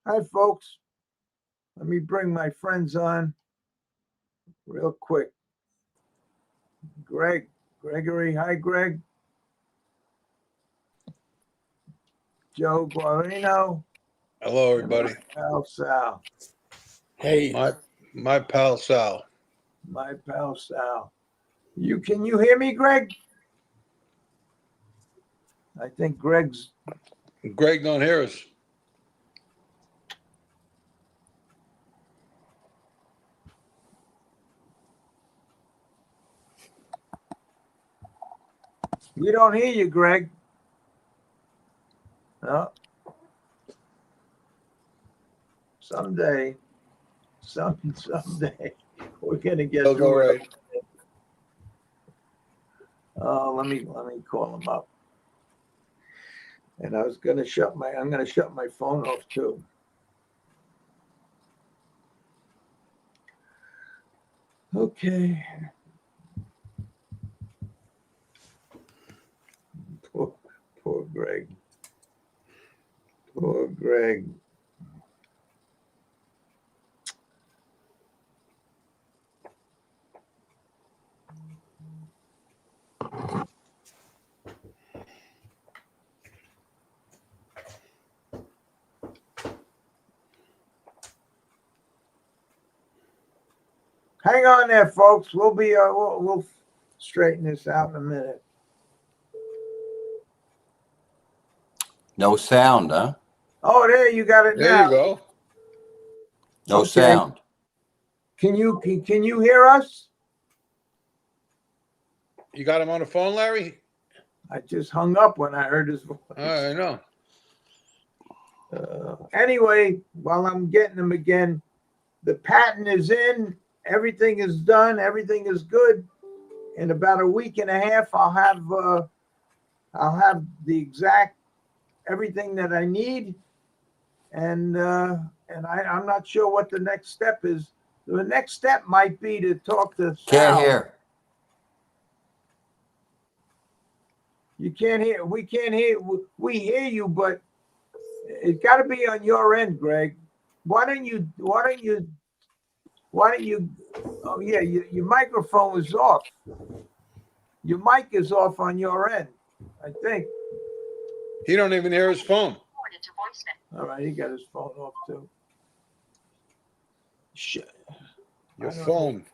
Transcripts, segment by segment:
Hi, folks. Let me bring my friends on real quick. Gregory. Hi, Greg. Joe Guarino. Hello, everybody. Pal Sal. Hey, My pal Sal. My pal Sal. Can you hear me, Greg? I think Greg don't hear us. We don't hear you, Greg. No. Someday we're gonna get That's all through right. it. Let me call him up. And I'm gonna shut my phone off too. Okay. Poor Greg. Poor Greg. Hang on there, folks. We'll straighten this out in a minute. No sound, huh? Oh, there you got it There now. you go. No Okay. sound. Can you hear us? You got him on the phone, Larry? I just hung up when I heard his voice. I know. Anyway, while I'm getting them again, the patent is in. Everything is done. Everything is good. In about a week and a half, I'll have the exact everything that I need, and I'm not sure what the next step is. The next step might be to talk to Sal. Can't hear. You can't hear. We can't hear. We hear you, but it's got to be on your end, Greg. Why don't you? Oh yeah, your microphone is off. Your mic is off on your end, I think. He don't even hear his phone. All right, he got his phone off too. Shit. Your phone.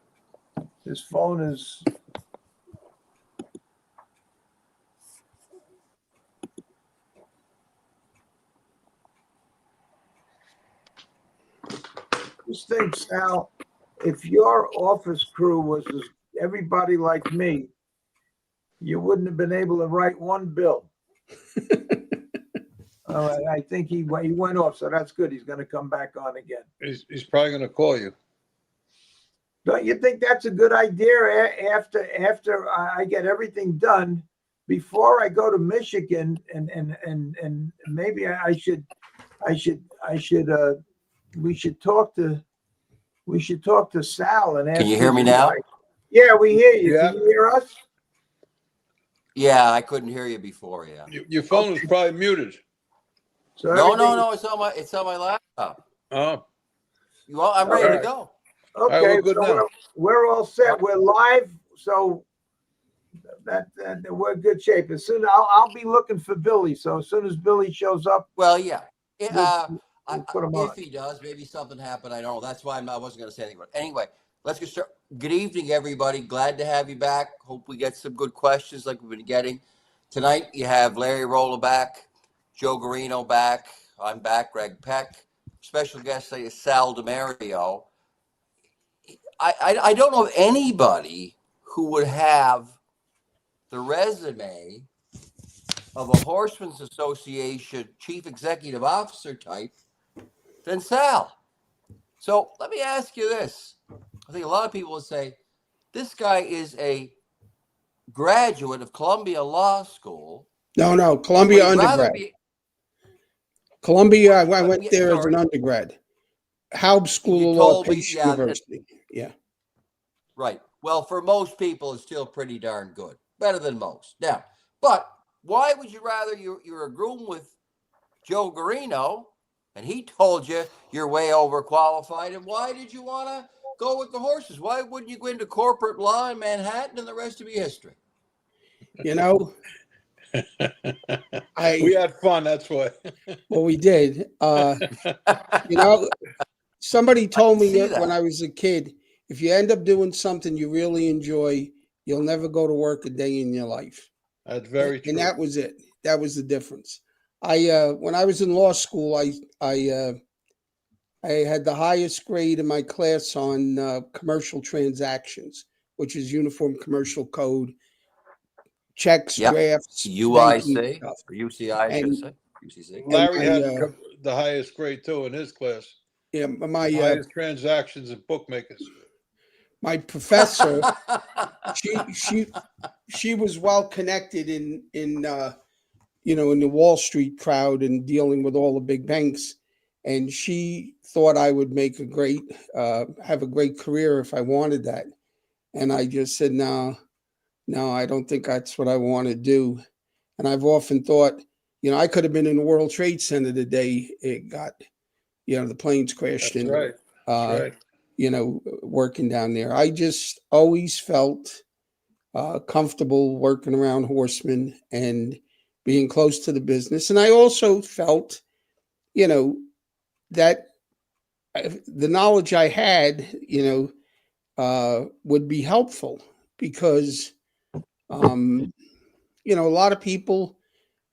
His phone is. Just think, Sal, if your office crew was everybody like me, you wouldn't have been able to write one bill. I think he went off, so that's good. He's going to come back on again. He's probably going to call you. Don't you think that's a good idea? After I get everything done, before I go to Michigan, and maybe we should talk to Sal and ask. Can you hear me now? Yeah, we hear you. Yeah. Can you hear us? Yeah, I couldn't hear you before. Yeah. Your phone was probably muted. So No. It's on my laptop. Oh. I'm ready All to right. go. Okay, we're good now. we're all set. We're live, so that we're in good shape. As soon I'll be looking for Billy. So as soon as Billy shows up, Well, yeah. we'll put him on. If he does, maybe something happened. I don't know. That's why I wasn't going to say anything. But anyway, let's get started. Good evening, everybody. Glad to have you back. Hope we get some good questions like we've been getting. Tonight, you have Larry Rolla back, Joe Guarino back. I'm back, Greg Peck. Special guest today is Sal DiMario. I don't know of anybody who would have the resume of a Horsemen's Association chief executive officer type than Sal. So let me ask you this. I think a lot of people would say, this guy is a graduate of Columbia Law School. No, Columbia undergrad. Columbia, I went there as an undergrad. Haub School of Law, Pace University. Yeah. Right. Well, for most people, it's still pretty darn good. Better than most. Now, but why would you rather you're a groom with Joe Guarino And he told you you're way overqualified. And why did you want to go with the horses? Why wouldn't you go into corporate law in Manhattan, and the rest of your history? You know, We had fun, that's why. well, we did. You know, somebody told me see that. when I was a kid, if you end up doing something you really enjoy, you'll never go to work a day in your life. That's very true. And that was it. That was the difference. When I was in law school, I had the highest grade in my class on commercial transactions, which is Uniform Commercial Code, checks, Yep. drafts, UIC banking stuff. or UCI, I should And- say. UCC. Larry my, had the highest grade too in his class. Yeah, Highest transactions and bookmakers. my professor, she was well connected in you know, in the Wall Street crowd and dealing with all the big banks, and she thought I would make have a great career if I wanted that. And I just said, no, I don't think that's what I want to do. And I've often thought, you know, I could have been in the World Trade Center the day it got, you know, the planes crashed That's in. right. That's right. You know, working down there. I just always felt comfortable working around horsemen and being close to the business. And I also felt, you know, that the knowledge I had, you know, would be helpful because, you know, a lot of people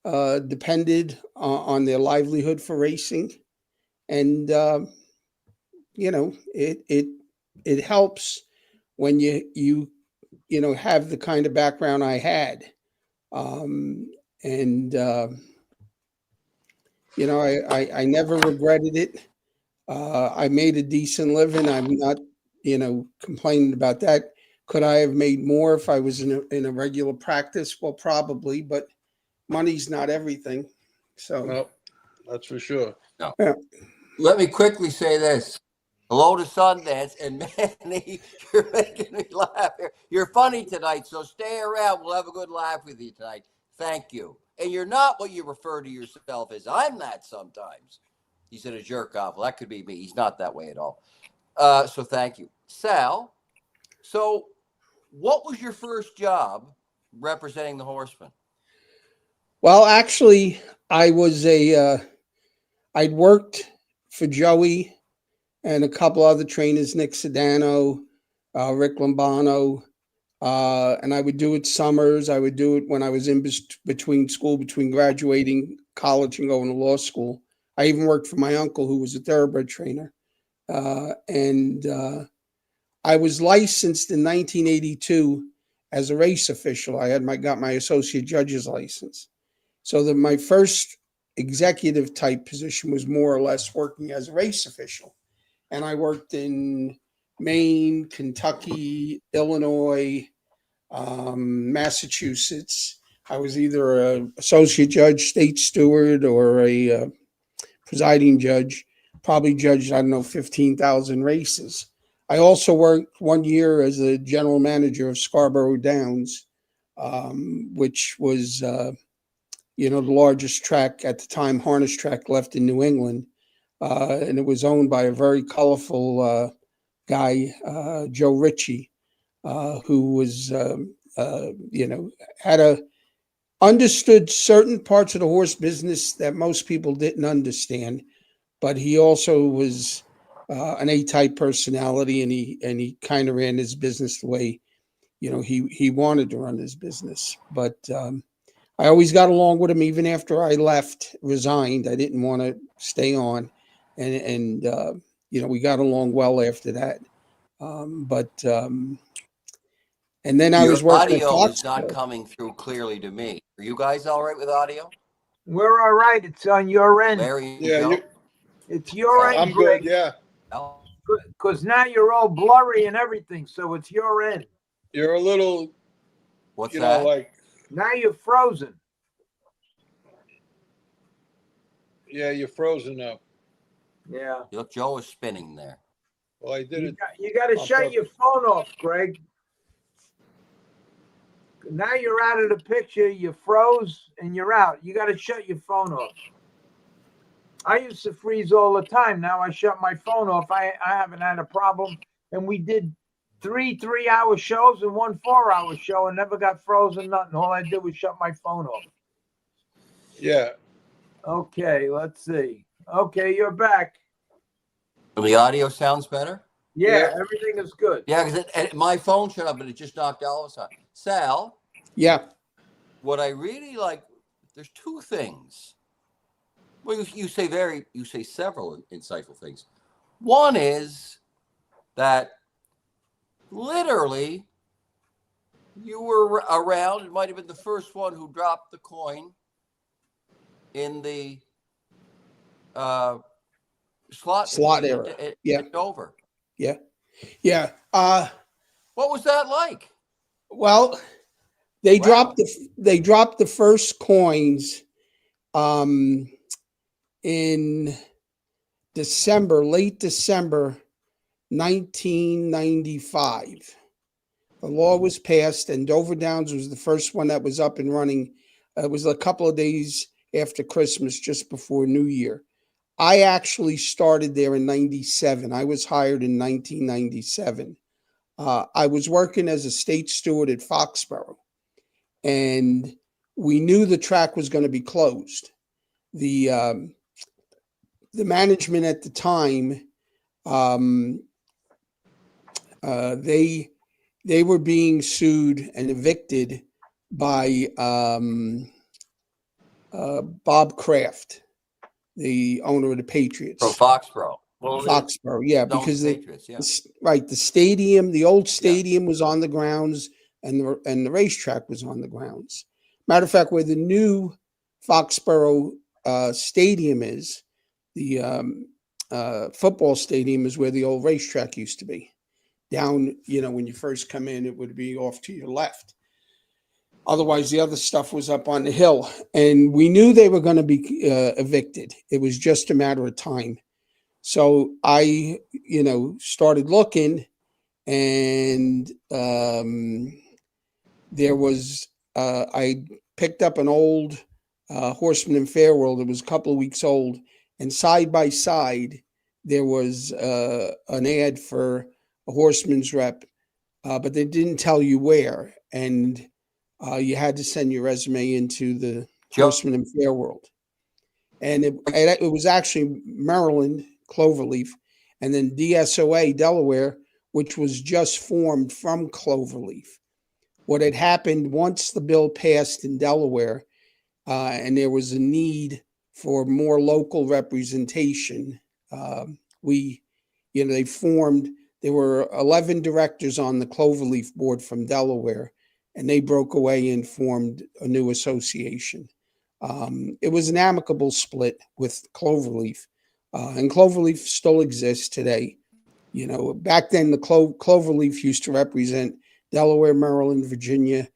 depended on their livelihood for racing. And, you know, it helps when you know, have the kind of background I had. You know, I never regretted it. I made a decent living. I'm not, you know, complaining about that. Could I have made more if I was in a regular practice? Well, probably, but money's not everything. So, No, that's for sure. No. Yeah. Let me quickly say this. Hello to Sundance, and Manny, you're making me laugh here. You're funny tonight, so stay around. We'll have a good laugh with you tonight. Thank you. And you're not what you refer to yourself as. I'm that sometimes. He said a jerk off. Well, that could be me. He's not that way at all. So thank you. Sal, so what was your first job representing the horsemen? well, actually, I'd worked for Joey and a couple other trainers, Nick Sedano, Rick Lombano, and I would do it summers. I would do it when I was in between school, between graduating college and going to law school. I even worked for my uncle, who was a thoroughbred trainer. And I was licensed in 1982 as a race official. I got my associate judge's license. So that my first executive type position was more or less working as a race official. And I worked in Maine, Kentucky, Illinois, Massachusetts. I was either an associate judge, state steward, or a presiding judge. Probably judged, 15,000 races. I also worked 1 year as a general manager of Scarborough Downs, which was, the largest track at the time, harness track left in New England. And it was owned by a very colorful guy, Joe Ritchie, who was, understood certain parts of the horse business that most people didn't understand. But he also was an A-type personality, and he kind of ran his business the way, he wanted to run his business. But I always got along with him, even after I resigned. I didn't want to stay on. And we got along well after that. And then I was working at audio is Fox. not coming through clearly to me. Are you guys all right with audio? We're all right. It's on your end. Larry, Yeah, It's your end, I'm Greg. good. Yeah, Because now you're all blurry and everything, so it's your end. you're a little, What's you that? know, like, Now you're frozen. yeah, you're frozen now. Yeah. Look, Joe is spinning there. Well, I did it. You got to on shut purpose. your phone off, Greg. Now you're out of the picture. You froze and you're out. You got to shut your phone off. I used to freeze all the time. Now I shut my phone off. I haven't had a problem. And we did 3 3-hour shows and 1 4-hour show and never got frozen, nothing. All I did was shut my phone off. Yeah. Okay, let's see. Okay, you're back. The audio sounds better? Yeah, Yeah. everything is good. Yeah, because my phone shut up and it just knocked all of a sudden. Sal, Yeah. what I really like, there's two things. Well, you say several insightful things. One is that literally you were around. It might have been the first one who dropped the coin in the slot era. Yeah. Over. Yeah. Yeah. What was that like? Well, they Wow. dropped the first coins in late December 1995. The law was passed, and Dover Downs was the first one that was up and running. It was a couple of days after Christmas, just before New Year. I actually started there in 97. I was hired in 1997. I was working as a state steward at Foxborough, and we knew the track was going to be closed. The management at the time, they were being sued and evicted by Bob Kraft, the owner of the Patriots. From Foxborough. Foxborough, yeah, because Patriots, yeah. Right, the old stadium was on the grounds, and the racetrack was on the grounds. Matter of fact, where the new Foxborough stadium is, the football stadium is where the old racetrack used to be. Down, when you first come in, it would be off to your left. Otherwise, the other stuff was up on the hill, and we knew they were going to be evicted. It was just a matter of time. So I, started looking, and there was, I picked up an old Horseman and Fair World. It was a couple of weeks old, and side by side, there was an ad for a horseman's rep, but they didn't tell you where, and you had to send your resume into the Horseman and Fair World. And it was actually Maryland, Cloverleaf, and then DSOA, Delaware, which was just formed from Cloverleaf. What had happened once the bill passed in Delaware, and there was a need for more local representation, they formed. There were 11 directors on the Cloverleaf board from Delaware, and they broke away and formed a new association. It was an amicable split with Cloverleaf, and Cloverleaf still exists today. Back then the Cloverleaf used to represent Delaware, Maryland, Virginia,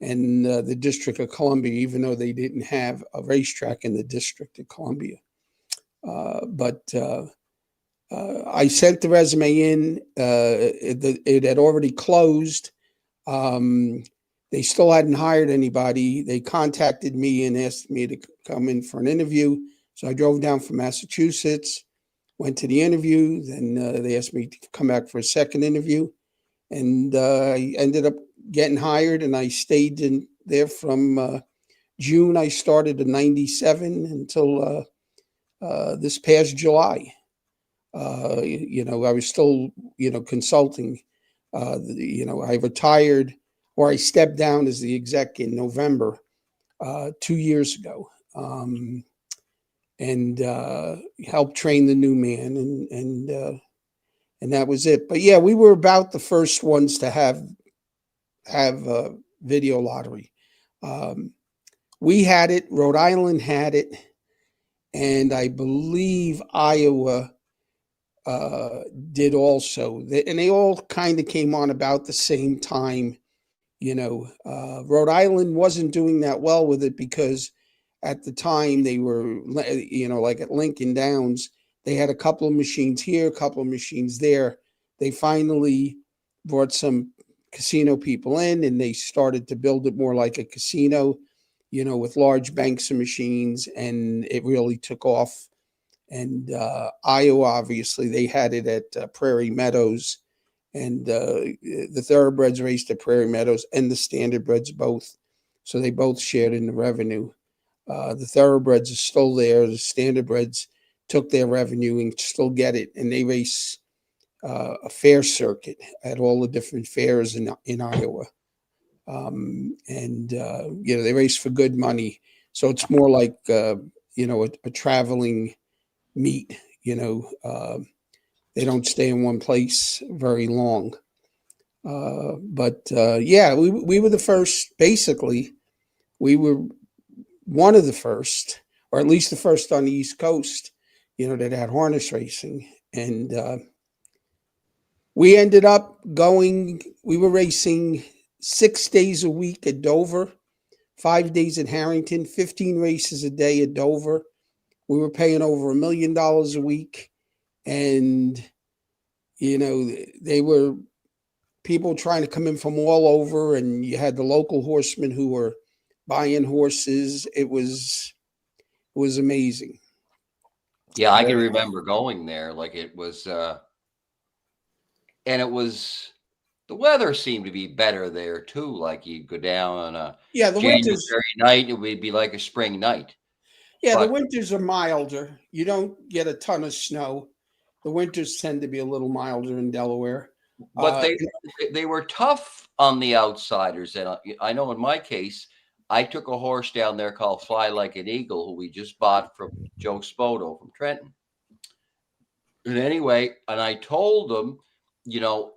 and the District of Columbia, even though they didn't have a racetrack in the District of Columbia. But I sent the resume in. It had already closed. They still hadn't hired anybody. They contacted me and asked me to come in for an interview. So I drove down from Massachusetts, went to the interview. Then they asked me to come back for a second interview. And I ended up getting hired, and I stayed in there from June. I started in 97 until this past July. I was still, consulting. I retired, or I stepped down as the exec in November 2 years ago, and helped train the new man, and that was it. But yeah, we were about the first ones to have a video lottery. We had it, Rhode Island had it, and I believe Iowa did also. And they all kind of came on about the same time. Rhode Island wasn't doing that well with it because at the time they were, like at Lincoln Downs, they had a couple of machines here, a couple of machines there. They finally brought some casino people in, and they started to build it more like a casino, with large banks of machines, and it really took off. And Iowa, obviously, they had it at Prairie Meadows, and the thoroughbreds raced at Prairie Meadows and the standardbreds both. So they both shared in the revenue. The thoroughbreds are still there. The standardbreds took their revenue and still get it, and they race a fair circuit at all the different fairs in Iowa. They race for good money. So it's more like, a traveling meet, they don't stay in one place very long. We were the first, basically, we were one of the first, or at least the first on the East Coast, that had harness racing. And we ended up we were racing 6 days a week at Dover, 5 days at Harrington, 15 races a day at Dover. We were paying over $1 million a week. And, they were people trying to come in from all over, and you had the local horsemen who were buying horses. It was amazing. Yeah, I can remember going there. Like it was, and it was, the weather seemed to be better there too. Like you'd go down on a the January winters. night, it would be like a spring night. Yeah, But the winters are milder. You don't get a ton of snow. The winters tend to be a little milder in Delaware. But they were tough on the outsiders. And I know in my case, I took a horse down there called Fly Like an Eagle, who we just bought from Joe Spoto from Trenton. And anyway, and I told him,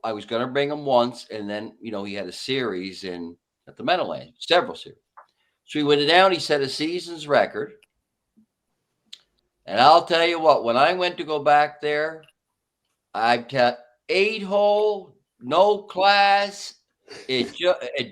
I was going to bring him once, and then, he had a series at the Meadowlands, several series. So he went down, he set a season's record. And I'll tell you what, when I went to go back there, I've got 8-hole, no class.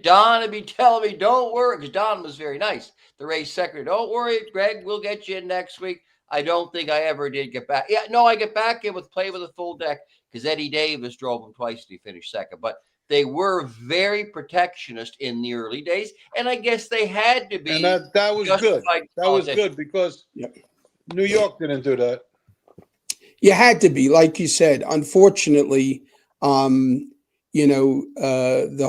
Don would be telling me, don't worry, because Don was very nice. The race secretary, don't worry, Greg, we'll get you in next week. I don't think I ever did get back. Yeah, no, I get back in play with a full deck because Eddie Davis drove him twice and he finished second. But they were very protectionist in the early days, and I guess they had to be. And that was good. That was good because New York didn't do that. You had to be, like you said. Unfortunately, the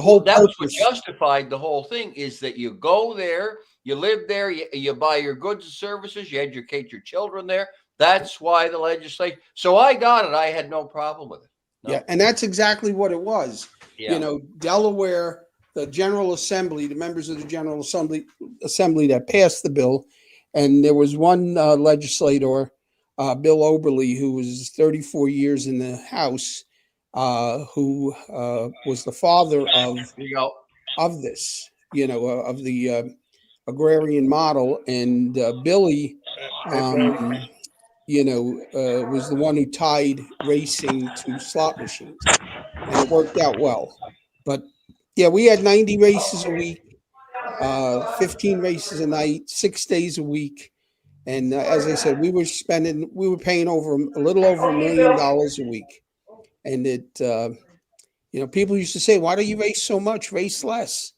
whole that was what justified the whole thing, is that you go there, you live there, you buy your goods and services, you educate your children there. That's why the legislation. So I got it. I had no problem with it. No. Yeah, and that's exactly what it was. Yeah. Delaware, the General Assembly, the members of the General Assembly that passed the bill, and there was one legislator, Bill Oberle, who was 34 years in the House, who was the father of this, of the agrarian model. And Billy, was the one who tied racing to slot machines, and it worked out well. But yeah, we had 90 races a week, 15 races a night, 6 days a week. And as I said, we were paying a little over $1 million a week. And people used to say, why do you race so much? Race less.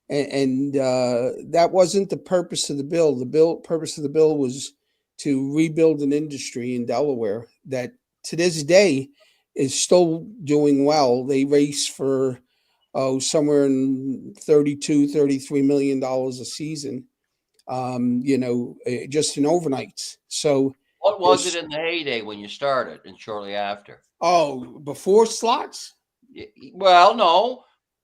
And that wasn't the purpose of the bill. The purpose of the bill was to rebuild an industry in Delaware that to this day is still doing well. They race for somewhere in $32-33 million a season. Just in overnights. So what was it in the heyday when you started and shortly after? Oh, before slots? Well, no,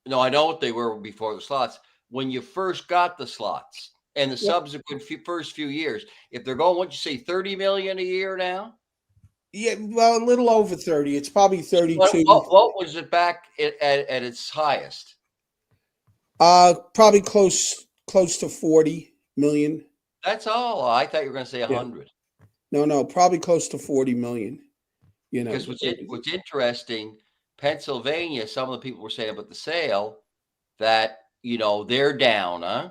I know what they were before the slots. When you first got the slots and the subsequent first few years, if they're going, what'd you say, 30 million a year now? Yeah, well, a little over 30. It's probably 32. What was it back at its highest? Probably close to 40 million. That's all. I thought you were going to say 100. No, probably close to 40 million. Because what's interesting, Pennsylvania, some of the people were saying about the sale that they're down, huh?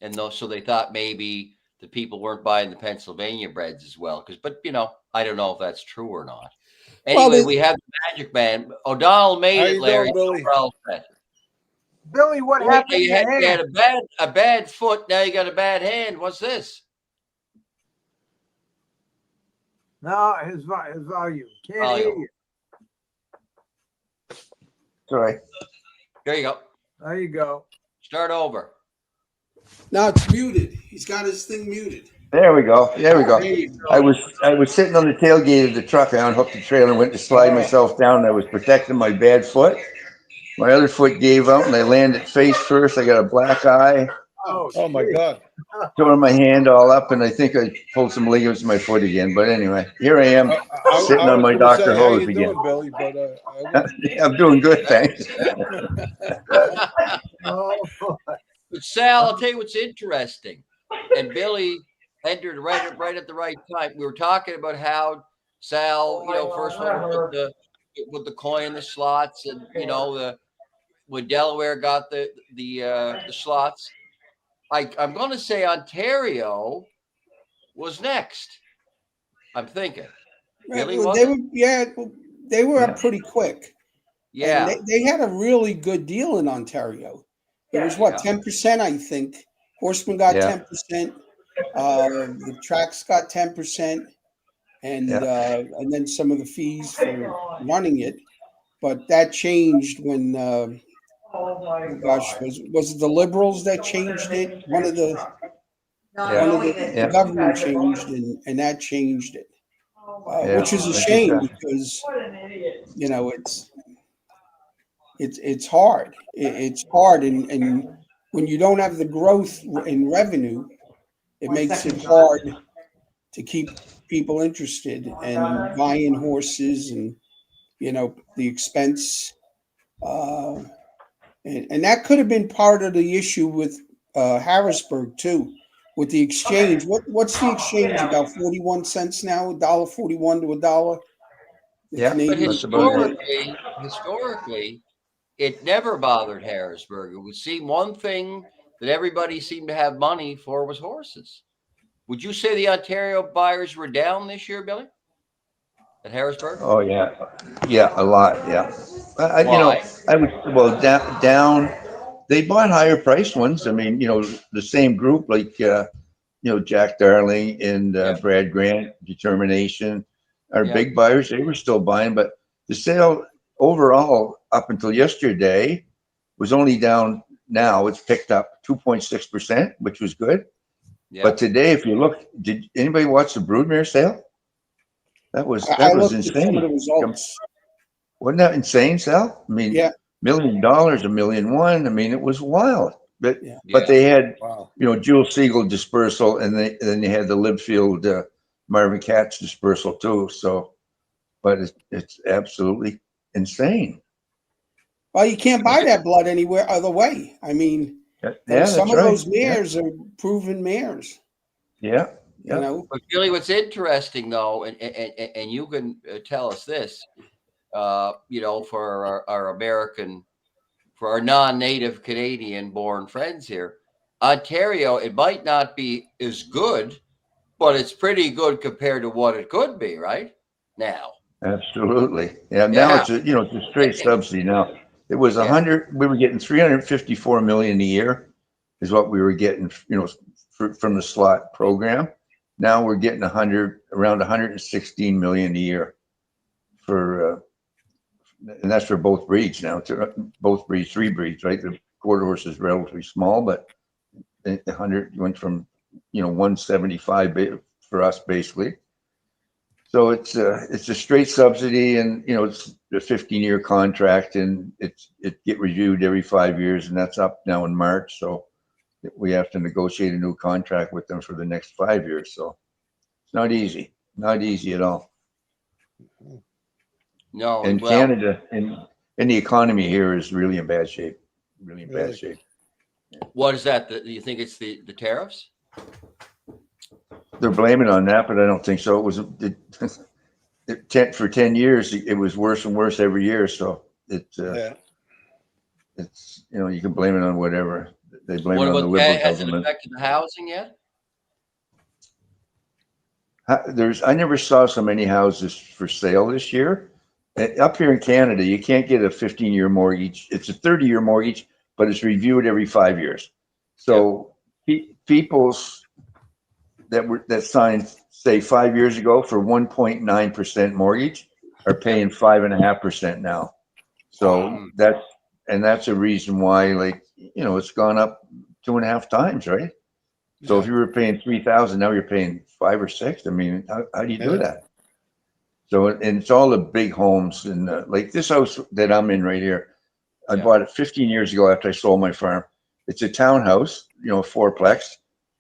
And so they thought maybe the people weren't buying the Pennsylvania breds as well. But I don't know if that's true or not. Anyway, we have the Magic Man. O'Donnell made it, Larry. Billy? Billy, what happened? You had a bad foot. Now you got a bad hand. What's this? No, his volume. Can't hear you. Sorry. There you go. There you go. Start over. No, it's muted. He's got his thing muted. There we go. There we go. There you go. I was sitting on the tailgate of the truck. I unhooked the trailer and went to slide myself down. I was protecting my bad foot. My other foot gave out and I landed face first. I got a black eye. Oh my God. Tore my hand all up, and I think I pulled some ligaments in my foot again. But anyway, here I am sitting on my Dr. Hose again. Billy, but, I'm doing good, thanks. Oh, But Sal, I'll tell you what's interesting. And Billy entered right at the right time. We were talking about how Sal, first one put the coin in the slots, and when Delaware got the slots. I'm going to say Ontario was next. I'm thinking. Billy, they were up pretty quick. Yeah, And they had a really good deal in Ontario. It was 10%, I think. Horseman got 10%. The tracks got 10%, and then some of the fees for running it. But that changed when was it the Liberals that changed it? One of the government changed, and that changed it, which is a shame because it's hard. It's hard, and when you don't have the growth in revenue, it makes it hard to keep people interested and buying horses, and the expense. And that could have been part of the issue with Harrisburg too, with the exchange. What's the exchange about? 41 cents now, $1.41 to $1. But historically, it never bothered Harrisburg. It would seem one thing that everybody seemed to have money for was horses. Would you say the Ontario buyers were down this year, Billy? At Harrisburg? Oh yeah, a lot. Yeah, I would down. They bought higher priced ones. I mean, the same group like Jack Darling and Brad Grant, Determination, are big buyers. They were still buying, but the sale overall up until yesterday was only down. Now it's picked up 2.6%, which was good. Yeah. But today, if you look, did anybody watch the broodmare sale? That was insane. Some of the results. Wasn't that insane, Sal? I mean, $1 million, $1.1 million. I mean, it was wild. But they had Jewel Siegel dispersal, and then they had the Libfield Marvin Katz dispersal too. So, but it's absolutely insane. Well, you can't buy that blood anywhere other way. I mean, some of those mares are proven mares. Yeah. But Billy, what's interesting though, and you can tell us this, for our American, for our non-native Canadian-born friends here, Ontario, it might not be as good, but it's pretty good compared to what it could be, right? Now. Absolutely. Yeah. Now it's a straight subsidy. Now it was 100. We were getting 354 million a year, is what we were getting, from the slot program. Now we're getting around 116 million a year and that's for both breeds now. Both breeds, 3 breeds, right? The quarter horse is relatively small, but the 100 went from 175 for us basically. So it's a straight subsidy, and it's a 15-year contract, and it get reviewed every 5 years, and that's up now in March. So we have to negotiate a new contract with them for the next 5 years. So it's not easy at all. No, and Canada and the economy here is really in bad shape. Bad shape. What is that? Do you think it's the tariffs? They're blaming on that, but I don't think so. For 10 years, it was worse and worse every year. So it's you can blame it on whatever. They blame it on the Liberal government. Has it affected the housing yet? I never saw so many houses for sale this year. Up here in Canada, you can't get a 15-year mortgage. It's a 30-year mortgage, but it's reviewed every 5 years. So people's that signed say 5 years ago for 1.9% mortgage are paying 5.5% now. So that's a reason why, like, it's gone up 2.5 times, right? So if you were paying 3,000, now you're paying 5 or 6. I mean, how do you do that? So, and it's all the big homes, and like this house that I'm in right here, I bought it 15 years ago after I sold my farm. It's a townhouse, fourplex.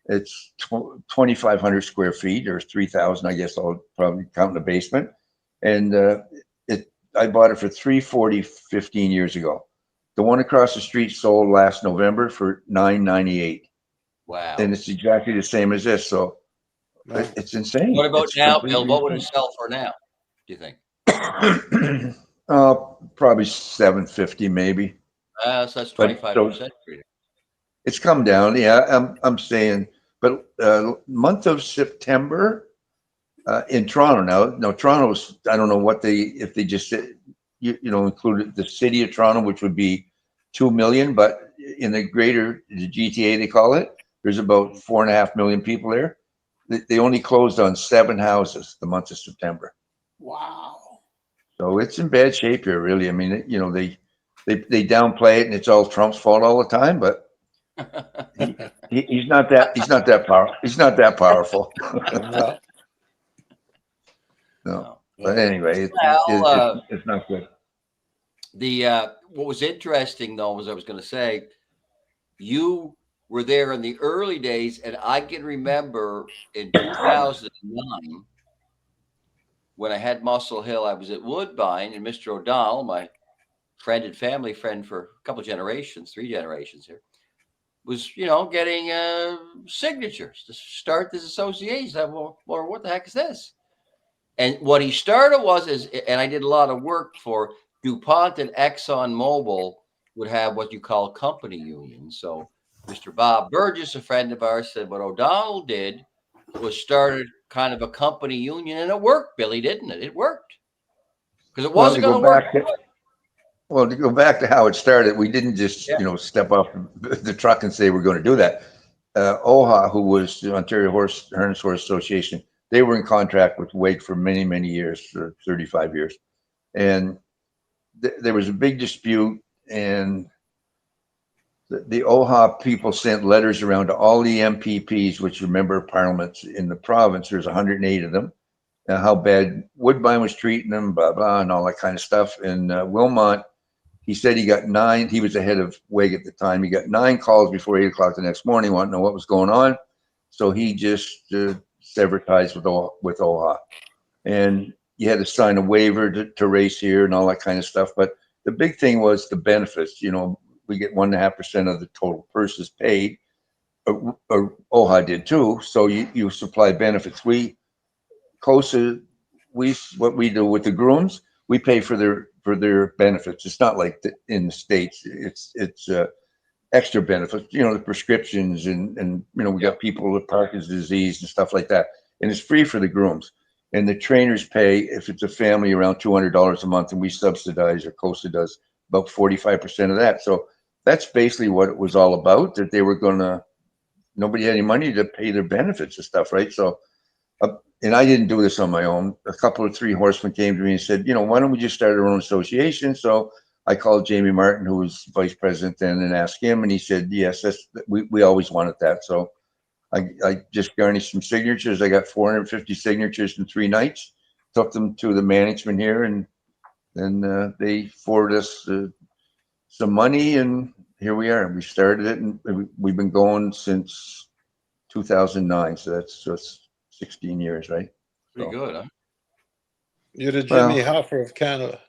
It's 2,500 square feet, or 3,000, I guess. I'll probably count the basement. And I bought it for $340 15 years ago. The one across the street sold last November for $998. Wow. And it's exactly the same as this. So it's insane. What about It's now, Bill? What would it insane. sell for now, do you think? Probably 750 maybe. So that's 25%. It's come down. Yeah, I'm saying, but month of September in Toronto now. Toronto's, I don't know if they just included the city of Toronto, which would be 2 million, but in the GTA they call it, there's about 4.5 million people there. They only closed on 7 houses the month of September. Wow. So it's in bad shape here, really. I mean, they downplay it, and it's all Trump's fault all the time, but he's not that powerful. No. But anyway, it's not good. What was interesting, though, was I was going to say, you were there in the early days, and I can remember in 2009 when I had Muscle Hill, I was at Woodbine, and Mr. O'Donnell, my friend and family friend for a couple generations, 3 generations here, was, getting signatures to start this association. I said, well, what the heck is this? And what he started and I did a lot of work for DuPont and ExxonMobil would have what you call company unions. So Mr. Bob Burgess, a friend of ours, said what O'Donnell did was started kind of a company union, and it worked, Billy, didn't it? It worked. Because it wasn't going to work. Well, to go back to how it started, we didn't just, step off the truck and say we're going to do that. OHA, who was the Ontario Harness Horse Association, they were in contract with Wake for many, many years, for 35 years. And there was a big dispute, and the OHA people sent letters around to all the MPPs, which are member of parliaments in the province. There's 108 of them. How bad Woodbine was treating them, blah, blah, and all that kind of stuff. And Wilmot, he said he got 9. He was the head of WEG at the time. He got 9 calls before 8 o'clock the next morning, wanting to know what was going on. So he just severed ties with OHA. And you had to sign a waiver to race here and all that kind of stuff. But the big thing was the benefits. We get 1.5% of the total purses paid. OHA did too. So you supply benefits. What we do with the grooms, we pay for their benefits. It's not like in the States. It's extra benefits. The prescriptions and we got people with Parkinson's disease and stuff like that, and it's free for the grooms. And the trainers pay, if it's a family, around $200 a month, and we subsidize, or COSA does, about 45% of that. So that's basically what it was all about. That they were nobody had any money to pay their benefits and stuff, right? So. And I didn't do this on my own. A couple of 3 horsemen came to me and said, why don't we just start our own association? So I called Jamie Martin, who was vice president then, and asked him, and he said, yes, we always wanted that. So I just garnished some signatures. I got 450 signatures in 3 nights, took them to the management here, and then they forwarded us some money, and here we are. We started it, and we've been going since 2009. So that's just 16 years, right? Pretty good, huh? You're the Jimmy Hoffa of Canada.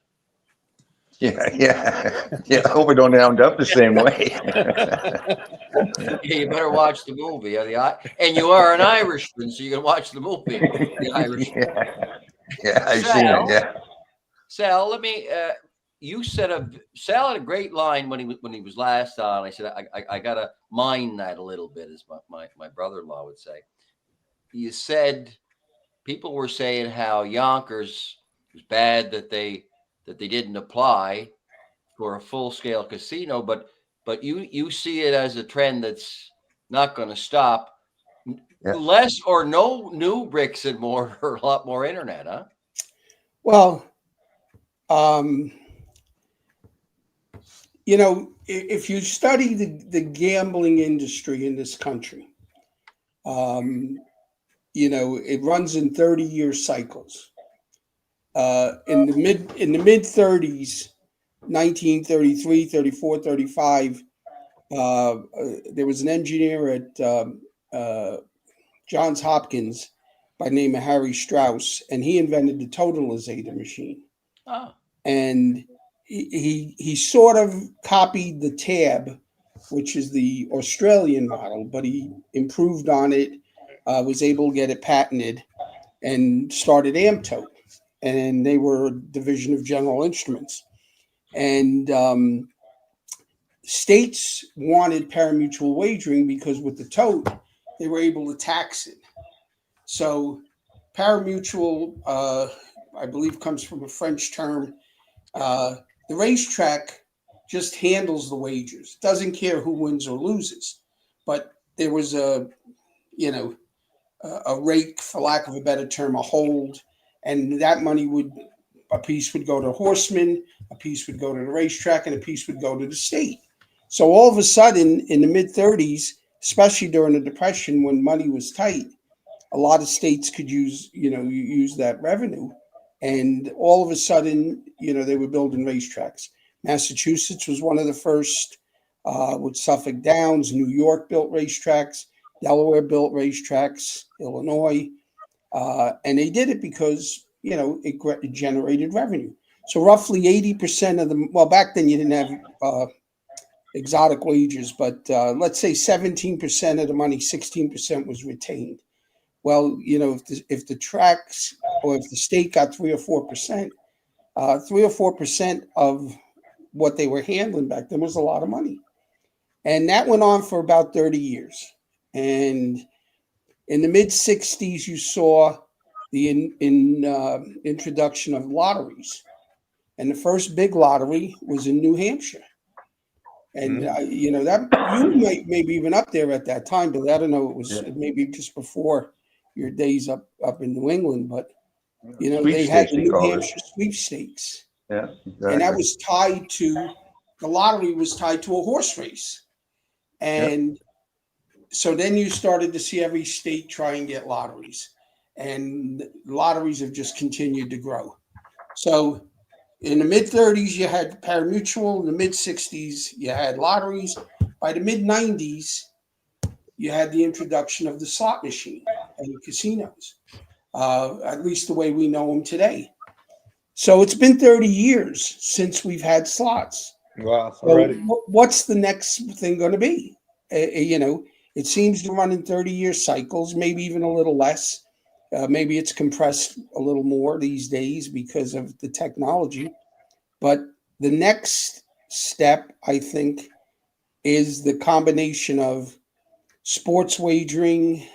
Yeah. I hope I don't end up the same way. Yeah, you better watch the movie. And you are an Irishman, so you can watch the movie. The Irishman. Yeah, I've seen it. Yeah. Sal, let me. Sal had a great line when he was last on. I said I gotta mine that a little bit, as my brother-in-law would say. You said people were saying how Yonkers was bad that they didn't apply for a full-scale casino, but you see it as a trend that's not going to stop. Yeah. less or no new bricks and mortar, a lot more internet, huh? Well, if you study the gambling industry in this country, it runs in 30-year cycles. In the mid 30s, 1933, 34, 35, there was an engineer at Johns Hopkins by the name of Harry Strauss, and he invented the totalizator machine. Oh. And he sort of copied the tab, which is the Australian model, but he improved on it, was able to get it patented, and started Amtote. And they were a division of General Instruments. And states wanted parimutuel wagering because with the tote, they were able to tax it. So parimutuel, I believe, comes from a French term. The racetrack just handles the wagers, doesn't care who wins or loses. But there was a rake, for lack of a better term, a hold, and that money a piece would go to horsemen, a piece would go to the racetrack, and a piece would go to the state. So all of a sudden, in the mid 30s, especially during the Depression when money was tight, a lot of states could use that revenue. And all of a sudden, they were building racetracks. Massachusetts was one of the first with Suffolk Downs. New York built racetracks. Delaware built racetracks. Illinois. And they did it because, it generated revenue. So roughly 80% of them, well, back then you didn't have exotic wagers, but let's say 17% of the money, 16% was retained. Well, if the tracks or if the state got 3 or 4%, 3 or 4% of what they were handling back then was a lot of money. And that went on for about 30 years. And in the mid 60s, you saw the introduction of lotteries. And the first big lottery was in New Hampshire. And, that you might maybe even up there at that time, but I don't know, it was maybe just before your days up in New England, but they had the New Hampshire sweepstakes. Yeah, exactly. And that was the lottery was tied to a horse race. And so then you started to see every state try and get lotteries. And lotteries have just continued to grow. So in the mid 30s, you had parimutuel. In the mid 60s, you had lotteries. By the mid 90s, you had the introduction of the slot machine and the casinos, at least the way we know them today. So it's been 30 years since we've had slots. Wow, already. So what's the next thing going to be? It seems to run in 30-year cycles, maybe even a little less. Maybe it's compressed a little more these days because of the technology. But the next step, I think, is the combination of sports wagering,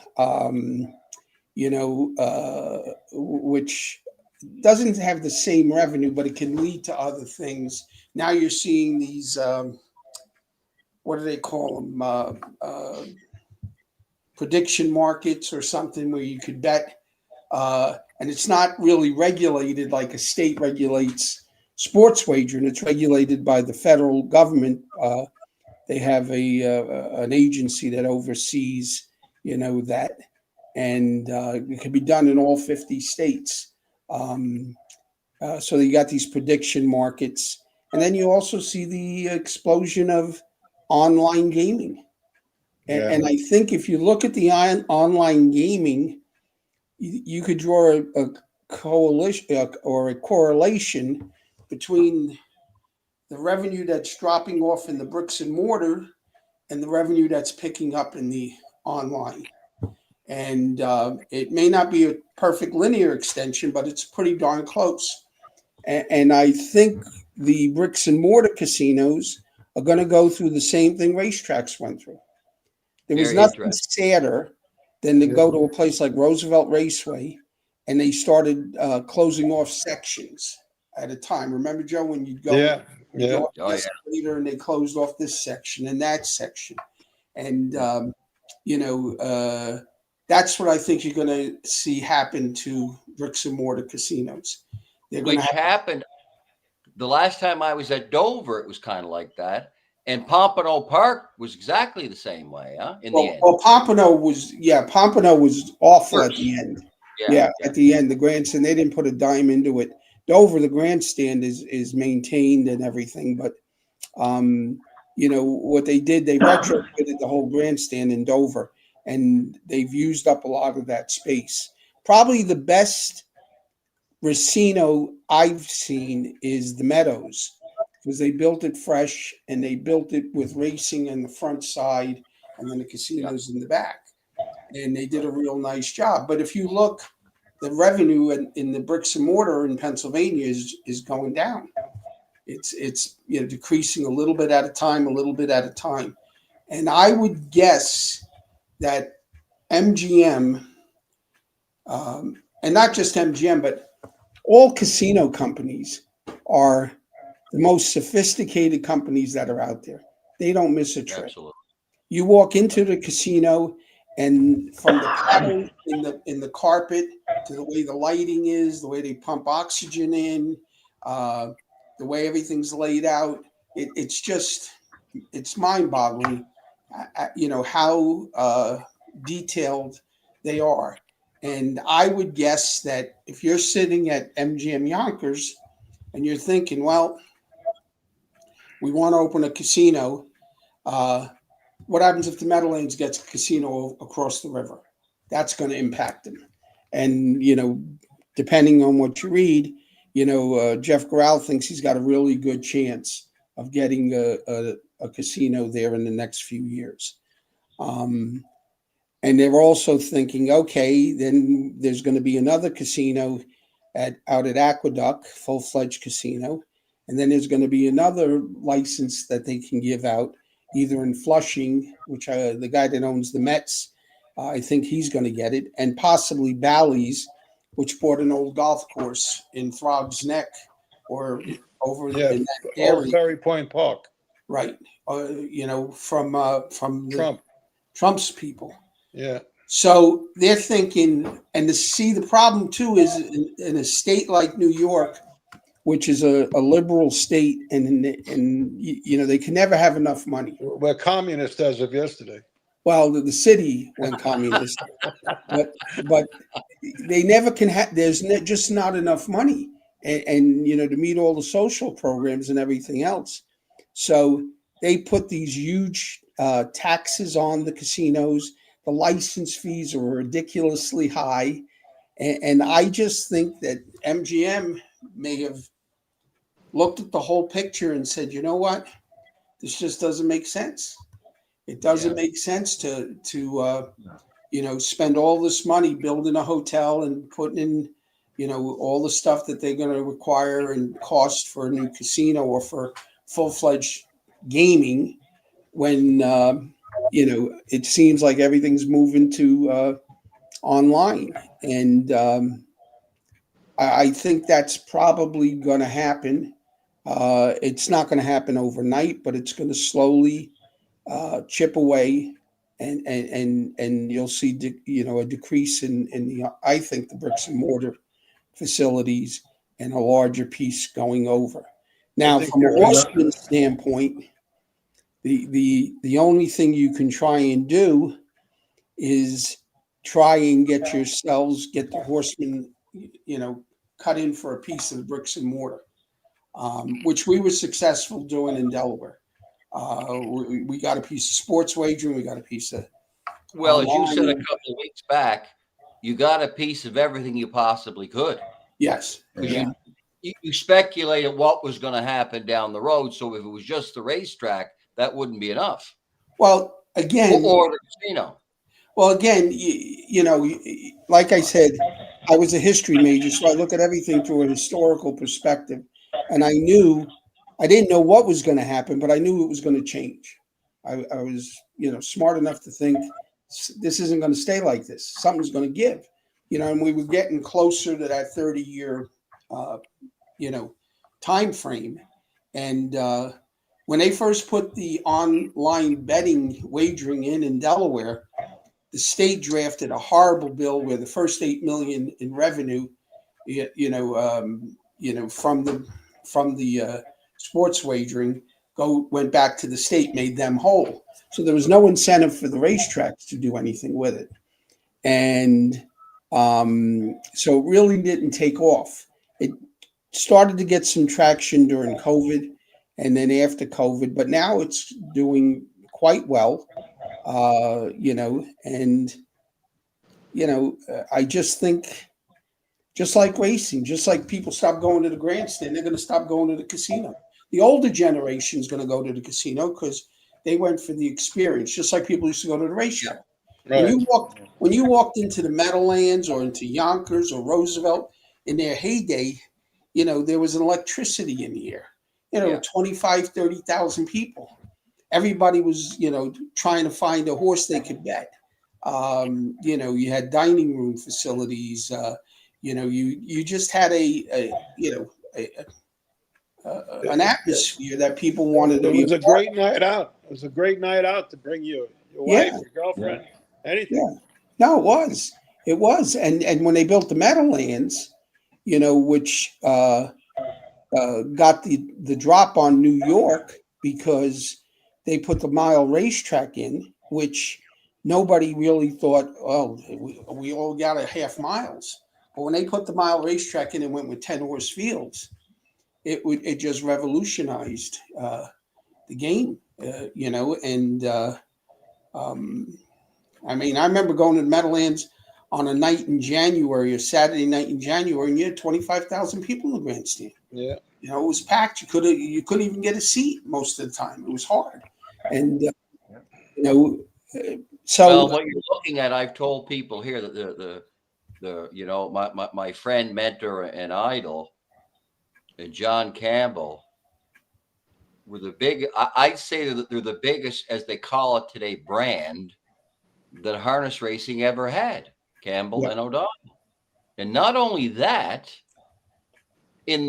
which doesn't have the same revenue, but it can lead to other things. Now you're seeing these, what do they call them? Prediction markets or something where you could bet. And it's not really regulated like a state regulates sports wagering. It's regulated by the federal government. They have an agency that oversees, that. And it can be done in all 50 states. So you got these prediction markets. And then you also see the explosion of online gaming. And I think if you look at the online gaming, you could draw a coalition or a correlation between the revenue that's dropping off in the bricks and mortar and the revenue that's picking up in the online. And it may not be a perfect linear extension, but it's pretty darn close. And I think the bricks and mortar casinos are going to go through the same thing racetracks went through. There was nothing sadder than to go to a place like Roosevelt Raceway, and they started closing off sections at a time. Remember, Joe, when you'd go, go up the escalator and they closed off this section and that section. And, That's what I think you're going to see happen to bricks and mortar casinos. They're going Which to happened the last time I was at Dover, it was kind of like that. And Pompano Park was exactly the same way, huh? In the end. Well, Pompano was awful at the end. Yeah, at the end, the grandstand, they didn't put a dime into it. Dover, the grandstand is maintained and everything, but what they did, they retrofitted the whole grandstand in Dover, and they've used up a lot of that space. Probably the best Racino I've seen is the Meadows, because they built it fresh and they built it with racing in the front side and then the casinos in the back. And they did a real nice job. But if you look, the revenue in the bricks and mortar in Pennsylvania is going down. It's decreasing a little bit at a time. And I would guess that MGM, and not just MGM, but all casino companies are the most sophisticated companies that are out there. They don't miss a trick. Absolutely. You walk into the casino, and from the pattern in the carpet to the way the lighting is, the way they pump oxygen in, the way everything's laid out, it's mind-boggling. How detailed they are. And I would guess that if you're sitting at MGM Yonkers and you're thinking, well, we want to open a casino, what happens if the Meadowlands gets a casino across the river? That's going to impact them. And, depending on what you read, Jeff Corral thinks he's got a really good chance of getting a casino there in the next few years. And they're also thinking, okay, then there's going to be another casino out at Aqueduct, full-fledged casino. And then there's going to be another license that they can give out, either in Flushing, which the guy that owns the Mets, I think he's going to get it, and possibly Bally's, which bought an old golf course in Throg's Neck or over in that area. Ferry Point Park. Right. From Trump's people. Yeah. So they're thinking, and to see the problem too is in a state like New York, which is a liberal state, and they can never have enough money. We're communist as of yesterday. Well, the city went communist, but they never can have. There's just not enough money, and to meet all the social programs and everything else. So they put these huge taxes on the casinos. The license fees are ridiculously high. And I just think that MGM may have looked at the whole picture and said, you know what? This just doesn't make sense. It doesn't make sense to spend all this money building a hotel and putting in, all the stuff that they're going to require and cost for a new casino or for full-fledged gaming when it seems like everything's moving to online. And I think that's probably going to happen. It's not going to happen overnight, but it's going to slowly chip away, and you'll see a decrease in the bricks and mortar facilities and a larger piece going over. Now, from a horseman standpoint, the only thing you can try and do is try and get the horsemen, cut in for a piece of bricks and mortar, which we were successful doing in Delaware. We got a piece of sports wagering. We got a piece of. Well, as you said a couple of weeks back, you got a piece of everything you possibly could. Yes. Yeah. You speculated what was going to happen down the road. So if it was just the racetrack, that wouldn't be enough. Well, again, or the casino. Well, again, like I said, I was a history major, so I look at everything through a historical perspective. And I didn't know what was going to happen, but I knew it was going to change. I was, smart enough to think this isn't going to stay like this. Something's going to give, and we were getting closer to that 30-year, time frame. And when they first put the online betting wagering in Delaware, the state drafted a horrible bill where the first 8 million in revenue, from the sports wagering went back to the state, made them whole. So there was no incentive for the racetracks to do anything with it. And so it really didn't take off. It started to get some traction during COVID and then after COVID, but now it's doing quite well, I just think, just like racing, just like people stop going to the grandstand, they're going to stop going to the casino. The older generation is going to go to the casino because they went for the experience, just like people used to go to the racetrack. Right. When you walked into the Meadowlands or into Yonkers or Roosevelt in their heyday, there was an electricity in the air. 25, 30,000 people. Everybody was, trying to find a horse they could bet. You had dining room facilities. You just had an atmosphere that people wanted to be. It was a great night out. It was a great night out to bring your wife, your girlfriend, anything. Yeah. No, it was. It was. And when they built the Meadowlands, which got the drop on New York because they put the mile racetrack in, which nobody really thought, we all got a half miles. But when they put the mile racetrack in and went with 10 horse fields, it just revolutionized the game, I remember going to the Meadowlands on a night in January, a Saturday night in January, and you had 25,000 people in the grandstand. Yeah. It was packed. You couldn't even get a seat most of the time. It was hard. And, so what you're looking at, I've told people here that my friend, mentor, and idol, John Campbell, were I'd say that they're the biggest, as they call it today, brand that harness racing ever had, Campbell and O'Donnell. And not only that, in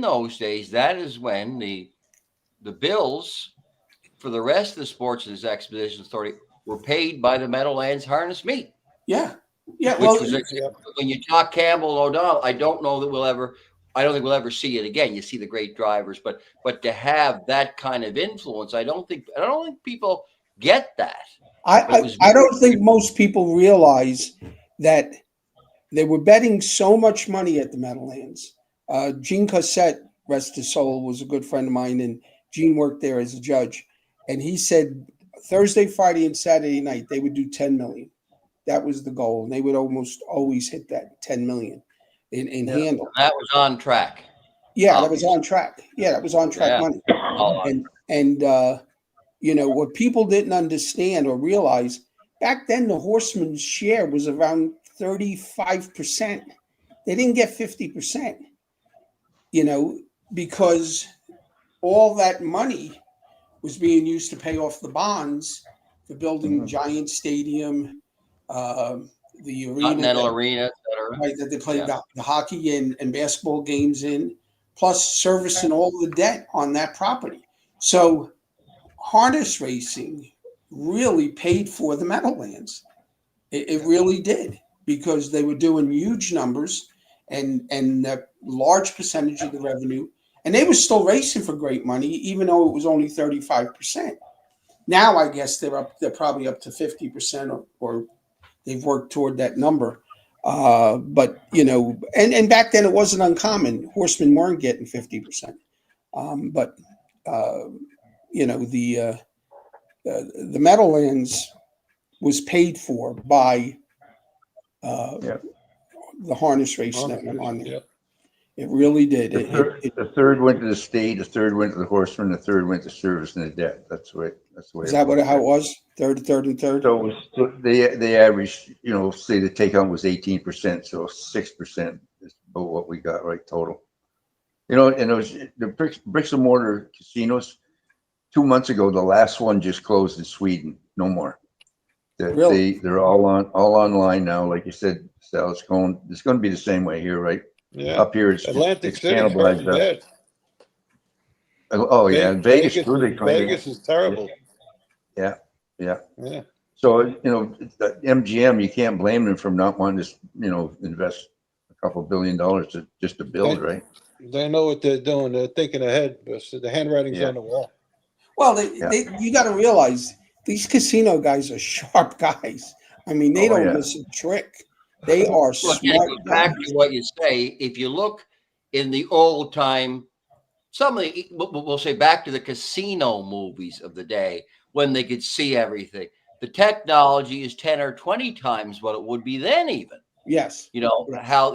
those days, that is when the bills for the rest of the Sports Exposition Authority were paid by the Meadowlands Harness Meet. Yeah. When you talk Campbell and O'Donnell, I don't think we'll ever see it again. You see the great drivers, but to have that kind of influence, I don't think people get that. I don't think most people realize that they were betting so much money at the Meadowlands. Gene Cossette, rest his soul, was a good friend of mine, and Gene worked there as a judge. And he said Thursday, Friday, and Saturday night, they would do 10 million. That was the goal. And they would almost always hit that 10 million in handle. That was on track. Yeah, obviously. That was on track. Yeah, that was on track money. And what people didn't understand or realize, back then the horseman's share was around 35%. They didn't get 50%, because all that money was being used to pay off the bonds for building Giant Stadium, the arena, Continental Arena, right, that they played the hockey and basketball games in, plus servicing all the debt on that property. So harness racing really paid for the Meadowlands. It really did, because they were doing huge numbers and a large percentage of the revenue. And they were still racing for great money, even though it was only 35%. Now, I guess they're probably up to 50%, or they've worked toward that number. But and back then it wasn't uncommon. Horsemen weren't getting 50%. The Meadowlands was paid for by the harness racing that went on there. It really did. The third went to the state, the third went to the horseman, the third went to service and the debt. That's the way. Is that how it was? Third. So they averaged, say the take home was 18%, so 6% is about what we got right total. And it was the bricks and mortar casinos. 2 months ago, the last one just closed in Sweden. No more. Really? They're all online now. Like you said, Sal, it's going to be the same way here, right? Yeah. Up here, it's Atlantic City cannibalized up. Oh yeah, Vegas is terrible. Yeah. Yeah. So, the MGM, you can't blame them for not wanting to, invest a couple $1 billion just to build, right? They know what they're doing. They're thinking ahead. So the handwriting's Yeah. on the wall. Well, Yeah. you got to realize these casino guys are sharp guys. I mean, they Oh, don't yeah. miss a trick. They are Well, again, smart it goes back guys. to what you say. If you look in the old time, some of the, we'll say back to the casino movies of the day when they could see everything. The technology is 10 or 20 times what it would be then, even. Yes. You know, Yes. how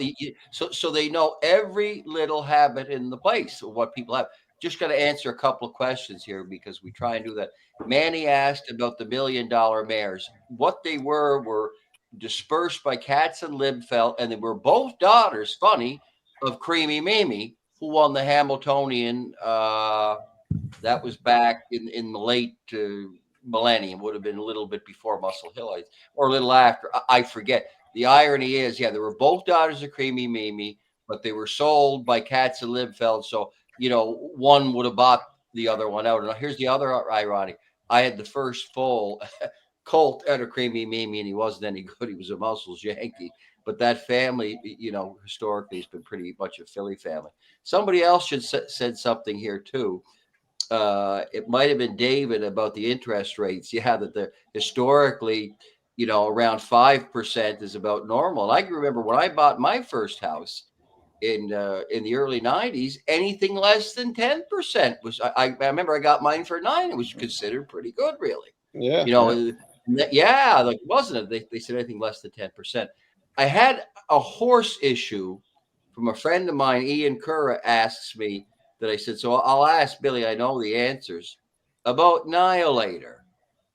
so they know every little habit in the place of what people have. Just got to answer a couple of questions here because we try and do that. Manny asked about the $1 million mares. What they were dispersed by Katz and Libfeld, and they were both daughters, funny, of Creamy Mimi, who won the Hamiltonian. That was back in the late millennium, would have been a little bit before Muscle Hill, or a little after. I forget. The irony is, yeah, they were both daughters of Creamy Mimi, but they were sold by Katz and Libfeld. So, one would have bought the other one out. And here's the other ironic. I had the first full colt out of Creamy Mimi, and he wasn't any good. He was a Muscles Yankee. But that family, historically has been pretty much a Philly family. Somebody else should said something here too. It might have been David about the interest rates. Yeah, that the historically, around 5% is about normal. And I can remember when I bought my first house in the early 90s, anything less than 10% was. I remember I got mine for 9. It was considered pretty good, really. Yeah. Yeah, like wasn't it? They said anything less than 10%. I had a horse issue from a friend of mine, Ian Curra, asks me that I said, so I'll ask Billy, I know the answers, about Annihilator.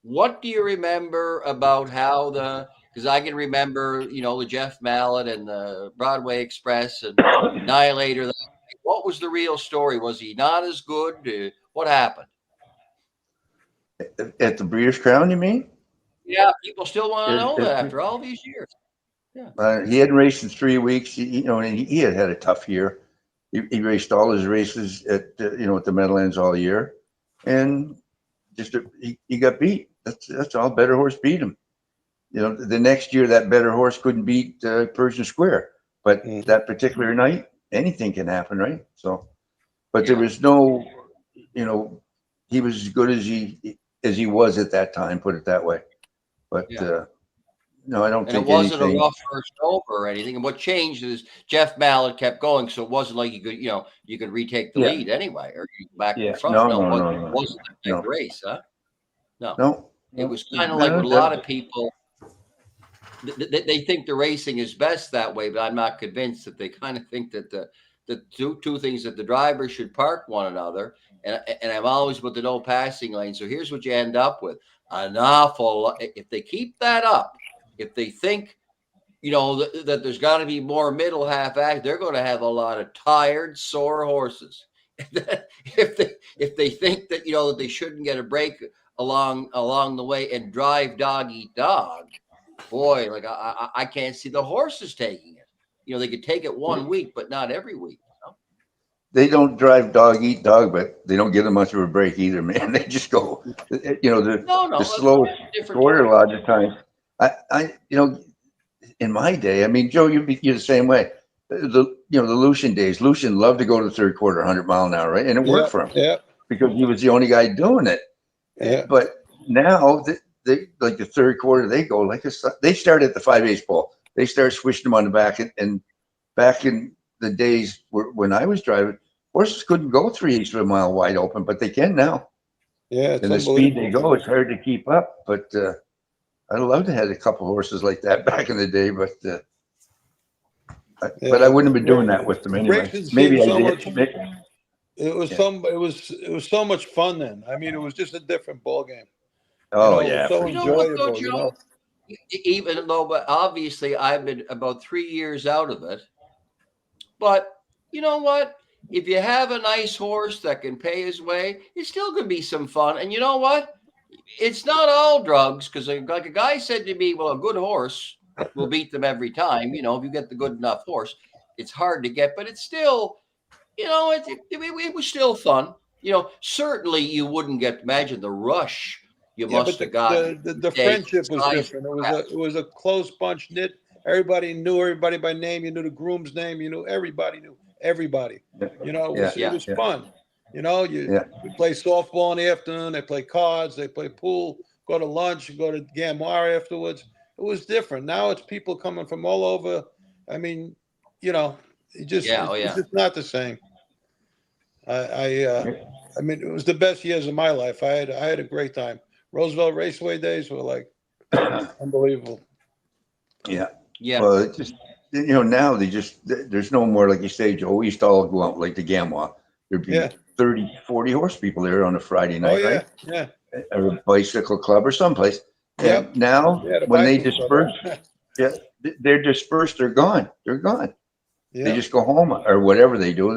What do you remember about how because I can remember, the Jeff Mallett and the Broadway Express and Annihilator. What was the real story? Was he not as good? What happened? At the Breeders' Crown, you mean? Yeah, people still want to know It- that after all these years. He hadn't raced in 3 weeks, and he had a tough year. He raced all his races at the Meadowlands all year, and just he got beat. That's all. Better horse beat him. The next year that better horse couldn't beat Persian Square, but that particular night anything can happen, right? So, but there was no, he was as good as he was at that time. Put it that way. But no, I don't And think it wasn't anything. a rough first over or anything. And what changed is Jeff Mallett kept going, so it wasn't like you could retake the lead anyway, or you go back to the front. No. It wasn't that big race, huh? No. It was kind of like what a lot of people they think the racing is best that way, but I'm not convinced that they kind of think that the two things that the drivers should park one another. And I'm always with the no passing lane. So here's what you end up with: an awful lot. If they keep that up, if they think that there's got to be more middle half act, they're going to have a lot of tired, sore horses. if they think that that they shouldn't get a break along the way and drive dog eat dog, boy, like I can't see the horses taking it. They could take it 1 week, but not every week. They don't drive dog eat dog, but they don't give them much of a break either, man. They just go, the slowest quarter a lot of times. I in my day, I mean, Joe, you're the same way. The Lucian days, Lucian loved to go to the third quarter 100 mile an hour, right? And it worked for him. Yeah. Because he was the only guy doing it. Yeah. But now they like the third quarter, they go they start at the 5/8 pole. They start swishing them on the back, and back in the days when I was driving, horses couldn't go 3/8 of a mile wide open, but they can now. Yeah, and the speed they go, it's hard to keep up. But I'd love to have a couple horses like that back in the day, but I wouldn't have been doing that with them anyway. Maybe I did. It was so much fun then. I mean, it was just a different ball game. Oh, It was so enjoyable. Even though, but obviously, I've been about 3 years out of it. But you know what? If you have a nice horse that can pay his way, it's still going to be some fun. And you know what? It's not all drugs, because like a guy said to me, well, a good horse will beat them every time. If you get the good enough horse, it's hard to get, but it's still, it was still fun. Certainly you wouldn't imagine the rush you Yeah, must but have gotten. the They friendship was sized different. crap. It was a close bunch knit. Everybody knew everybody by name. You knew the groom's name. You knew everybody knew everybody. You know, Yeah. it was Yeah. fun. You know, Yeah. we play softball in the afternoon. They play cards. They play pool. Go to lunch. Go to Gamar afterwards. It was different. Now it's people coming from all over. I mean, you know, it's just not the same. I mean, it was the best years of my life. I had a great time. Roosevelt Raceway days were like unbelievable. Yeah. Yeah. Well, it just, now there's no more, like you say, Joe. We used to all go out like the Gamma. There'd be Yeah. 30, 40 horse people there on a Friday Oh night, yeah. right? Yeah. Or a bicycle club or someplace. Yep. And now Yeah. The when they bicycle disperse, club. yeah, they're dispersed. They're gone. They're gone. They Yeah. just go home or whatever they do.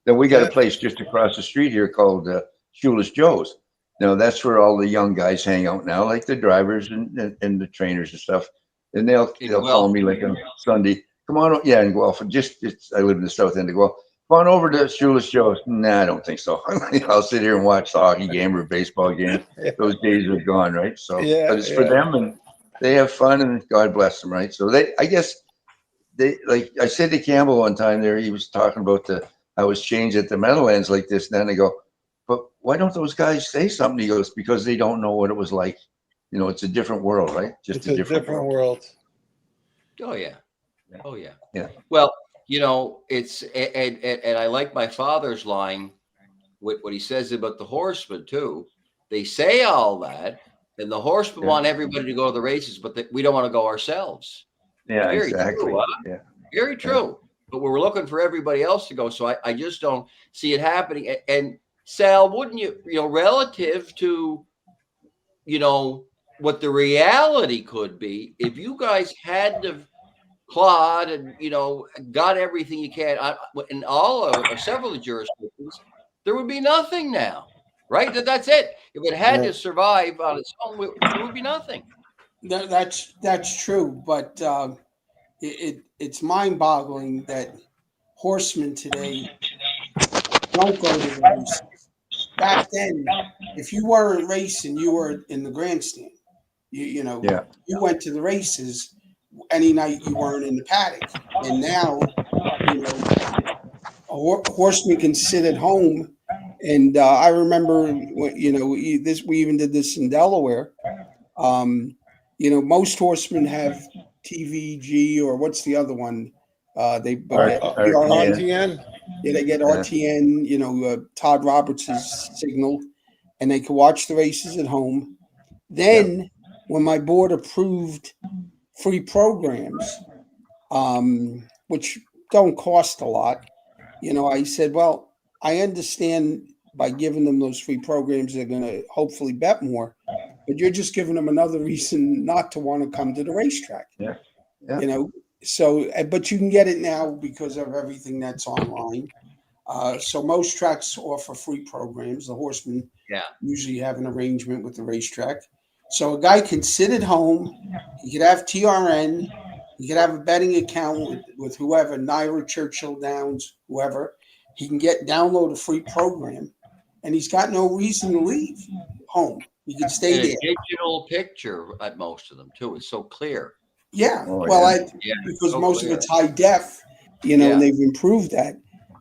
Then we got Yeah. a place just across the street here called Shoeless Joe's. Now that's where all the young guys hang out now, like the drivers and the trainers and stuff. And they'll call me like on Sunday. Come on, yeah, and Guelph. I live in the south end of Guelph. Come on over to Shoeless Joe's. Nah, I don't think so. I'll sit here and watch the hockey game or baseball game. Yeah. Those days are gone, right? So, Yeah, but it's for yeah. them, and they have fun, and God bless them, right? So I guess like I said to Campbell one time there, he was talking about I was changed at the Meadowlands like this. And then I go, but why don't those guys say something? He goes, because they don't know what it was like. It's a different world, right? Just It's a different world. Oh yeah. Oh yeah. Yeah. Well, it's and I like my father's line with what he says about the horsemen too. They say all that, and the horsemen want everybody to go to the races, but we don't want to go ourselves. Yeah, Very exactly. true, huh? Yeah. Very true. But we're looking for everybody else to go. So I just don't see it happening. And Sal, wouldn't you, relative to, what the reality could be, if you guys had to clawed and, got everything you can in all of several jurisdictions, there would be nothing now, right? That's it. If it had to survive on its own, there would be nothing. That's true, but it's mind-boggling that horsemen today don't go to the races. Back then, if you weren't racing, you were in the grandstand. You went to the races any night you weren't in the paddock. And now, a horseman can sit at home. And I remember, we even did this in Delaware. Most horsemen have TVG, or what's the other one? They get RTN. Yeah, they get RTN. Todd Roberts' signal, and they can watch the races at home. Then, when my board approved free programs, which don't cost a lot, I said, well, I understand by giving them those free programs, they're going to hopefully bet more. But you're just giving them another reason not to want to come to the racetrack. Yeah. So, but you can get it now because of everything that's online. So most tracks offer free programs. The horsemen usually have an arrangement with the racetrack. So a guy can sit at home. He could have TRN. He could have a betting account with whoever, Naira, Churchill Downs, whoever. He can download a free program, and he's got no reason to leave home. He could stay there. A digital picture at most of them too. It's so clear. Yeah, because so most clear. of it's high def, and they've improved that.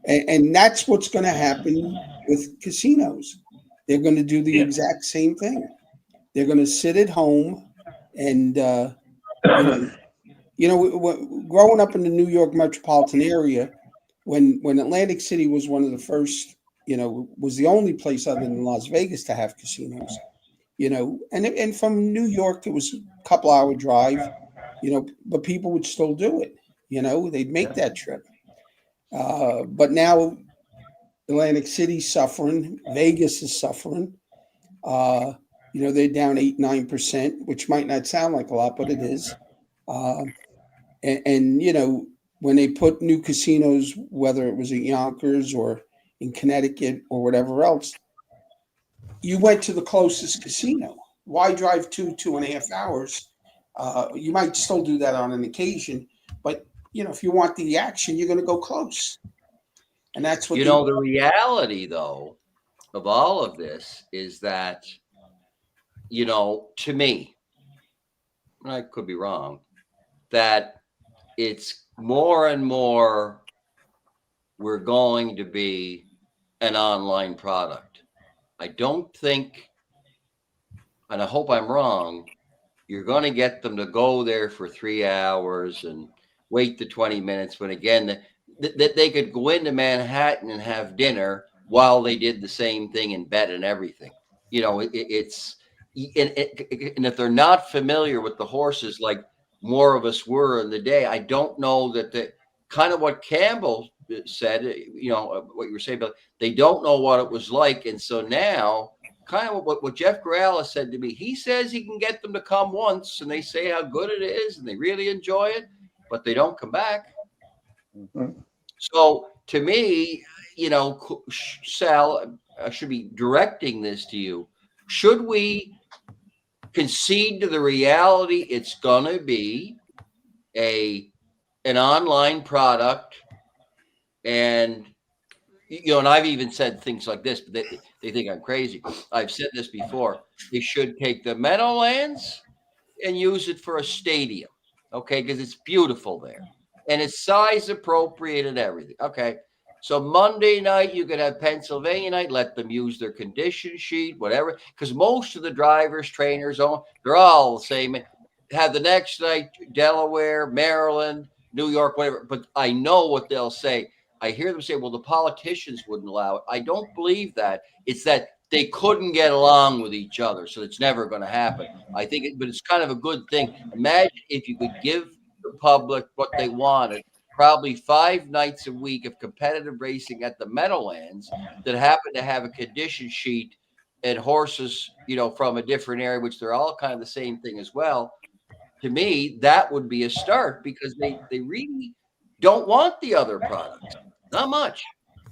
And that's what's going to happen with casinos. They're going to do the exact same thing. They're going to sit at home and, growing up in the New York metropolitan area, when Atlantic City was one of the first, was the only place other than Las Vegas to have casinos, and from New York, it was a couple hour drive, but people would still do it. They'd make that trip. But now Atlantic City's suffering, Vegas is suffering. They're down 8-9%, which might not sound like a lot, but it is. And when they put new casinos, whether it was at Yonkers or in Connecticut or whatever else, you went to the closest casino. Why drive 2.5 hours? You might still do that on an occasion, but if you want the action, you're going to go close. And that's what the reality, though, of all of this is that you know, to me, and I could be wrong, that it's more and more we're going to be an online product. I don't think, and I hope I'm wrong, you're going to get them to go there for 3 hours and wait the 20 minutes when again that they could go into Manhattan and have dinner while they did the same thing in bed and everything. You know, it's and if they're not familiar with the horses like more of us were in the day, I don't know that the kind of what Campbell said, you know, what you were saying about they don't know what it was like. And so now kind of what Jeff Corrales said to me. He says he can get them to come once and they say how good it is and they really enjoy it, but they don't come back. Mhm. So to me, you know, Sal, I should be directing this to you. Should we concede to the reality it's going to be an online product? And you know, and I've even said things like this, but they think I'm crazy. I've said this before. They should take the Meadowlands and use it for a stadium, okay? Because it's beautiful there and it's size appropriate and everything. Okay. So Monday night, you could have Pennsylvania night, let them use their condition sheet, whatever, because most of the drivers, trainers, they're all the same. Have the next night, Delaware, Maryland, New York, whatever. But I know what they'll say. I hear them say, well, the politicians wouldn't allow it. I don't believe that. It's that they couldn't get along with each other. So it's never going to happen. I think, but it's kind of a good thing. Imagine if you could give the public what they wanted, probably 5 nights a week of competitive racing at the Meadowlands that happen to have a condition sheet and horses, you know, from a different area, which they're all kind of the same thing as well. To me, that would be a start because they really don't want the other products. Not much.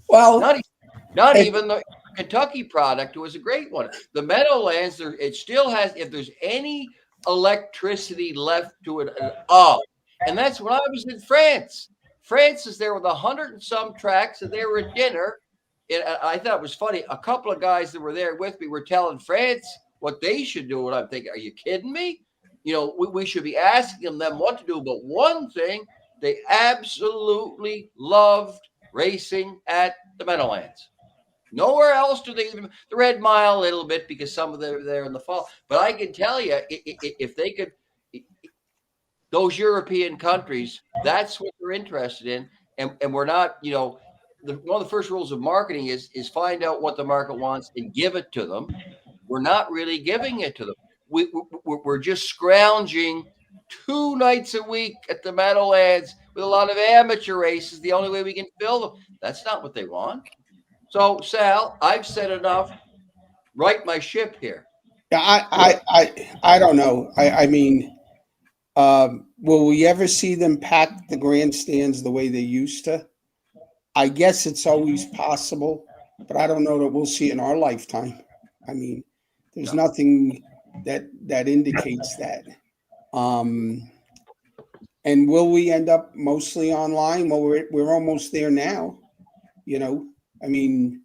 Well, Not if- even the Kentucky product was a great one. The Meadowlands, it still has, if there's any electricity left to it at all. And that's when I was in France. France is there with 100 and some tracks, and they were at dinner. And I thought it was funny. A couple of guys that were there with me were telling France what they should do. And I'm thinking, are you kidding me? You know, we should be asking them what to do. But one thing, they absolutely loved racing at the Meadowlands. Nowhere else do they even the Red Mile a little bit because some of them are there in the fall. But I can tell you, if they could, those European countries, that's what they're interested in. And we're not, you know, one of the first rules of marketing is find out what the market wants and give it to them. We're not really giving it to them. We're just scrounging 2 nights a week at the Meadowlands with a lot of amateur races. The only way we can fill them. That's not what they want. So, Sal, I've said enough. Right my ship here. yeah, I don't know. I mean, will we ever see them pack the grandstands the way they used to? I guess it's always possible, but I don't know that we'll see it in our lifetime. I mean, there's nothing that indicates that. And will we end up mostly online? Well, we're almost there now. You know, I mean,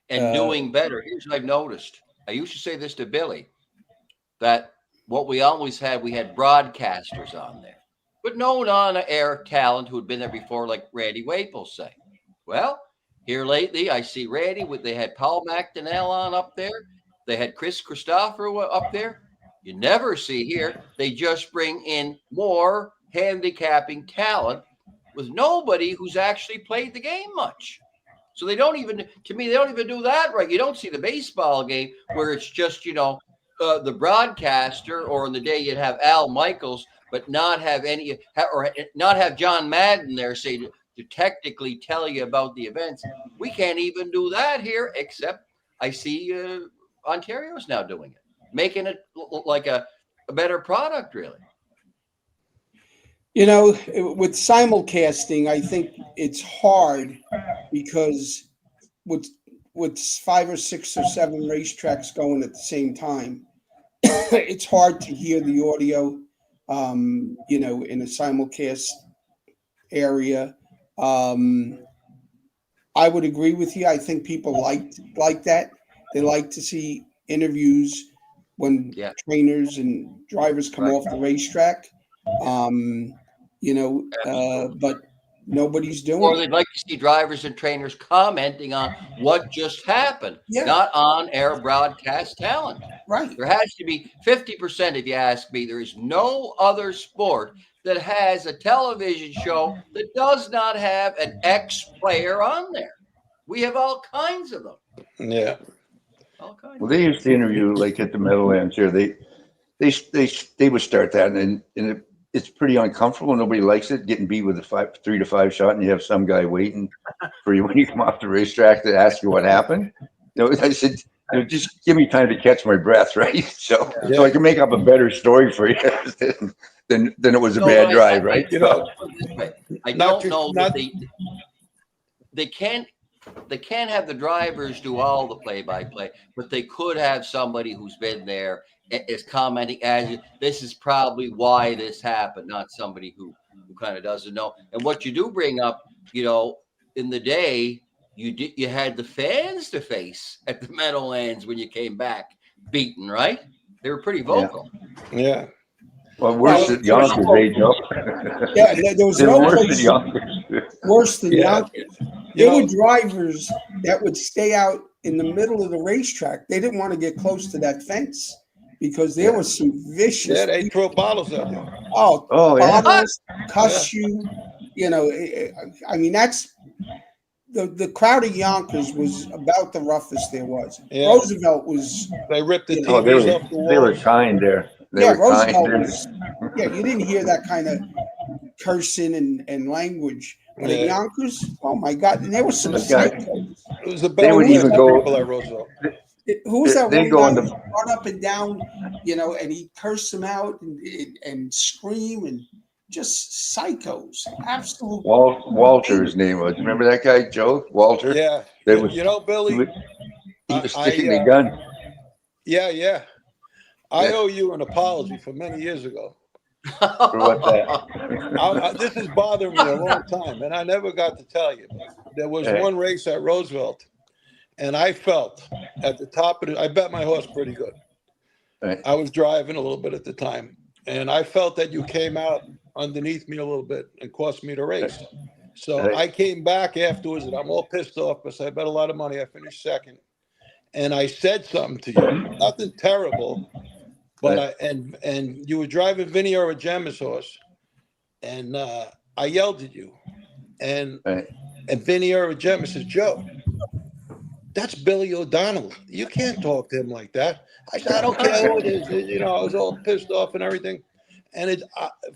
And doing better. Here's what I've noticed. I used to say this to Billy, that what we always had, we had broadcasters on there, but no on-air talent who had been there before, like Randy Waple say. Well, here lately, I see Randy, they had Paul McDonnell on up there. They had Chris Christopher up there. You never see here. They just bring in more handicapping talent with nobody who's actually played the game much. So they don't even, to me, they don't even do that right. You don't see the baseball game where it's just, you know, the broadcaster, or in the day you'd have Al Michaels, but not have any, or not have John Madden there say to technically tell you about the events. We can't even do that here, except I see Ontario's now doing it, making it like a better product, really. you know, with simulcasting, I think it's hard because with 5 or 6 or 7 racetracks going at the same time, it's hard to hear the audio, you know, in a simulcast area. I would agree with you. I think people like that. They like to see interviews when Yeah. trainers and drivers come Right. off the racetrack. But nobody's doing Or it. they'd like to see drivers and trainers commenting on what just happened, Yeah. not on air broadcast talent. Right. There has to be 50%, if you ask me. There is no other sport that has a television show that does not have an ex-player on there. We have all kinds of them. Yeah. All kinds. Well, they used to interview like at the Meadowlands here. They would start that, and it's pretty uncomfortable. Nobody likes it, getting beat with a 3 to 5 shot, and you have some guy waiting for you when you come off the racetrack to ask you what happened. I said, just give me time to catch my breath, right? So I can make up a better story for you than it was a bad drive, right? I don't know that they can't have the drivers do all the play-by-play, but they could have somebody who's been there is commenting as this is probably why this happened, not somebody who kind of doesn't know. And what you do bring up, in the day, you had the fans to face at the Meadowlands when you came back beaten, right? They were pretty vocal. Yeah. Well, worse than Yonkers, Joe. Yeah, there was no worse place than Yonkers. Worse than Yonkers. You There know- were drivers that would stay out in the middle of the racetrack. They didn't want to get close to that fence because there was some vicious. Yeah, they throw bottles at you. Oh, yeah. bottles, cuss you. I mean, that's the crowd of Yonkers was about the roughest there was. Yeah. Roosevelt was. They ripped the Oh, they TVs off the were walls. kind there. They Yeah, were kind Roosevelt there. was. Yeah, you didn't hear that kind of cursing and language. But at Yeah. Yonkers, oh my God, and there was some This guy- psychos. It was a They better would way even to go- people at Roosevelt. Who was that They one go guy in the- who run up and down, and he'd curse them out and scream and just psychos, absolute. Walter, his name was. Remember that guy, Joe? Walter? Yeah. They would- Billy. He was I- sticking the gun. Yeah. I Yeah. owe you an apology for many years ago. For what that? This has bothered me a long time, and I never got to tell you. There was Hey. one race at Roosevelt, and I felt at the top of it. I bet my horse pretty good. Right. I was driving a little bit at the time, and I felt that you came out underneath me a little bit and cost me the race. So Right. I came back afterwards, and I'm all pissed off because I bet a lot of money. I finished second, and I said something to you, nothing terrible. But and you were driving Vinny or a Gemma's horse, and I yelled at you, and Vinny or a Gemma says, "Joe, that's Billy O'Donnell. You can't talk to him like that." I said, "I don't care who it is." I was all pissed off and everything, and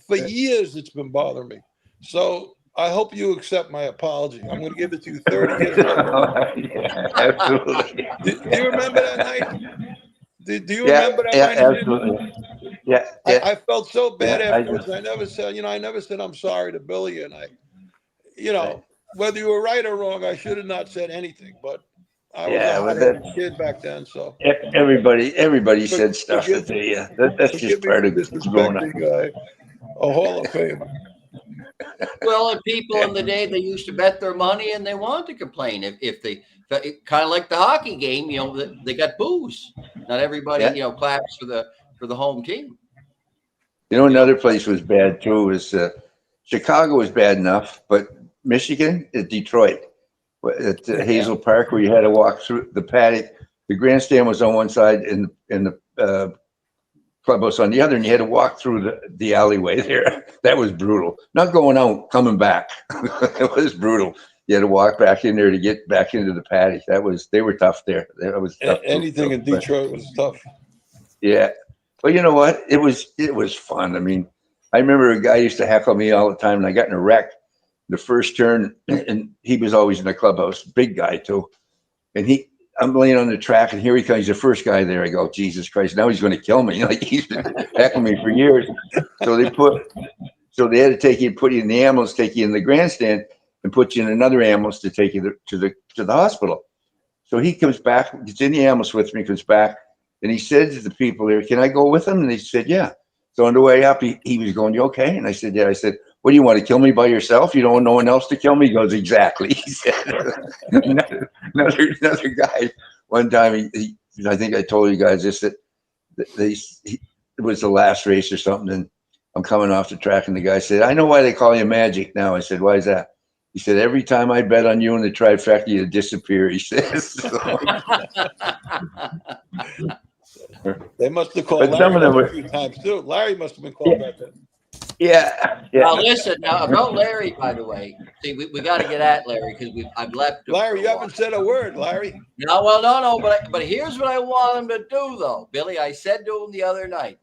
for years it's been bothering me. So I hope you accept my apology. I'm going to give it to you 30 years later. Yeah, absolutely. Do you remember that night? Do you Yeah, remember that yeah, night? absolutely. Yeah, yeah. I felt so bad Yeah, I afterwards. I never said I'm sorry to Billy, and whether you were right or wrong, I should have not said anything. But I was Yeah, a but hot-headed kid back then, so Everybody said stuff forgive that that's just forgive me part for of what's going on. disrespecting a Hall of Famer. Well, and people in the day, they used to bet their money and they wanted to complain if they kind of like the hockey game, they got boos. Not everybody, claps for the home team. Another place was bad too. Was Chicago was bad enough, but Michigan, Detroit, at Hazel Park, where you had to walk through the paddock. The grandstand was on one side, and the clubhouse on the other, and you had to walk through the alleyway there. That was brutal. Not going out, coming back. It was brutal. You had to walk back in there to get back into the paddock. They were tough there. That was tough. Anything in Detroit was tough. Yeah. But you know what? It was fun. I mean, I remember a guy used to heckle me all the time, and I got in a wreck the first turn, and he was always in the clubhouse, big guy too. And I'm laying on the track, and here he comes. He's the first guy there. I go, Jesus Christ! Now he's going to kill me. Like, he's been heckling me for years. So they had to take you and put you in the ambulance, take you in the grandstand, and put you in another ambulance to take you to the hospital. So he comes back, gets in the ambulance with me, comes back, and he said to the people there, "Can I go with him?" And they said, "Yeah." So on the way up, he was going, "You okay?" And I said, "Yeah." I said, "What do you want to kill me by yourself? You don't want no one else to kill me?" He goes, "Exactly." He said, another guy, one time, I think I told you guys this, that it was the last race or something, and I'm coming off the track, and the guy said, "I know why they call you Magic now." I said, "Why is that?" He said, "Every time I bet on you in the trifecta, you disappear." He says. So. They must have called But some Larry of them a were- few times too. Larry must have been called back then. Yeah. Now listen, now about Larry, by the way. See, we got to get at Larry because I've left him. Larry, for you a while. haven't said a word, Larry. No, well, no, but here's what I want him to do, though, Billy. I said to him the other night,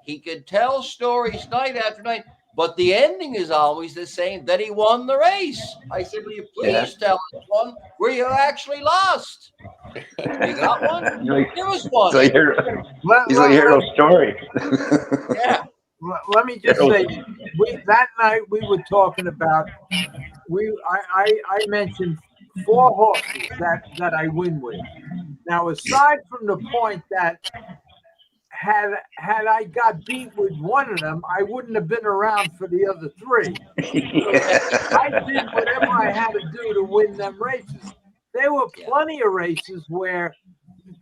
he could tell stories night after night, but the ending is always the same, that he won the race. I said, will you please tell us one where you actually lost? You got one? Give us one. He's like, hear a story. Yeah. Let me just say, that night we were talking about. I mentioned 4 horses that I win with. Now, aside from the point that had I got beat with one of them, I wouldn't have been around for the other 3. I did whatever I had to do to win them races. There were plenty of races where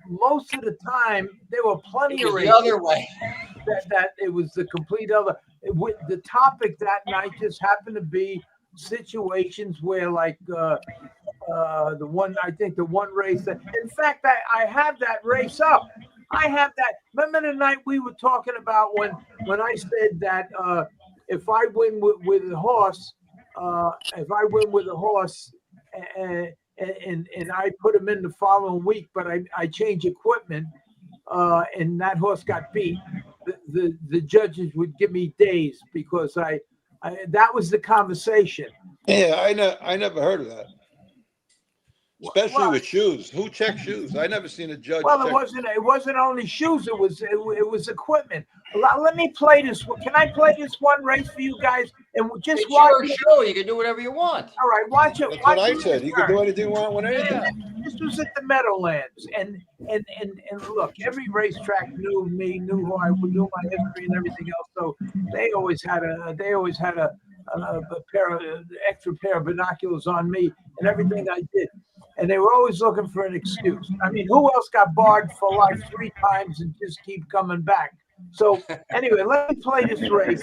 most of the time there were plenty of races the other way. that it was the complete other. The topic that night just happened to be situations where, like the one race that, in fact, I have that race up. I have that. Remember the night we were talking about when I said that if I win with a horse, and I put him in the following week, but I change equipment, and that horse got beat, the judges would give me days because that was the conversation. Yeah, I never heard of that. Especially with shoes. Who checks shoes? I never seen a judge. Well, it wasn't only shoes. It was equipment. Let me play this. Can I play this one race for you guys? And just it's watch your it. show. You can do whatever you want. All right, watch it. That's watch what I it said. You can do anything you want with anything. This was at the Meadowlands, and look, every racetrack knew me, knew who I knew my history and everything else. So they always had a extra pair of binoculars on me and everything I did. And they were always looking for an excuse. I mean, who else got barred for life 3 times and just keep coming back? So anyway, let me play this race.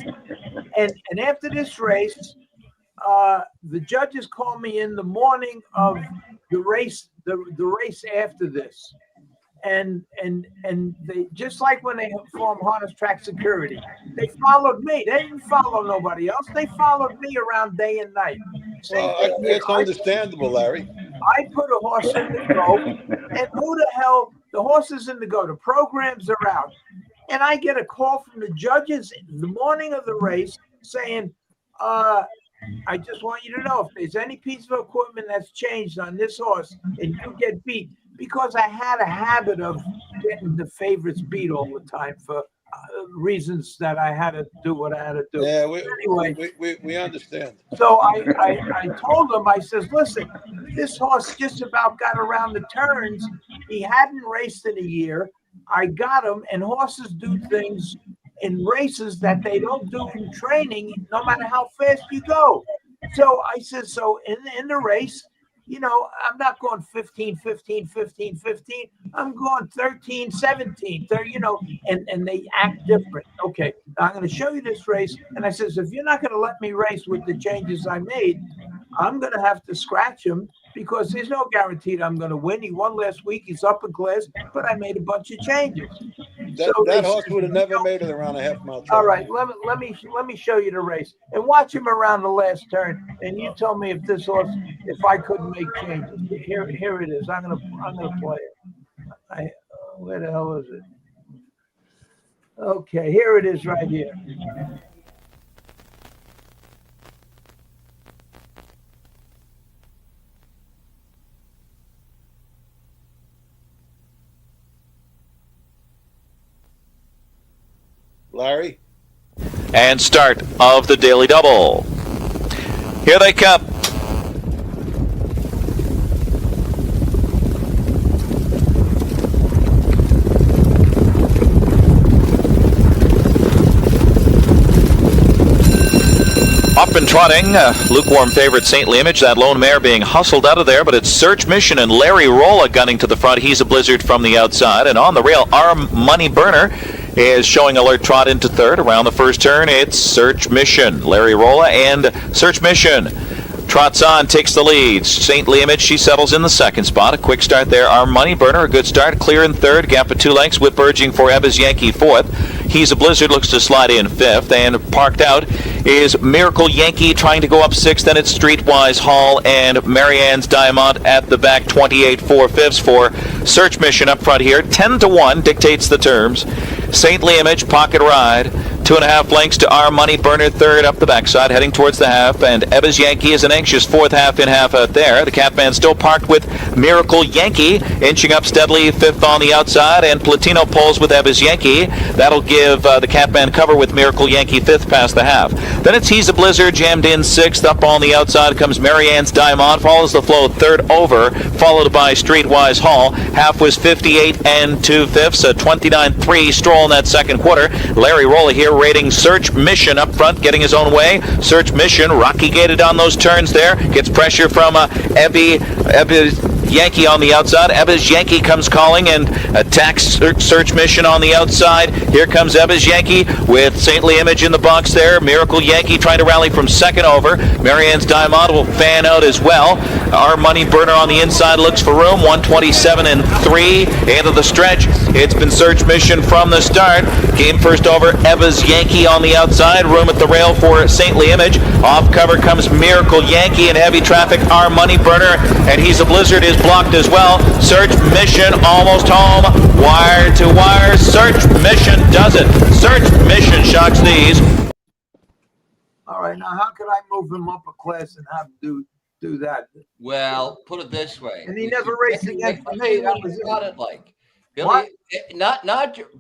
And after this race, the judges called me in the morning of the race, the race after this. And they, just like when they formed Harness Track Security, they followed me. They didn't follow nobody else. They followed me around day and night. It's understandable, Larry. I put a horse in the go, and who the hell? The horse is in the go. The programs are out, and I get a call from the judges the morning of the race saying, "I just want you to know if there's any piece of equipment that's changed on this horse, and you get beat." Because I had a habit of getting the favorites beat all the time for reasons that I had to do what I had to do. Yeah, Anyway, we understand. so I told him, I says, listen, this horse just about got around the turns. He hadn't raced in a year. I got him, and horses do things in races that they don't do in training, no matter how fast you go. So I said, so in the race, you know, I'm not going 15, 15, 15, 15. I'm going 13, 17, 30, you know, and they act different. Okay, I'm going to show you this race. And I says, if you're not going to let me race with the changes I made, I'm going to have to scratch him because there's no guarantee that I'm going to win. He won last week. He's up in class, but I made a bunch of changes. That horse would have never made it around a half-mile track. All right, let me show you the race and watch him around the last turn. And you tell me if this horse, if I couldn't make changes. Here it is. I'm gonna play it. Where the hell is it? Okay, here it is right here. Larry? And start of the Daily Double. Here they come. Up and trotting. Lukewarm favorite Saintly Image. That lone mare being hustled out of there, but it's Search Mission and Larry Rolla gunning to the front. He's a blizzard from the outside. And on the rail, our Money Burner is showing alert trot into third. Around the first turn, it's Search Mission. Larry Rolla and Search Mission. Trots on, takes the lead. Saintly Image, she settles in the second spot. A quick start there. Our Money Burner, a good start. Clear in third. Gap of 2 lengths. Whip urging for Ebba's Yankee fourth. He's a Blizzard, looks to slide in fifth. And parked out is Miracle Yankee trying to go up sixth. Then it's Streetwise Hall and Marianne's Diamond at the back. 28 4/5 for Search Mission up front here. 10-1 dictates the terms. Saintly Image, pocket ride. 2.5 lengths to Our Money Burner, third up the backside, heading towards the half. And Ebba's Yankee is an anxious fourth half in, half out there. The Catman still parked with Miracle Yankee, inching up steadily, fifth on the outside. And Platino pulls with Ebba's Yankee. That'll give the Catman cover with Miracle Yankee fifth past the half. Then it's He's a Blizzard, jammed in sixth. Up on the outside comes Marianne's Diamond, follows the flow third over, followed by Streetwise Hall. Half was 58 2/5, a 29-3 stroll in that second quarter. Larry Rolla here rating Search Mission up front, getting his own way. Search Mission, rocky gated on those turns there, gets pressure from Ebba's Yankee on the outside. Ebba's Yankee comes calling and attacks Search Mission on the outside. Here comes Ebba's Yankee with Saintly Image in the box there. Miracle Yankee trying to rally from second over. Marianne's Diamond will fan out as well. Our Money Burner on the inside looks for room. 127 3 into the stretch. It's been Search Mission from the start. Game first over. Ebba's Yankee on the outside. Room at the rail for Saintly Image. Off cover comes Miracle Yankee in heavy traffic. Our Money Burner and He's a Blizzard is blocked as well. Search Mission almost home. Wire to wire. Search Mission does it. Search Mission shocks these. All right, now how could I move him up a class and have him do that? Well, put it this way. And he never raced against me. That was it. Like Billy, not.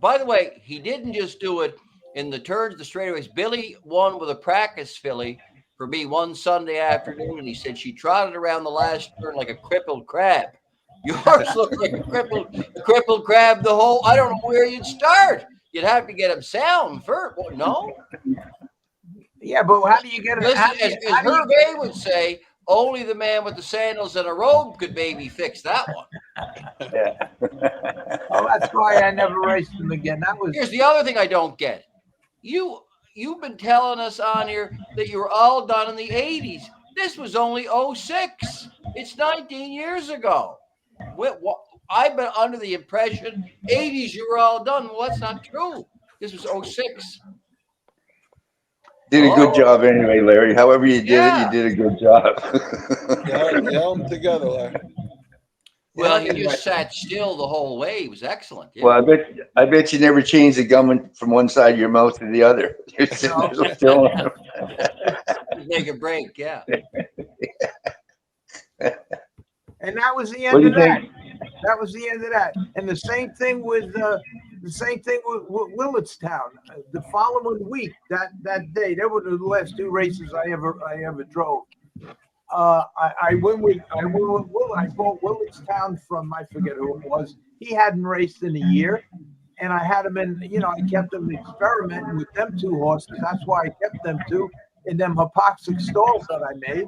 By the way, he didn't just do it in the turns, the straightaways. Billy won with a practice filly for me one Sunday afternoon, and he said she trotted around the last turn like a crippled crab. Yours looked like a crippled crab the whole. I don't know where you'd start. You'd have to get him sound first. Well, no. Yeah, but how do you get it? Listen, as Hervé would say, only the man with the sandals and a robe could maybe fix that one. Yeah. Oh, that's why I never raced him again. That was. Here's the other thing I don't get. You've been telling us on here that you were all done in the 80s. This was only 06. It's 19 years ago. I've been under the impression 80s you were all done. Well, that's not true. This was 06. Did a good job anyway, Larry. However you did it, you did a good job. Yell them together, Larry. Well, he just sat still the whole way. He was excellent. Yeah. Well, I bet you never changed the gum from one side of your mouth to the other. You're still Make a break, yeah. And that was the end of that. That was the end of that. And the same thing with Willetstown. The following week, that day, they were the last two races I ever drove. I bought Willetstown from, I forget who it was. He hadn't raced in a year, and I had him in. I kept him experimenting with them two horses. That's why I kept them two in them hypoxic stalls that I made.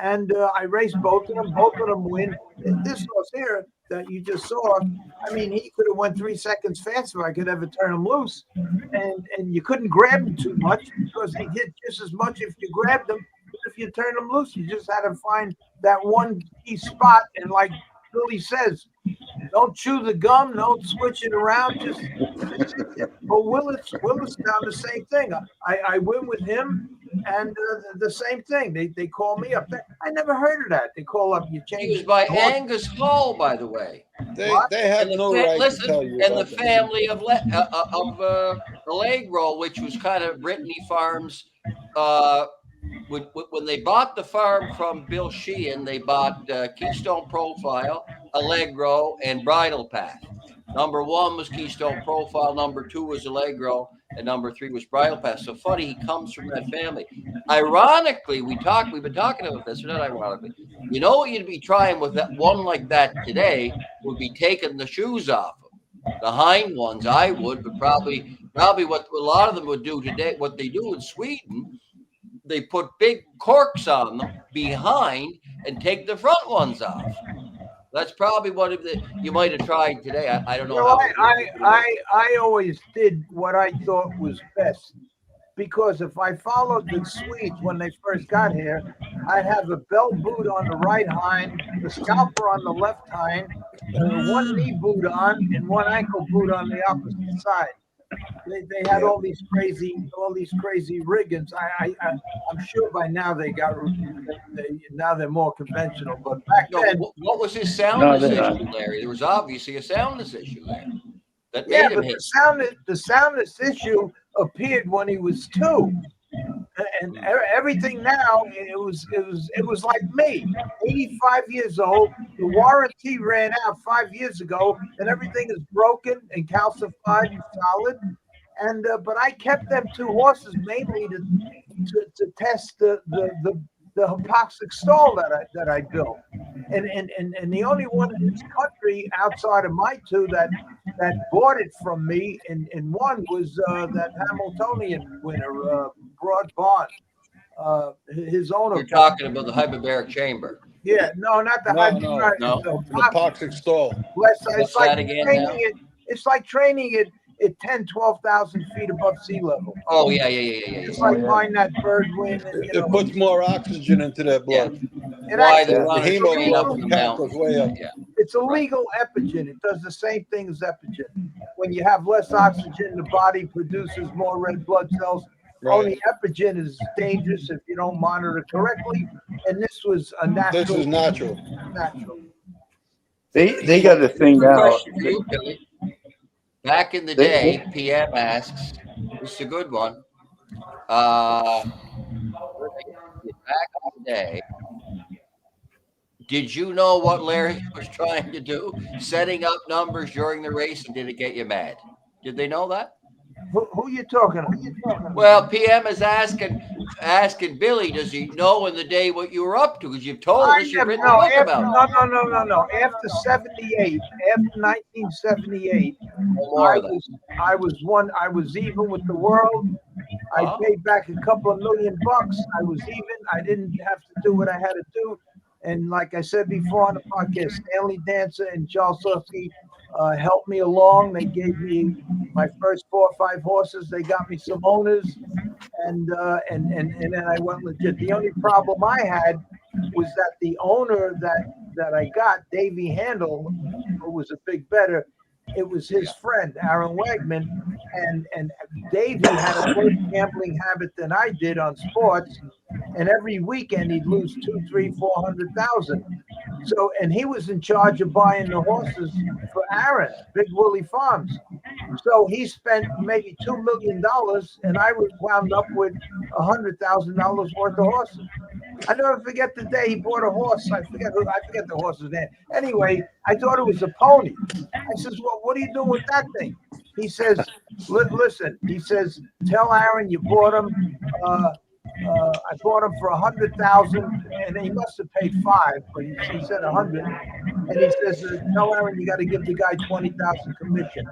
And I raced both of them. Both of them win. This horse here that you just saw, I mean, he could have went 3 seconds faster if I could ever turn him loose. And you couldn't grab him too much because he hit just as much if you grabbed him. If you turn him loose, you just had to find that one key spot. And like Billy says, don't chew the gum, don't switch it around. But Willetstown, the same thing. I win with him. And the same thing. They call me up. I never heard of that. They call up. You change. He was by Angus Hall, by the way. They have no right to tell you. And the family of the leg roll, which was kind of Brittany Farms. When they bought the farm from Bill Sheehan, they bought Keystone Profile, Allegro, and Bridle Path. Number 1 was Keystone Profile, number 2 was Allegro, and number 3 was Bridle Path. So funny, he comes from that family. Ironically, we've been talking about this, or not ironically. You know what you'd be trying with that one like that today would be taking the shoes off them. The hind ones, I would, but probably what a lot of them would do today, what they do in Sweden, they put big corks on them behind and take the front ones off. That's probably what you might have tried today. I don't know Well, how. I always did what I thought was best, because if I followed the Swedes when they first got here, I'd have a bell boot on the right hind, the scalper on the left hind, one knee boot on, and one ankle boot on the opposite side. They had all these crazy riggings. I'm sure by now now they're more conventional. But back then, what was his soundness issue, Larry? There was obviously a soundness issue there that made him hit. The soundness issue appeared when he was 2, and everything now it was like me, 85 years old. The warranty ran out 5 years ago, and everything is broken and calcified and solid. And but I kept them 2 horses mainly to test the hypoxic stall that I built, and the only one in this country outside of my 2 that bought it from me and won was that Hamiltonian winner, Broad Barn. His owner. You're talking about the hyperbaric chamber. Yeah, no, not the hyperbaric. No. The hypoxic stall. It's like training it. It's like training it at 10, 12,000 feet above sea level. Oh, yeah. It's like mine that bird wing. It puts more oxygen into that blood. Why the hemoglobin count goes way up. Yeah. It's a legal epigen. It does the same thing as epigen. When you have less oxygen, the body produces more red blood cells. Right. Only epigen is dangerous if you don't monitor it correctly. And this was a natural. This is natural. They got a thing now. Back in the day, PM asks, this is a good one. Back in the day, did you know what Larry was trying to do? Setting up numbers during the race, and did it get you mad? Did they know that? Who you talking about? Well, PM is asking Billy, does he know in the day what you were up to? Because you've told us you've written a book about it. No. After 78, after 1978, I was even with the world. I paid back a couple of $1 million. I was even. I didn't have to do what I had to do. And like I said before on the podcast, Stanley Dancer and Charles Sosky helped me along. They gave me my first 4 or 5 horses. They got me some owners, and then I went legit. The only problem I had was that the owner that I got, Davey Handel, who was a big bettor, it was his friend Aaron Wegman, and Davey had a worse gambling habit than I did on sports, and every weekend he'd lose 200,000, 300,000, 400,000. So, and he was in charge of buying the horses for Aaron, Big Willie Farms. So he spent maybe $2 million, and I wound up with $100,000 worth of horses. I never forget the day he bought a horse. I forget the horse's name. Anyway, I thought it was a pony. I says, well, what are you doing with that thing? He says, listen, he says, tell Aaron you bought him. I bought him for $100,000, and he must have paid $5, but he said $100. And he says, tell Aaron you got to give the guy $20,000 commission.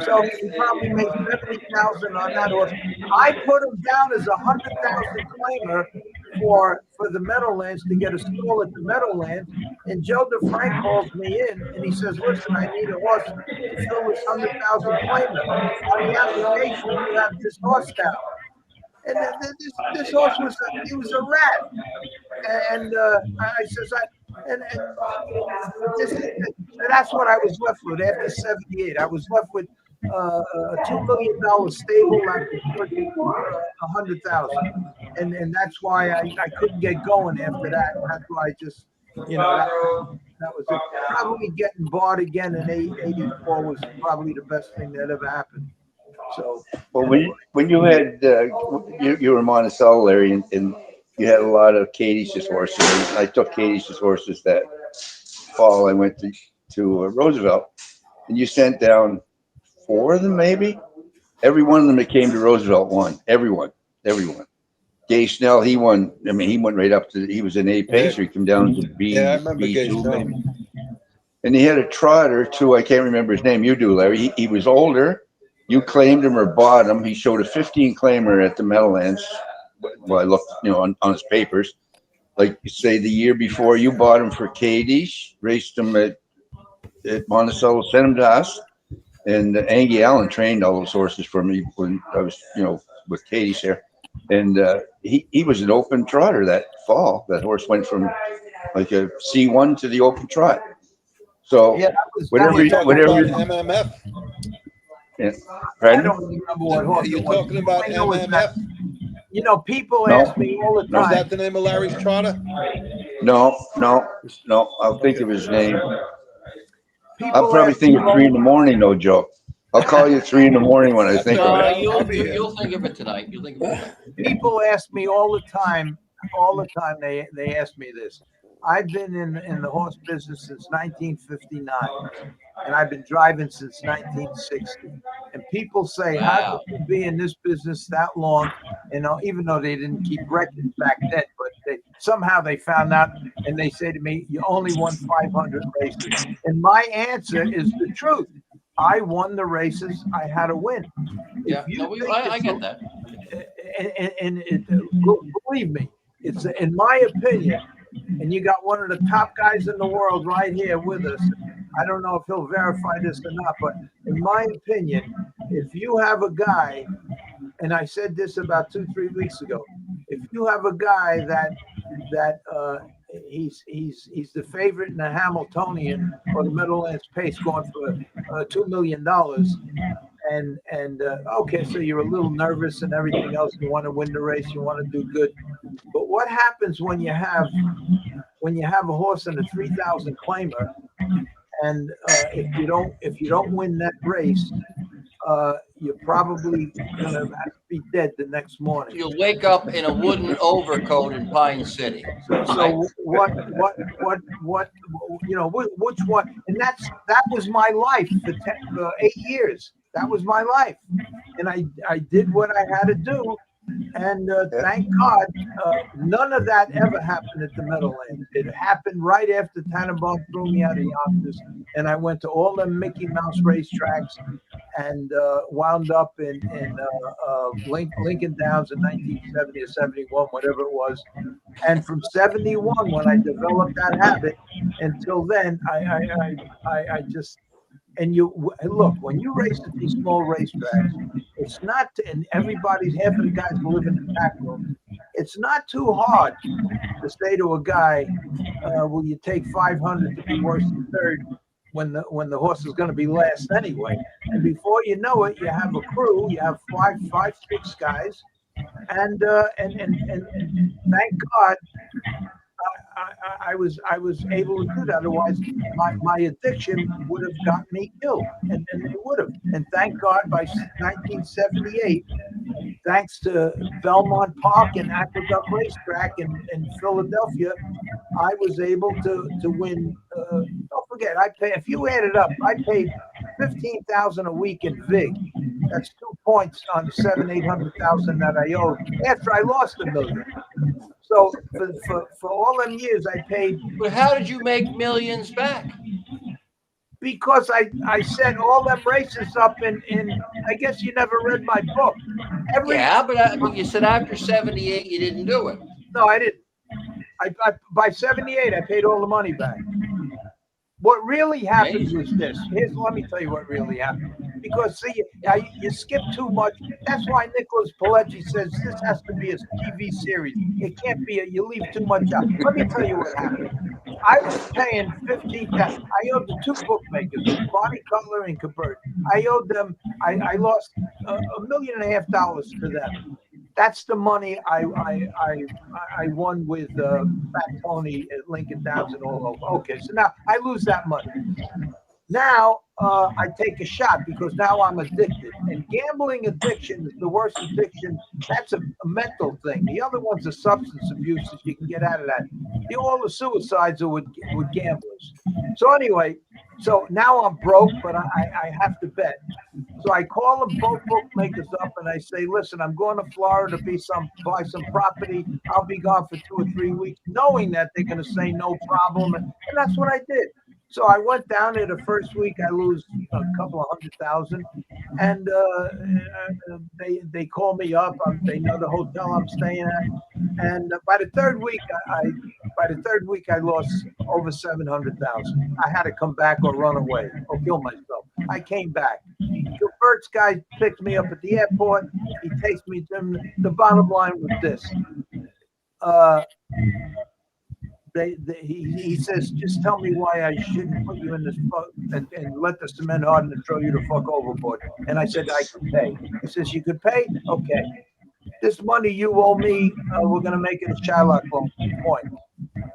So he probably made $70,000 on that horse. I put him down as $100,000 claimer for the Meadowlands to get a stall at the Meadowlands. And Joe DeFrank calls me in, and he says, listen, I need a horse to fill this $100,000 claimer. On the application, you have this horse down. And this horse was a rat, and I says that's what I was left with after 78. I was left with a $2 million stable. I could put $100,000, and that's why I couldn't get going after that. That's why I just that was it. Probably getting bought again in '84 was probably the best thing that ever happened. So, well, when you had you were in Monticello, Larry, and you had a lot of Katie's horses. I took Katie's horses that fall. I went to Roosevelt, and you sent down 4 of them, maybe. Every one of them that came to Roosevelt won. Everyone. Gay Snell, he won. I mean, he went right up to. He was an A pacer. He came down to B. Yeah, I remember Gay B2, Snell. maybe. And he had a trotter too. I can't remember his name. You do, Larry. He was older. You claimed him or bought him. He showed a 15 claimer at the Meadowlands, well, I looked, on his papers. Like you say, the year before you bought him for Katie's, raced him at Monticello, sent him to us. And Angie Allen trained all those horses for me when I was, with Katie's here. And he was an open trotter that fall. That horse went from like a C1 to the open trot. So Yeah, whatever, You're talking whatever. about MMF. Yeah. I Pardon? don't remember what horse You're it was. talking about All I know is that, MMF. people No. ask me all the Is time. that the name of Larry's trotter? No. I'll think of his name. People I'll probably ask think me of 3 a.m, though, Joe. I'll call you 3 a.m. when I think of No, it. I'll be here. you'll think of it tonight. You'll think of it tonight. People ask me all the time. They ask me this. I've been in the horse business since 1959, and I've been driving since 1960. And people say, how could you be in this business that long? Even though they didn't keep records back then, but somehow they found out, and they say to me, you only won 500 races. And my answer is the truth. I won the races I had to win. Yeah, I get that. Believe me, it's in my opinion, and you got one of the top guys in the world right here with us. I don't know if he'll verify this or not, but in my opinion, if you have a guy, and I said this about 2-3 weeks ago, if you have a guy that he's the favorite in the Hamiltonian or the Meadowlands Pace going for $2 million. And okay, so you're a little nervous and everything else. You want to win the race, you want to do good. But what happens when you have a horse in a 3,000 claimer, and if you don't win that race, you're probably gonna have to be dead the next morning. You'll wake up in a wooden overcoat in Pine City. So what which one? And that was my life for 8 years. That was my life, and I did what I had to do. And thank God, none of that ever happened at the Meadowlands. It happened right after Tannenbaum threw me out of Yonkers, and I went to all the Mickey Mouse racetracks, and wound up in Lincoln Downs in 1970 or 71, whatever it was. And from 71, when I developed that habit, until then, I just. And look, when you race at these small racetracks, it's not, and half of the guys who live in the pack room, it's not too hard to say to a guy, will you take 500 to be worse than third when the horse is going to be last anyway? And before you know it, you have a crew, you have five, 6 guys, and thank God, I was able to do that. Otherwise, my addiction would have gotten me killed, and it would have. And thank God, by 1978, thanks to Belmont Park and Aqueduct Racetrack in Philadelphia, I was able to win. Don't forget, if you add it up, I paid $15,000 a week in VIG. That's 2 points on the 700,000-800,000 that I owed after I lost $1 million. So for all them years, I paid. But how did you make millions back? Because I set all them races up in I guess you never read my book. But you said after 78 you didn't do it. No, I didn't. By 78 I paid all the money back. What really happened was this. Let me tell you what really happened. Because see, you skip too much. That's why Nicholas Pileggi says this has to be a TV series. It can't be you leave too much out. Let me tell you what happened. I was paying $15,000. I owed the 2 bookmakers, Bonnie Cutler and Cabert. I owed them. I lost $1.5 million to them. That's the money I won with Fat Tony at Lincoln Downs and all over. Okay, so now I lose that money. Now I take a shot because now I'm addicted. And gambling addiction is the worst addiction. That's a mental thing. The other one's a substance abuse. If you can get out of that. All the suicides are with gamblers. So anyway, so now I'm broke, but I have to bet. So I call them both bookmakers up and I say, listen, I'm going to Florida to buy some property. I'll be gone for 2 or 3 weeks, knowing that they're going to say no problem. And that's what I did. So I went down there the first week. I lose a couple of 100,000, and they call me up. They know the hotel I'm staying at, and by the third week, I lost over 700,000. I had to come back or run away or kill myself. I came back. Bert's guy picked me up at the airport. He takes me to him. The bottom line was this. He says, just tell me why I shouldn't put you in this boat and let the cement harden and throw you the fuck overboard. And I said, I could pay. He says, you could pay? Okay. This money you owe me, we're going to make it a Shylock loan. Point.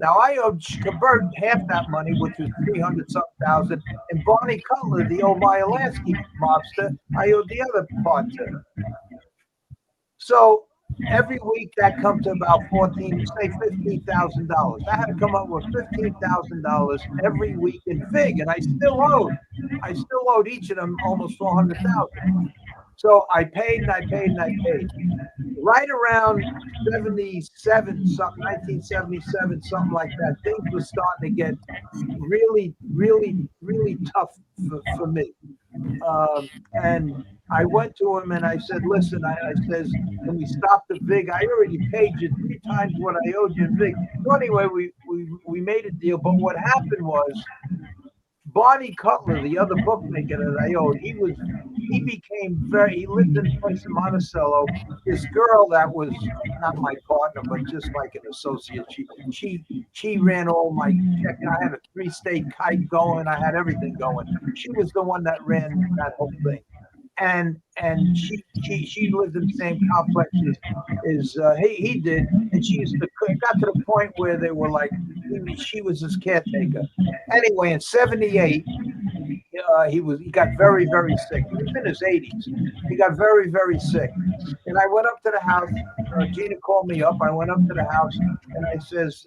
Now, I owed Bert half that money, which was 300-something thousand, and Barney Cutler, the old Myalansky mobster, I owed the other part to. So every week that comes to about $15,000. I had to come up with $15,000 every week in FIG, and I still owed each of them almost $400,000. So I paid and I paid and I paid. Right around 1977, something like that, things were starting to get really, really, really tough for me. And I went to him and I said, listen, I says, can we stop the VIG? I already paid you 3 times what I owed you in VIG. So anyway, we made a deal. But what happened was Barney Cutler, the other bookmaker that I owed, he lived in a place in Monticello. This girl that was not my partner, but just like an associate, she ran all my check. I had a 3-state kite going. I had everything going. She was the one that ran that whole thing. And she lived in the same complex as he did, and she got to the point where they were like, she was his caretaker. Anyway, in '78, he got very, very sick. He was in his 80s. He got very, very sick, and I went up to the house. Gina called me up. I went up to the house and I says,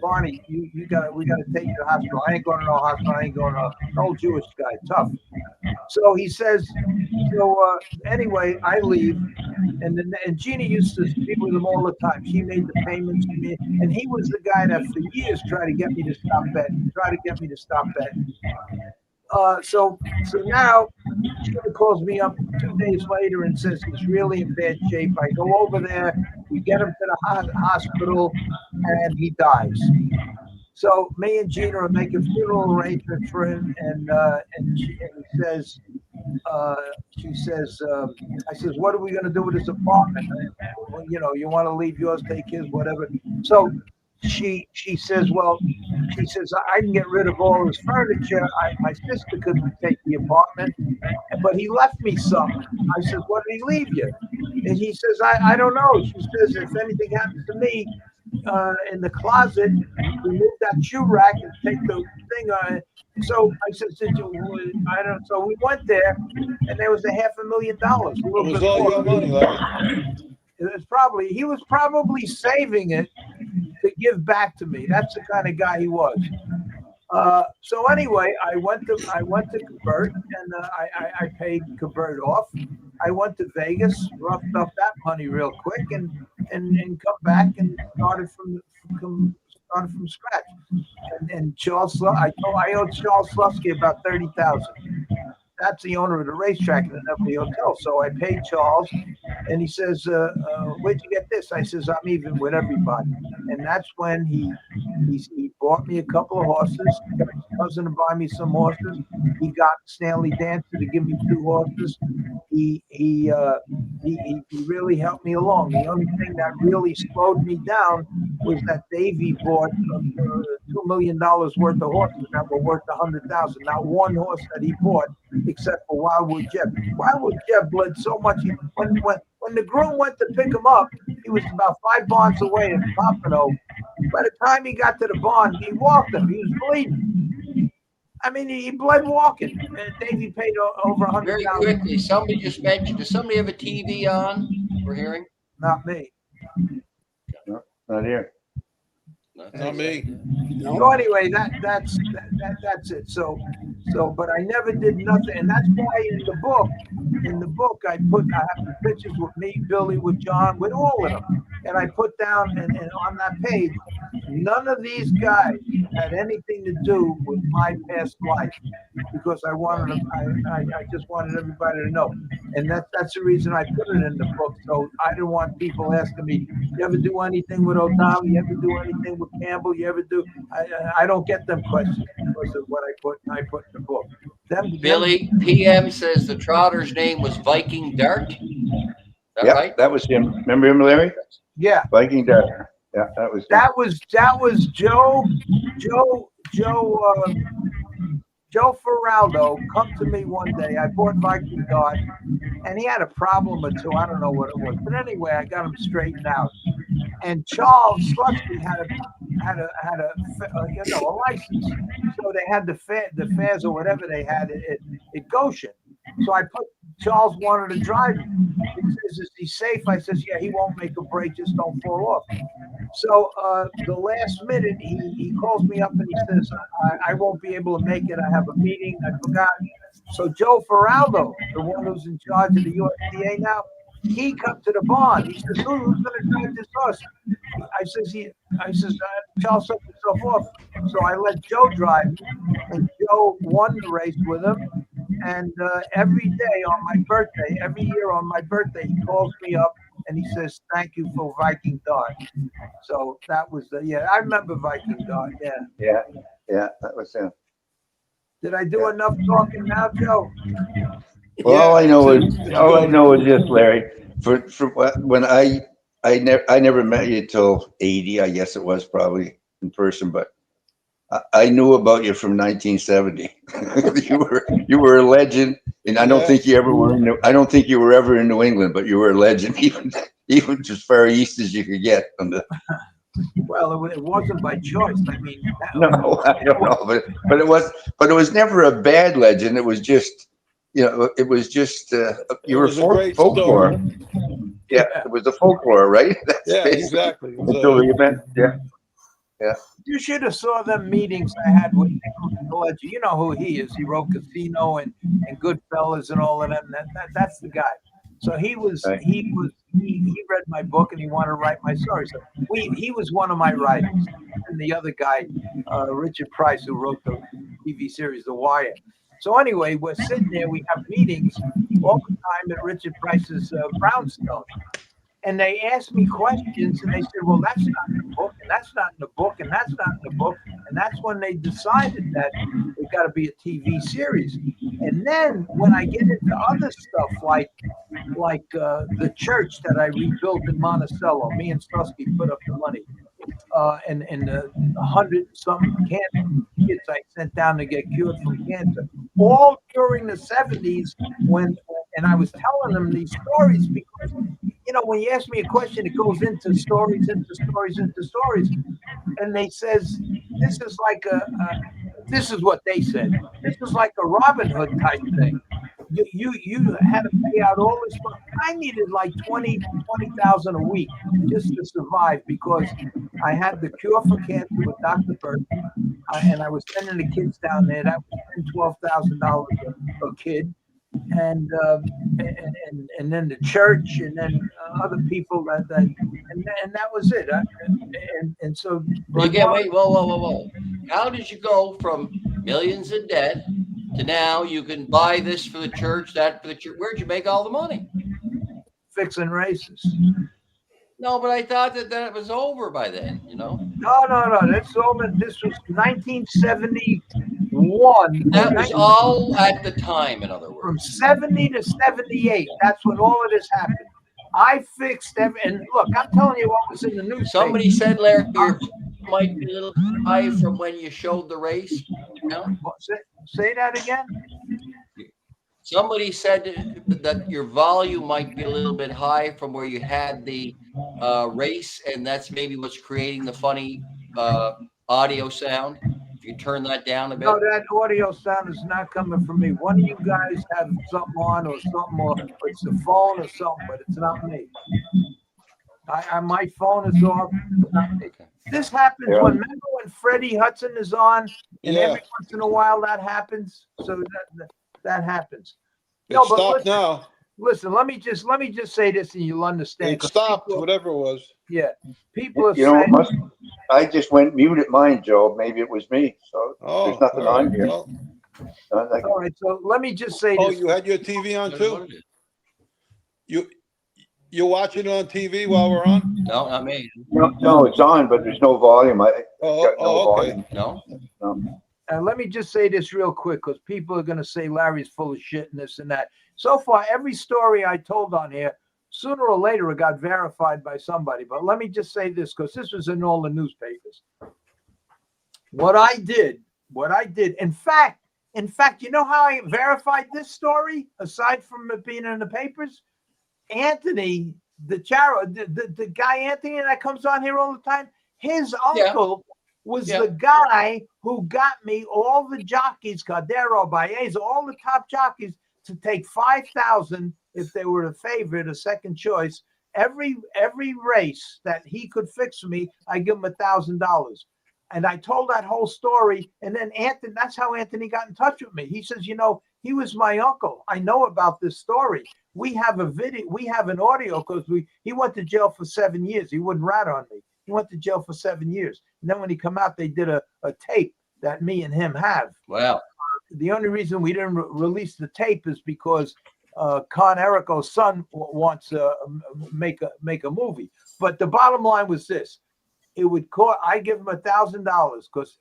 Barney, we gotta take you to the hospital. I ain't going to no hospital. I ain't going to no old Jewish guy, tough. So he says, anyway, I leave, and Gina used to be with him all the time. She made the payments to me, and he was the guy that for years tried to get me to stop betting. So now Gina calls me up 2 days later and says he's really in bad shape. I go over there, we get him to the hospital, and he dies. So me and Gina are making funeral arrangements for him, and she says, I says, what are we going to do with his apartment? Well, you want to leave yours, take his, whatever. So she says, I can get rid of all his furniture. My sister couldn't take the apartment, but he left me some. I says, what did he leave you? And he says, I don't know. She says, if anything happens to me, in the closet, remove that shoe rack and take the thing on it. So I said, I don't. So we went there, and there was $500,000. It was all your money, Larry. He was probably saving it to give back to me. That's the kind of guy he was. So anyway, I went to Cabert, and I paid Cabert off. I went to Vegas, roughed up that money real quick, and come back and started from scratch. And Charles, I owed Charles Slusky about $30,000. That's the owner of the racetrack and the hotel. So I paid Charles, and he says, where'd you get this? I says, I'm even with everybody. And that's when he bought me a couple of horses. He got his cousin to buy me some horses. He got Stanley Dancer to give me 2 horses. He really helped me along. The only thing that really slowed me down was that Davey bought $2 million worth of horses that were worth $100,000. Not one horse that he bought, except for Wildwood Jeb. Wildwood Jeb bled so much. When the groom went to pick him up, he was about 5 barns away in Pompano. By the time he got to the barn, he walked him. He was bleeding. I mean, he bled walking. Davey paid over $100,000. Very quickly, somebody just mentioned, does somebody have a TV on? We're hearing? Not me. No, not here. Not me. So anyway, that's it. So, but I never did nothing, and that's why in the book, I have the pictures with me, Billy, with John, with all of them, and I put down and on that page, none of these guys had anything to do with my past life, because I wanted them, I just wanted everybody to know. And that's the reason I put it in the book. So I didn't want people asking me, you ever do anything with O'Donnell? You ever do anything with Campbell? You ever do? I don't get them questions because of what I put in the book. Billy PM says the trotter's name was Viking Dart. Is that Yep, right? that was him. Remember him, Larry? Yeah. Viking Dart. Yeah, that was him. That was Joe Ferraldo come to me one day. I bought Viking Dart, and he had a problem or two. I don't know what it was, but anyway, I got him straightened out. And Charles Slutsky had a license, so they had the fairs or whatever they had at Goshen. So I put Charles wanted to drive him. He says, "Is he safe?" I says, "Yeah, he won't make a break. Just don't fall off." So the last minute, he calls me up and he says, I won't be able to make it. I have a meeting. I forgot. So Joe Ferraldo, the one who's in charge of the USDA now, he comes to the barn. He says, who's going to drive this horse? I says, Charles took himself off. So I let Joe drive, and Joe won the race with him. And every day on my birthday, every year on my birthday, he calls me up and he says, "Thank you for Viking Dart." So that was I remember Viking Dart. Yeah, that was him. Did I do enough talking now, Joe? Well, Yeah, all I know it's is this, Larry. For when I never met you till 80, I guess it was probably in person, but I knew about you from 1970. you were a legend, and I don't think you ever were. I don't think you were ever in New England, but you were a legend, even as far east as you could get. Well, it wasn't by choice. I mean, no, I don't know, but it was never a bad legend. It was just, it was just you were folklore. Yeah, it was the folklore, right? Yeah, exactly. Until you met, yeah. You should have saw them meetings I had with Nicholas. You know who he is. He wrote Casino and Goodfellas and all of them. That's the guy. So he read my book and he wanted to write my story. So he was one of my writers. And the other guy, Richard Price, who wrote the TV series The Wire. So anyway, we're sitting there. We have meetings all the time at Richard Price's brownstone. And they asked me questions, and they said, well, that's not in the book, and that's not in the book, and that's not in the book. And that's when they decided that it got to be a TV series. And then when I get into other stuff like the church that I rebuilt in Monticello, me and Susky put up the money, and the 100-something cancer kids I sent down to get cured from cancer, all during the 70s and I was telling them these stories because, when you ask me a question, it goes into stories. And they says, this is like this is what they said. This is like a Robin Hood type thing. You had to pay out all this money. I needed like $20,000 a week just to survive because I had the cure for cancer with Dr. Burke, and I was sending the kids down there. That was $12,000 a kid. And then the church, and then other people and that was it. And so again, wait, whoa! How did you go from millions in debt to now you can buy this for the church, that for the church? Where'd you make all the money? Fixing races. No, but I thought that was over by then. No. That's over. This was 1971. That was all at the time, in other words. From 70 to 78. That's when all of this happened. I fixed and look, I'm telling you what was in the newspaper. Somebody said, Larry, your might be a little high from when you showed the race. Say that again. Somebody said that your volume might be a little bit high from where you had the race, and that's maybe what's creating the funny audio sound. If you turn that down a bit. No, that audio sound is not coming from me. One of you guys have something on or something, or it's the phone or something, but it's not me. My phone is off. It's not me. This happens remember when Freddie Hudson is on, and every once in a while that happens. So that happens. It's stopped now. listen, let me just say this and you'll understand. It 'Cause stopped, people- whatever it was. Yeah. People are You know, saying, I just went mute at mine, Joe. Maybe it was me. So Oh, there's nothing all right. on here. Well, all right, so let me just say oh, this. you had your TV on What too? it is. You watching it on TV while we're on? No, not me. No, it's on, but there's no volume. I got no Okay. volume. No. No. And let me just say this real quick, because people are going to say Larry's full of shit and this and that. So far, every story I told on here, sooner or later, it got verified by somebody. But let me just say this, because this was in all the newspapers. What I did, in fact, you know how I verified this story, aside from it being in the papers? Anthony, the guy Anthony that comes on here all the time, his uncle was the guy who got me all the jockeys, Cordero, Baez, all the top jockeys to take 5,000 if they were a favorite, a second choice. Every race that he could fix for me, I give him $1,000. And I told that whole story. And then Anthony, that's how Anthony got in touch with me. He says, you know, he was my uncle. I know about this story. We have a video, we have an audio because he went to jail for 7 years. He wouldn't rat on me. He went to jail for 7 years. And then when he come out, they did a tape that me and him have. Wow. The only reason we didn't release the tape is because Con Erico's son wants to make a movie. But the bottom line was this. It would cost, I give him $1,000 because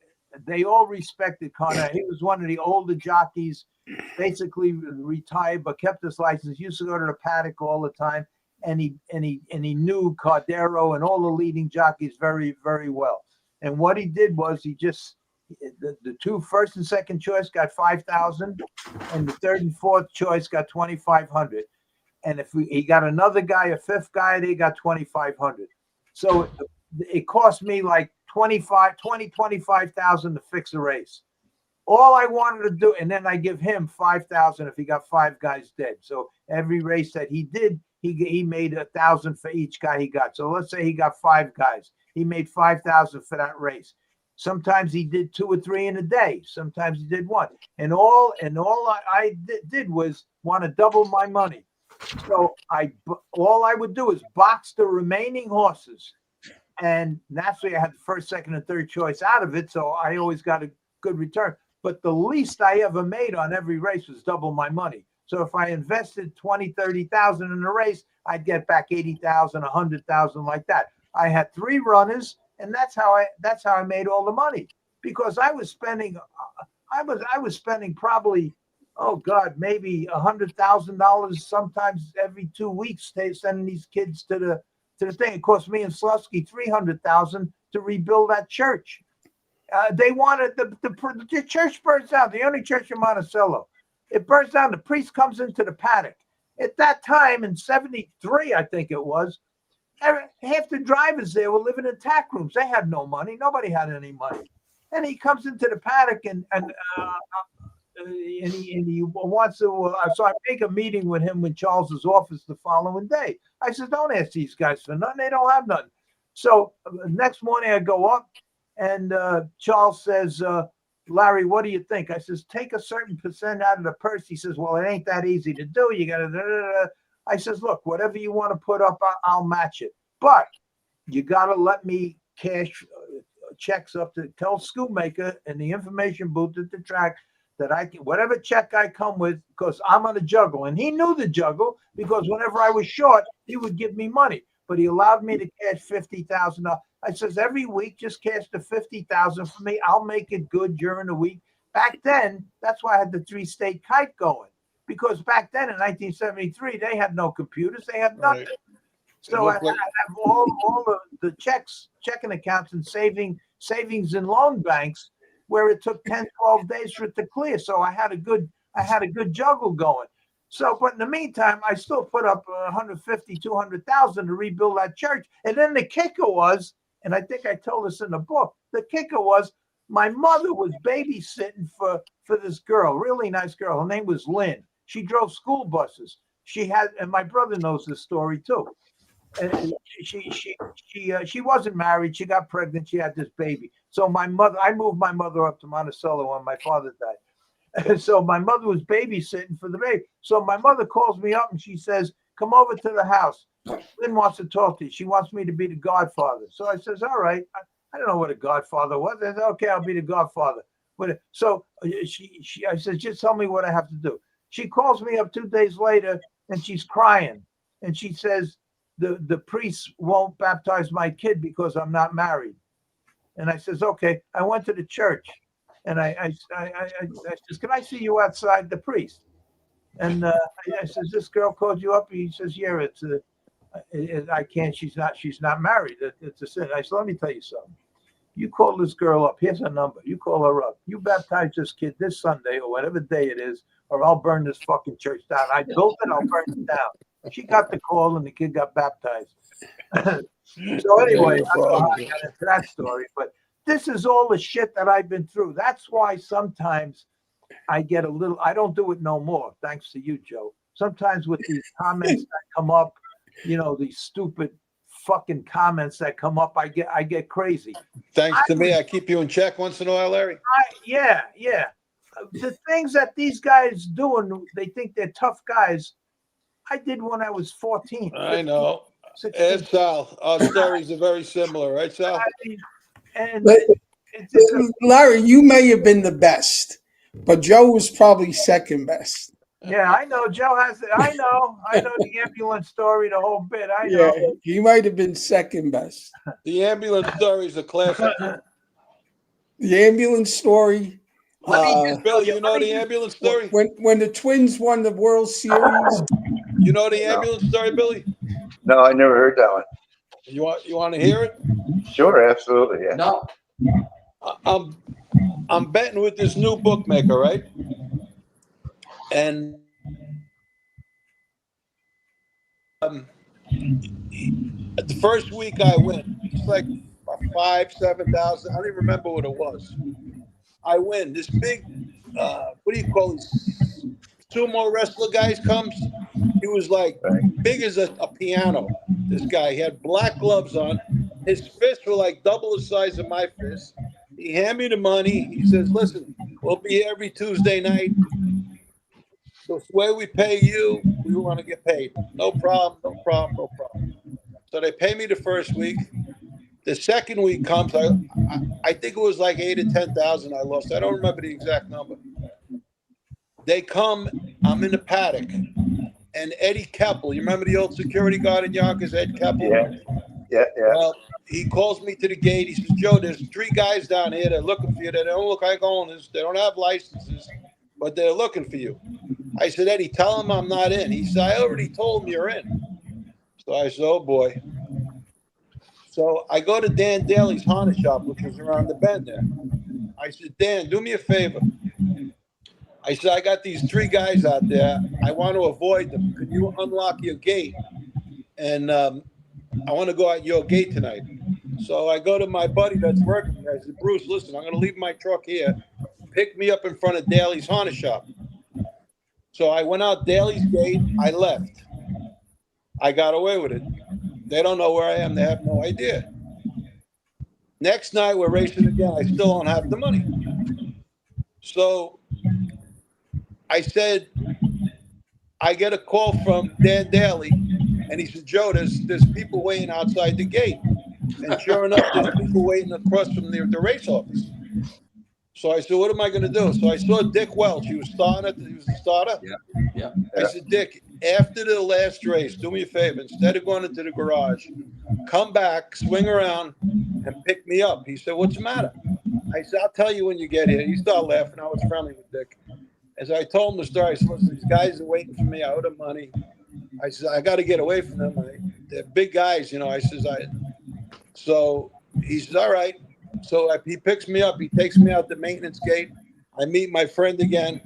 they all respected Connor. He was one of the older jockeys, basically retired, but kept his license, used to go to the paddock all the time. And he knew Cordero and all the leading jockeys very, very well. And what he did was the two first and second choice got 5,000 and the third and fourth choice got 2,500. And if he got another guy, a fifth guy, they got 2,500. So it cost me like 25,000 to fix a race. All I wanted to do, and then I give him 5,000 if he got 5 guys dead. So every race that he did, he made 1,000 for each guy he got. So let's say he got 5 guys. He made 5,000 for that race. Sometimes he did 2 or 3 in a day. Sometimes he did 1. And all I did was want to double my money. So all I would do is box the remaining horses. And naturally, I had the first, second, and third choice out of it, so I always got a good return. But the least I ever made on every race was double my money. So if I invested 20, 30,000 in a race, I'd get back 80,000, 100,000, like that. I had 3 runners, and that's how I made all the money, because I was spending probably, oh God, maybe $100,000 sometimes every 2 weeks, sending these kids to the thing. It cost me and Slusky $300,000 to rebuild that church. They wanted the church burns down. The only church in Monticello, it burns down. The priest comes into the paddock. At that time in '73, I think it was, half the drivers there were living in tack rooms. They had no money. Nobody had any money. And he comes into the paddock and he wants to. So I make a meeting with him in Charles's office the following day. I said, don't ask these guys for nothing. They don't have nothing. So next morning I go up and Charles says, Larry, what do you think? I says, take a certain percent out of the purse. He says, well, it ain't that easy to do. You got to. I says, look, whatever you want to put up, I'll match it. But you got to let me cash checks up to tell Schoolmaker in the information booth at the track that I can, whatever check I come with, because I'm on a juggle. And he knew the juggle because whenever I was short, he would give me money. But he allowed me to cash $50,000. I says, every week, just cash the $50,000 for me. I'll make it good during the week. Back then, that's why I had the 3-state kite going. Because back then in 1973, they had no computers. They had nothing. Right. So I have all the checking accounts and savings and loan banks where it took 10, 12 days for it to clear. So I had a good juggle going. So, but in the meantime, I still put up 150, 200,000 to rebuild that church. And then the kicker was, and I think I told this in the book, the kicker was my mother was babysitting for this girl, really nice girl. Her name was Lynn. She drove school buses. And my brother knows this story too. And she wasn't married. She got pregnant. She had this baby. So I moved my mother up to Monticello when my father died. So my mother was babysitting for the baby. So my mother calls me up and she says, come over to the house. Lynn wants to talk to you. She wants me to be the godfather. So I says, all right. I don't know what a godfather was. I said, okay, I'll be the godfather. But so I said, just tell me what I have to do. She calls me up 2 days later and she's crying. And she says, the priest won't baptize my kid because I'm not married. And I says, okay. I went to the church and I says, can I see you outside, the priest? And I says, this girl called you up. He says, yeah, I can't. She's not married. It's a sin. I said, let me tell you something. You call this girl up. Here's her number. You call her up. You baptize this kid this Sunday or whatever day it is, or I'll burn this fucking church down. I built it. I'll burn it down. She got the call and the kid got baptized. So anyway, I don't know how I got into that story, but this is all the shit that I've been through. That's why sometimes I get a little, I don't do it no more, thanks to you, Joe. Sometimes with these comments that come up, you know, these stupid fucking comments that come up, I get crazy. Thanks to me, I keep you in check once in a while, Larry. Yeah. The things that these guys doing, they think they're tough guys. I did when I was 14. 15, I know. 16. And Sal, our stories are very similar, right, Sal? And Larry, you may have been the best, but Joe was probably second best. yeah, I know. Joe has it. I know the ambulance story, the whole bit. I know. Yeah, he might have been second best. The ambulance story is a classic. The ambulance story. Bill, you know the ambulance story? When the Twins won the World Series. You know the ambulance story, Billy? No, I never heard that one. You want to hear it? Sure, absolutely, yeah. No. I'm betting with this new bookmaker, right? And the first week I win, it's like 5,000-7,000. I don't even remember what it was. I win. This big, what do you call these sumo wrestler guys comes. He was like big as a piano. This guy, he had black gloves on. His fists were like double the size of my fist. He handed me the money. He says, listen, we'll be here every Tuesday night. The way we pay you, we want to get paid. No problem. So they pay me the first week. The second week comes, I think it was like 8,000 or 10,000 I lost. I don't remember the exact number. They come, I'm in the paddock, and Eddie Keppel, you remember the old security guard in Yonkers, Ed Keppel? Yeah. Well, he calls me to the gate. He says, Joe, there's 3 guys down here that are looking for you. They don't look like owners. They don't have licenses, but they're looking for you. I said, Eddie, tell him I'm not in. He said, I already told him you're in. So I said, oh, boy. So I go to Dan Daly's Honda shop, which was around the bend there. I said, Dan, do me a favor. I said, I got these 3 guys out there. I want to avoid them. Could you unlock your gate? And I want to go out your gate tonight. So I go to my buddy that's working there. I said, Bruce, listen, I'm going to leave my truck here. Pick me up in front of Daly's Honda shop. So I went out Daly's gate. I left. I got away with it. They don't know where I am. They have no idea. Next night, we're racing again. I still don't have the money. So I said, I get a call from Dan Daly, and he said, Joe, there's people waiting outside the gate. And sure enough, there's people waiting across from the race office. So I said, what am I going to do? So I saw Dick Welch. He was starting he was the starter. Yeah. I said, Dick, after the last race, do me a favor. Instead of going into the garage, come back, swing around, and pick me up. He said, what's the matter? I said, I'll tell you when you get here. He started laughing. I was friendly with Dick. As I told him the story, I said, listen, these guys are waiting for me. I owe them money. I said, I got to get away from them. They're big guys, you know. I says, So he says, all right. So he picks me up. He takes me out the maintenance gate. I meet my friend again,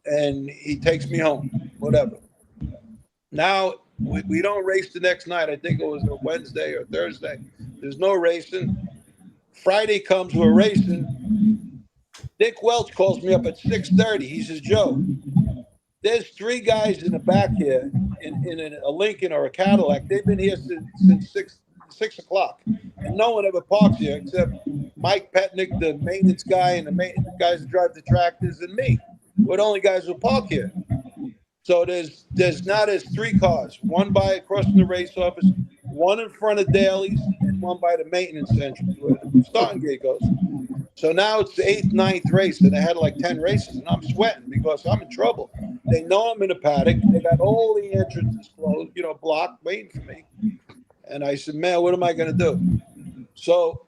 and he takes me home, whatever. Now, we don't race the next night. I think it was a Wednesday or Thursday. There's no racing. Friday comes, we're racing. Dick Welch calls me up at 6:30. He says, Joe, there's 3 guys in the back here in a Lincoln or a Cadillac. They've been here since 6 o'clock. And no one ever parks here except Mike Petnick, the maintenance guy, and the guys that drive the tractors, and me. we're the only guys who park here. So there's 3 cars, one by across from the race office, one in front of Daly's, and one by the maintenance entrance where the starting gate goes. So now it's the 8th, 9th race, and they had like 10 races, and I'm sweating because I'm in trouble. They know I'm in a paddock. They got all the entrances closed, blocked, waiting for me. And I said, man, what am I going to do? So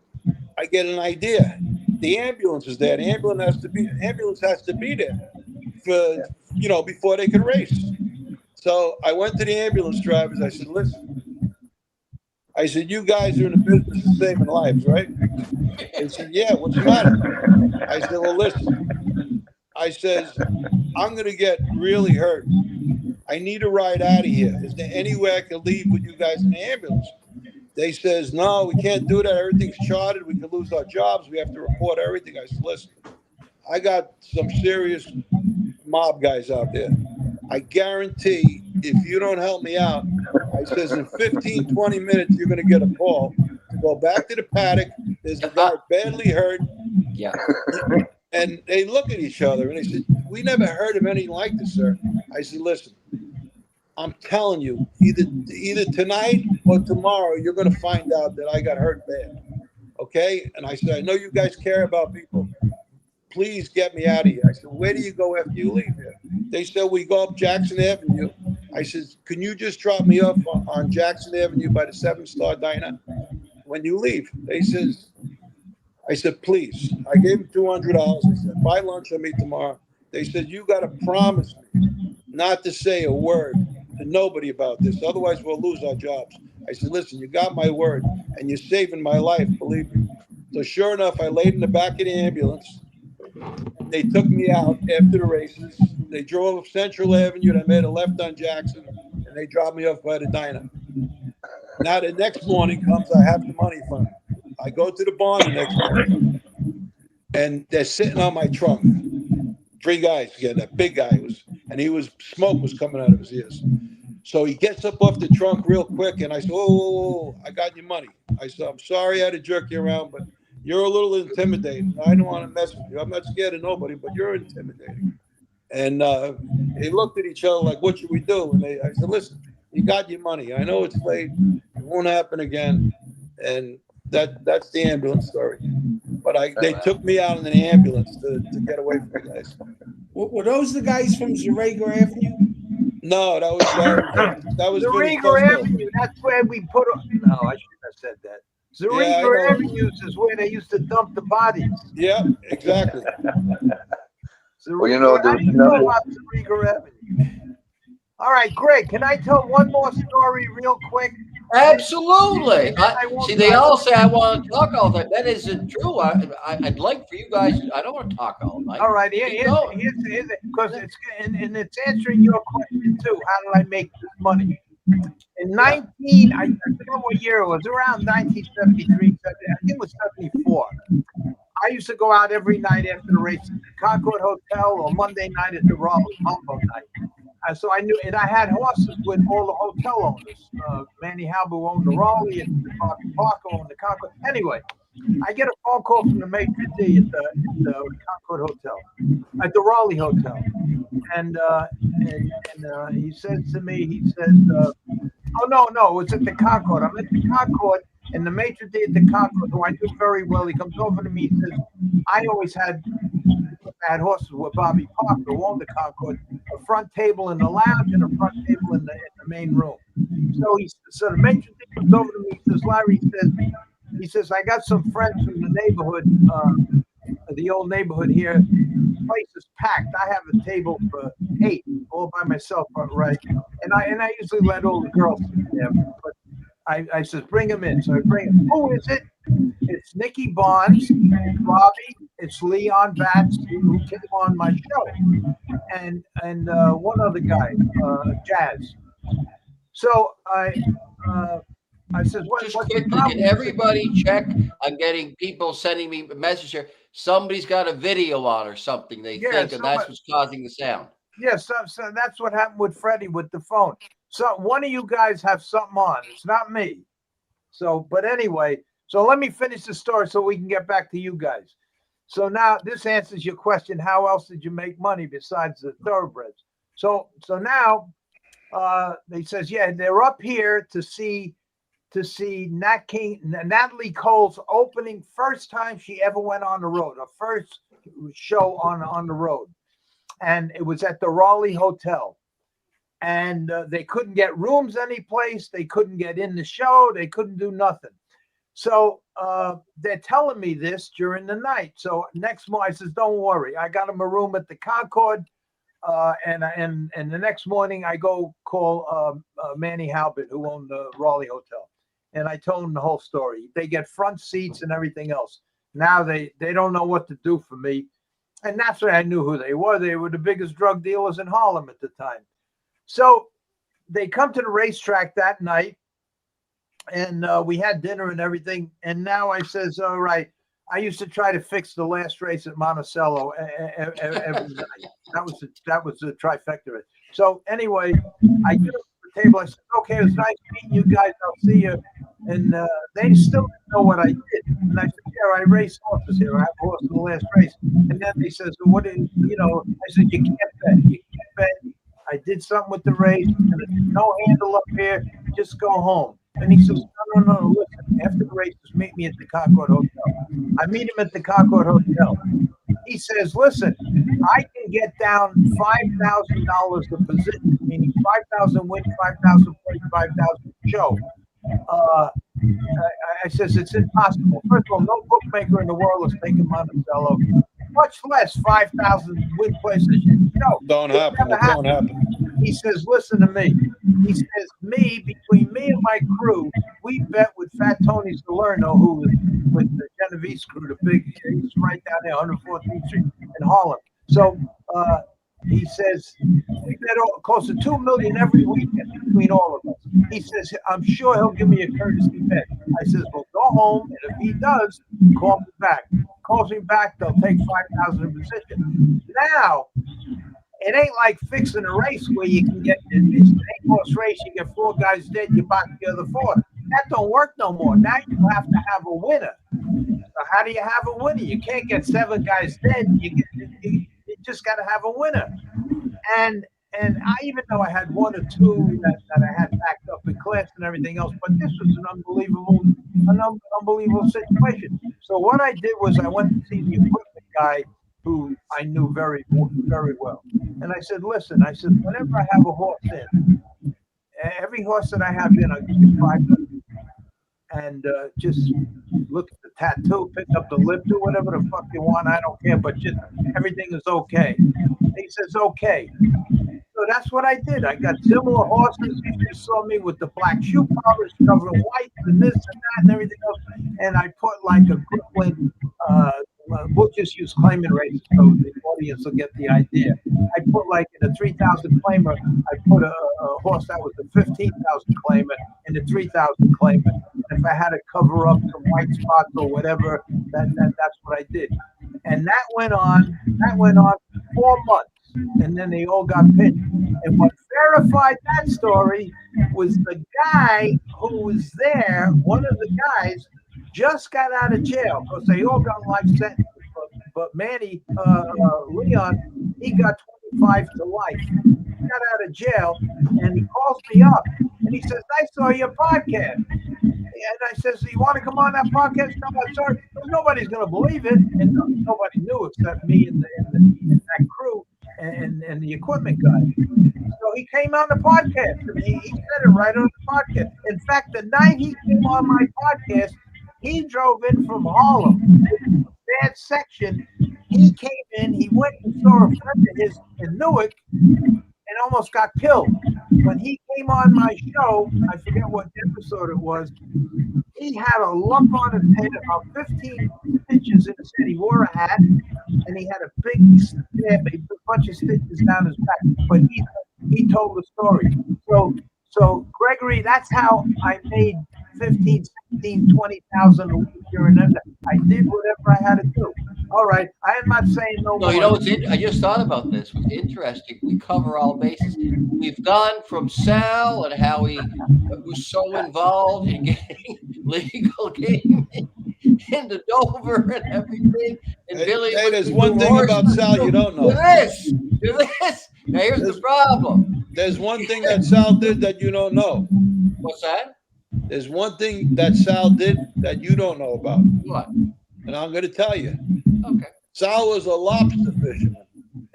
I get an idea. The ambulance is there. The ambulance has to be there for, before they could race. So I went to the ambulance drivers. I said, listen, you guys are in the business of saving lives, right? They said, yeah, what's the matter? I said, well, listen. I says, I'm going to get really hurt. I need a ride out of here. Is there any way I can leave with you guys in the ambulance? They says, no, we can't do that. Everything's charted. We could lose our jobs. We have to report everything. I said, listen, I got some serious mob guys out there. I guarantee if you don't help me out, I says in 15, 20 minutes, you're going to get a call to go back to the paddock. There's a guy badly hurt. Yeah. And they look at each other and they said, we never heard of anything like this, sir. I said, listen, I'm telling you, either tonight or tomorrow, you're going to find out that I got hurt bad. Okay? And I said, I know you guys care about people. Please get me out of here. I said, where do you go after you leave here? They said, we go up Jackson Avenue. I said, can you just drop me off on Jackson Avenue by the 7-Star Diner when you leave? I said, please. I gave them $200. I said, buy lunch on me tomorrow. They said, you got to promise me not to say a word to nobody about this. Otherwise, we'll lose our jobs. I said, listen, you got my word, and you're saving my life, believe me. So sure enough, I laid in the back of the ambulance. They took me out after the races. They drove up Central Avenue. They made a left on Jackson, and they dropped me off by the diner. Now the next morning comes, I have the money fund. I go to the barn the next morning, and they're sitting on my trunk. 3 guys, that big guy smoke was coming out of his ears. So he gets up off the trunk real quick, and I said, oh, I got your money. I said, I'm sorry I had to jerk you around, but you're a little intimidating. I don't want to mess with you. I'm not scared of nobody, but you're intimidating. And they looked at each other like, what should we do? And I said, listen, you got your money. I know it's late. It won't happen again. And that's the ambulance story. But they took me out in an ambulance to get away from the guys. Were those the guys from Zarega Avenue? No, that was Zarega Avenue. That's where we put. No, I shouldn't have said that. Zarega Avenue is where they used to dump the bodies. Yeah, exactly. Well, I didn't know about Zarega Avenue. All right, Greg, can I tell one more story real quick? Absolutely. See, they all say I want to talk all night. That isn't true. I'd like for you guys. I don't want to talk all night. All right, here's it, because it's answering your question too. How did I make this money? In I forget what year it was, around 1973, I think it was 74. I used to go out every night after the race at the Concord Hotel or Monday night at the Rolla, Mambo night. So I knew, and I had horses with all the hotel owners. Manny Halber owned the Rolla, and Bobby Parker owned the Concord. Anyway, I get a phone call from the maitre d' at the Concord Hotel, at the Raleigh Hotel, and he says to me, oh no, it's at the Concord. I'm at the Concord, and the maitre d' at the Concord, who I knew very well, he comes over to me and says, I always had horses with Bobby Parker, who owned the Concord, a front table in the lounge and a front table in the main room. So the maitre d' comes over to me, he says, Larry, he says, I got some friends from the neighborhood, the old neighborhood here. The place is packed. I have a table for 8 all by myself, right? And I usually let all the girls sit there, but I says, bring them in. So I bring them. Who is it? It's Nicky Barnes, Robbie, it's Leon Batts, who came on my show, and one other guy, Jazz. So I said, Just quickly, can everybody check? I'm getting people sending me a message here. Somebody's got a video on or something, they think, and that's what's causing the sound. Yes, so that's what happened with Freddie with the phone. So one of you guys have something on. It's not me. So, but anyway, so let me finish the story so we can get back to you guys. So now this answers your question. How else did you make money besides the thoroughbreds? So now they says, yeah, they're up here to see Natalie Cole's opening, first time she ever went on the road, her first show on the road. And it was at the Rolla Hotel. And they couldn't get rooms anyplace. They couldn't get in the show. They couldn't do nothing. So they're telling me this during the night. So next morning, I says, don't worry. I got him a room at the Concord. And the next morning, I go call Manny Halbert, who owned the Rolla Hotel. And I told him the whole story. They get front seats and everything else. Now they don't know what to do for me. And that's when I knew who they were. They were the biggest drug dealers in Harlem at the time. So they come to the racetrack that night, and we had dinner and everything. And now I says, all right, I used to try to fix the last race at Monticello every night. That was the trifecta. So anyway, I get up to the table. I said, okay, it was nice meeting you guys. I'll see you. And they still didn't know what I did. And I said, yeah, I race horses here. I have a horse in the last race. And then they says, what is, I said, you can't bet. You can't bet. I did something with the race. And I said, no handle up here. Just go home. And he says, no, listen. After the races, meet me at the Concord Hotel. I meet him at the Concord Hotel. He says, listen, I can get down $5,000 a position, meaning 5,000 win, 5,000 play, 5,000 show. I says, it's impossible. First of all, no bookmaker in the world is taking Monticello, much less 5,000 win places. No, Don't happen. It don't happen. He says, listen to me. He says, between me and my crew, we bet with Fat Tony Salerno, who was with the Genovese crew, the big, he's right down there, 114th Street in Harlem. So he says, we bet close to $2 million every weekend between all of us. He says, I'm sure he'll give me a courtesy bet. I says, well, go home, and if he does, call me back. Calls me back, they'll take 5,000 in position. Now, it ain't like fixing a race where you can get it's an 8-horse race, you get 4 guys dead, you box the other 4. That don't work no more. Now you have to have a winner. So how do you have a winner? You can't get 7 guys dead. You just got to have a winner. And I, even though I had 1 or 2 that I had backed up in class and everything else, but this was an unbelievable situation. So what I did was I went to see the equipment guy, who I knew very, very well. And I said, listen, whenever I have a horse in, every horse that I have in, I'll give you 500. And just look at the tattoo, pick up the lip, do whatever the fuck you want. I don't care, but just everything is okay. And he says, okay. So that's what I did. I got similar horses. You just saw me with the black shoe polish covering white and this and that and everything else. And I put like a Brooklyn, we'll just use claimant races so the audience will get the idea. I put like in a 3,000 claimer, I put a horse that was a 15,000 claimer in the 3,000 claimer. If I had to cover up some white spots or whatever, that's what I did. And that went on 4 months. And then they all got pinned. And what verified that story was the guy who was there, one of the guys, just got out of jail because they all got life sentences. But Manny, Leon, he got 25 to life. He got out of jail, and he calls me up, and he says, I saw your podcast. And I says, you want to come on that podcast? No, I'm sorry. Nobody's going to believe it. And nobody knew except me and that crew and the equipment guy. So he came on the podcast. And he said it right on the podcast. In fact, the night he came on my podcast, he drove in from Harlem, that section. He came in, he went and saw a friend of his in Newark and almost got killed. When he came on my show, I forget what episode it was, he had a lump on his head, about 15 stitches in his head. He wore a hat, and he had a big stab, a bunch of stitches down his back. But he told the story. So Gregory, that's how I made 15, 16, 20,000 a week here and there. I did whatever I had to do. All right, I am not saying no more. You know, I just thought about this. It's interesting. We cover all bases. We've gone from Sal and how he was so involved in getting legal gaming into Dover and everything. And Billy, Hey, was there's into one thing about horses. Sal you don't know. To this. Now here's the problem. There's one thing that Sal did that you don't know. What's that? There's one thing that Sal did that you don't know about. What? And I'm going to tell you. Okay. Sal was a lobster fisherman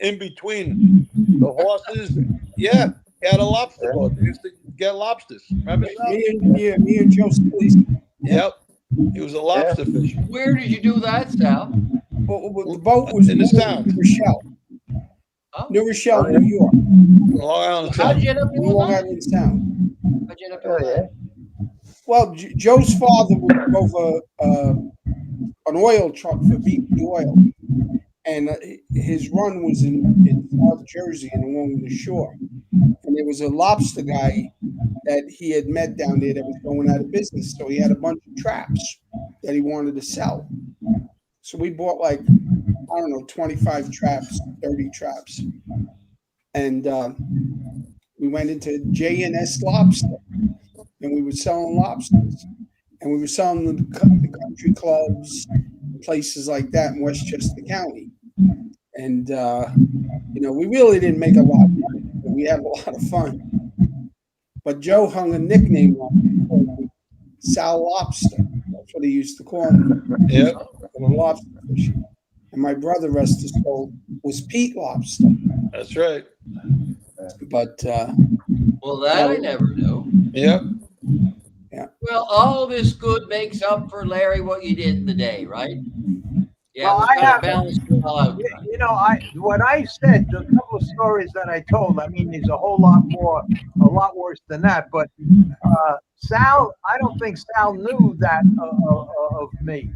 in between the horses. Yeah, he had a lobster boat. He used to get lobsters. Remember Sal? Me and Joe Scully. Yep. He was a lobster fisherman. Where did you do that, Sal? Well, the boat was In the moving Sound. to New Rochelle. Oh. New Rochelle, New York. Long Island How'd Sound. you end up doing Long that? Island Sound. How'd you end up doing that? Well, Joe's father drove an oil truck for BP Oil, and his run was in South Jersey and along the shore. And there was a lobster guy that he had met down there that was going out of business, so he had a bunch of traps that he wanted to sell. So we bought 25 traps, 30 traps, and we went into J&S Lobster, and we were selling lobsters, and we were selling them to the country clubs, places like that in Westchester County. And, we really didn't make a lot of money, but we had a lot of fun. But Joe hung a nickname on me, Sal Lobster. That's what he used to call me. Yep. For the lobster fishing. And my brother, rest his soul, was Pete Lobster. That's right. But Well, that I never knew. Yep. Well, all this good makes up for, Larry, what you did in the day, right? Yeah, Well, it was I kind have- of balanced it all out. What I said, the couple of stories that I told, I mean, there's a lot worse than that. But Sal, I don't think Sal knew that of me.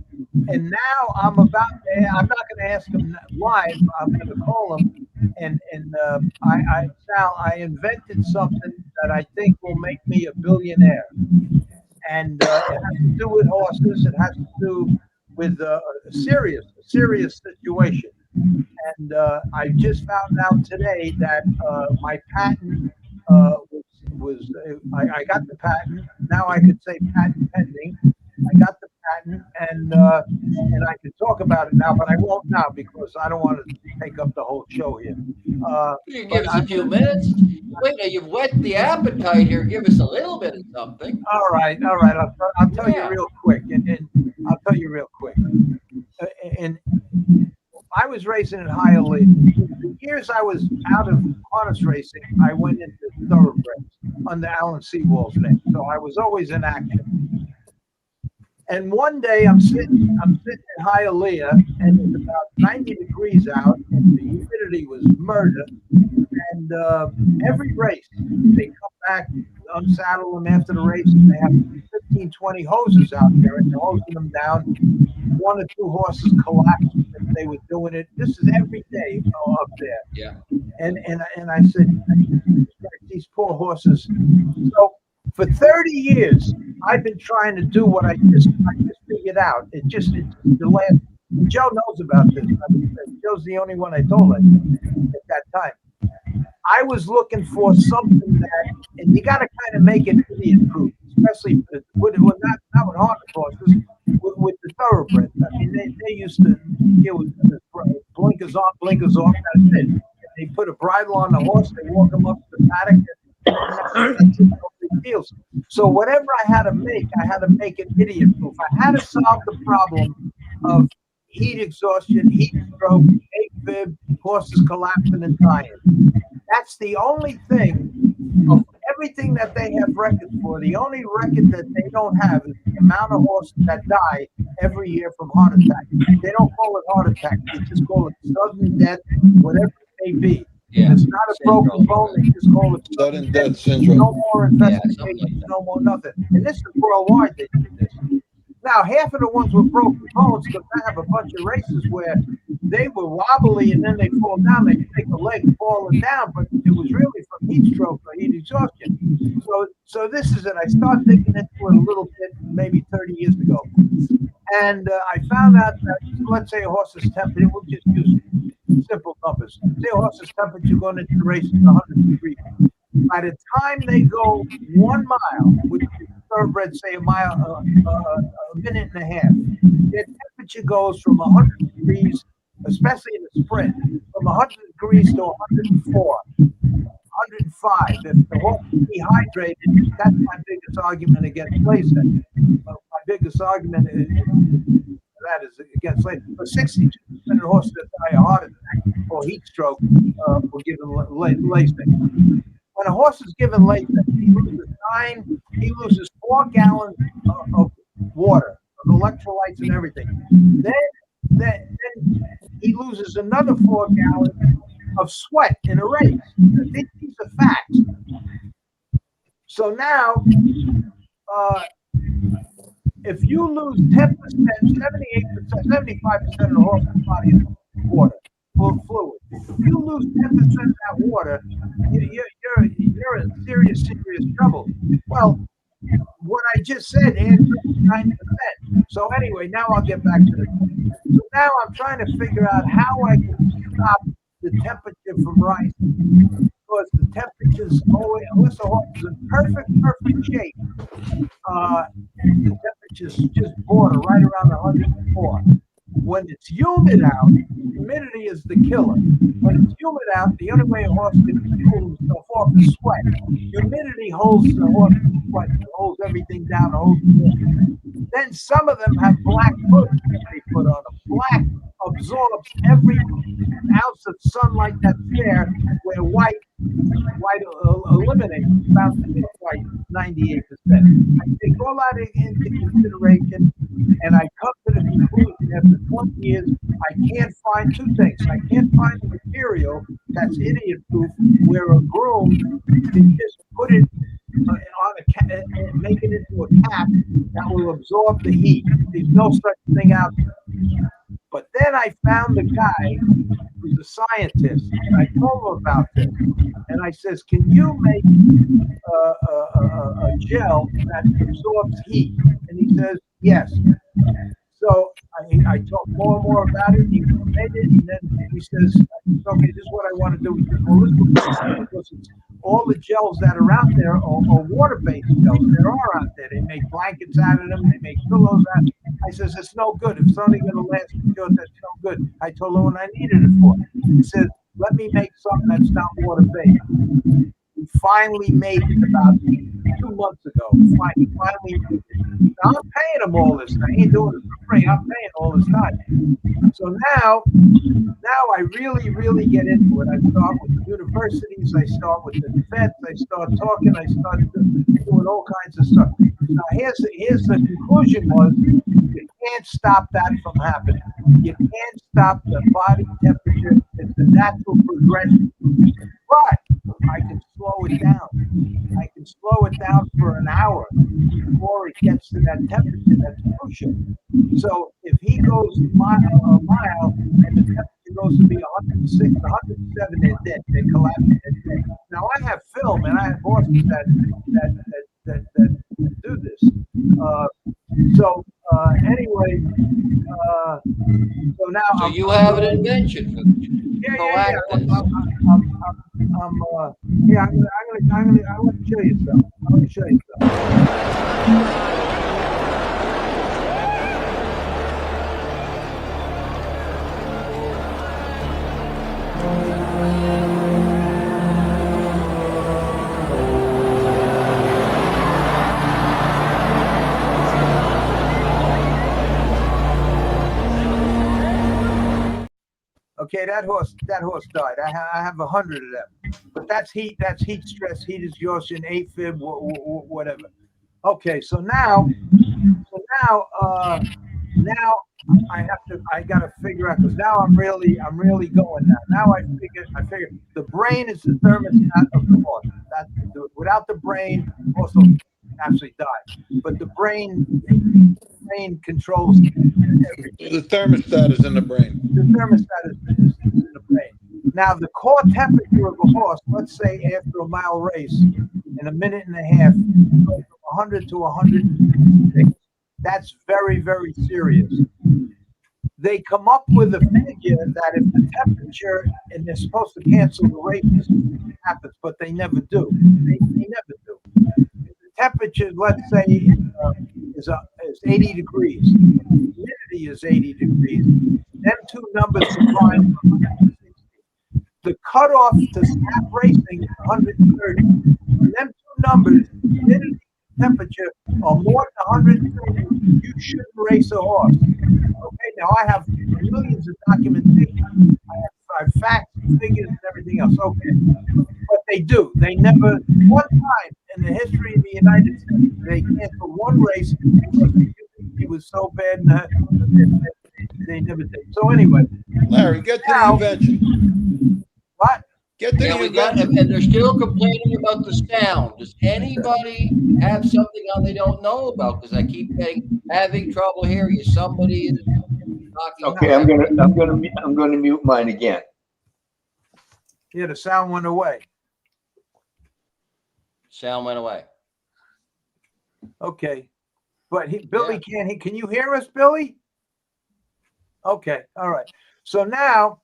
And now I'm not going to ask him live. I'm going to call him. And Sal, I invented something that I think will make me a billionaire. And it has to do with horses. It has to do with a serious situation. And I just found out today that my patent I got the patent. Now I could say patent pending. I got the patent, and I can talk about it now, but I won't now because I don't want to take up the whole show here. You give us a few minutes. Wait, now you've whet the appetite here. Give us a little bit of something. All right. I'll tell you real quick, and I'll tell you real quick. And I was racing in Hialeah. The years I was out of harness racing, I went into thoroughbreds under Alan Sewall's name. So I was always in action. And one day I'm sitting in Hialeah, and it's about 90 degrees out, and the humidity was murder. And every race, they come back, unsaddle them after the race, and they have 15, 20 hoses out there, and they're hosing them down. One or two horses collapsed if they were doing it. This is every day up there. Yeah. And I said, these poor horses. So for 30 years, I've been trying to do what I just figured out. It's the last. Joe knows about this. Joe's the only one I told at that time. I was looking for something that, and you got to kind of make it idiot proof, especially with not with harness horses, with the thoroughbreds. I mean, they used to deal with blinkers on, blinkers off. That's it. They put a bridle on the horse. They walk them up to the paddock. That's no big deal. So whatever I had to make it idiot proof. I had to solve the problem of heat exhaustion, heat stroke, AFib, horses collapsing and dying. That's the only thing of everything that they have records for. The only record that they don't have is the amount of horses that die every year from heart attack. They don't call it heart attack. They just call it sudden death, whatever it may be. Yeah. It's not a broken bone. They just call it Sudden death syndrome. No more investigations, like no more nothing. And this is worldwide. They do this. Now, half of the ones with broken bones, because I have a bunch of races where they were wobbly and then they fall down. They take the leg falling down, but it was really from heat stroke or heat exhaustion. So this is it. I started thinking into it a little bit, maybe 30 years ago. And I found out that, let's say a horse's temperature, we'll just use simple numbers. Say a horse's temperature going into the race is 100 degrees. By the time they go 1 mile, which is thoroughbred, say a minute and a half, their temperature goes from 100 degrees, especially in the sprint, from 100 degrees to 104, 105. If the horse is dehydrated, that's my biggest argument against racing. My biggest argument is against racing. But 62% of horses that die of heart attack or heat stroke were given lacing. When a horse is given lacing, he loses 4 gallons of water, of electrolytes and everything. Then he loses another 4 gallons of sweat in a race. These are facts. So now, if you lose 10%, 78%, 75% of the horse's body is water, fluid. If you lose 10% of that water, you're in serious trouble. Well, what I just said answers 90%. So anyway, now I'll get back to this. So now I'm trying to figure out how I can stop the temperature from rising, because the temperature's always, unless the horse is in perfect shape, the temperature's just border right around 104. When it's humid out, humidity is the killer. When it's humid out, the only way a horse can cool himself off is sweat. Humidity holds the horse sweat, holds everything down, holds it. Then some of them have black hoods that they put on them. Black absorbs every ounce of sunlight that's there, where white eliminates about white 98%. I take all that into consideration, and I come to the conclusion after 20 years, I can't find two things. I can't find a material that's idiot-proof where a groom can just put it on a cap and make it into a cap that will absorb the heat. There's no such thing out there. But then I found a guy who's a scientist, and I told him about this. And I says, can you make a gel that absorbs heat? And he says, yes. So I talked more and more about it. He made it, and then he says, okay, this is what I want to do. He says, well, because it's all the gels that are out there are water-based gels. There are out there. They make blankets out of them. They make pillows out of them. I says, it's no good. If it's only going to last for sure, that's no good. I told him what I needed it for. He said, let me make something that's not water-based. He finally made it about 2 months ago. He finally made it. Now, I'm paying him all this. I ain't doing it for free. I'm paying all this time. So now I really get into it. I start with the universities. I start with the vets. I start talking. I start doing all kinds of stuff. Now, here's the conclusion was, you can't stop that from happening. You can't stop the body temperature. It's the natural progression. But I can slow it down. I can slow it down for an hour before it gets to that temperature that's crucial. So if he goes a mile and the temperature goes to be 106, 107, they're dead. They collapse. They're dead. Now I have film and I have horses that do this. Anyway, so now. So you have an invention for yeah. I'm going to show you something. Okay, that horse died. I have 100 of them, but that's heat stress, heat exhaustion, AFib, whatever. Okay, so now I got to figure out, because now I'm really going now. Now I figure the brain is the thermostat of the horse. Without the brain, the horse will actually die. But the brain controls everything. The thermostat is in the brain. The thermostat is in the brain. Now, the core temperature of a horse, let's say after a mile race, in a minute and a half, goes from 100 to 106. That's very, very serious. They come up with a figure that if the temperature, and they're supposed to cancel the races, happens, but they never do. They never do. If the temperature, let's say, is 80 degrees. Humidity is 80 degrees. Them two numbers combined for 160. The cutoff to stop racing is 130. And them two numbers, humidity and temperature, are more than 130. You shouldn't race a horse. Okay, now I have millions of documentation. I have facts and figures and everything else. Okay, but they do. They never, one time in the history of the United States, they canceled one race because the humidity was so bad they never did. So anyway, Larry, get to the now, invention. what? Get to Yeah, the we got, invention. and they're still complaining about the sound. Does anybody have something on they don't know about? Because I keep having trouble hearing you. Somebody is talking. Okay, I'm gonna mute mine again. Yeah, the sound went away. Sound went away. Okay, but Billy can't. Can you hear us, Billy? Okay, all right. So now,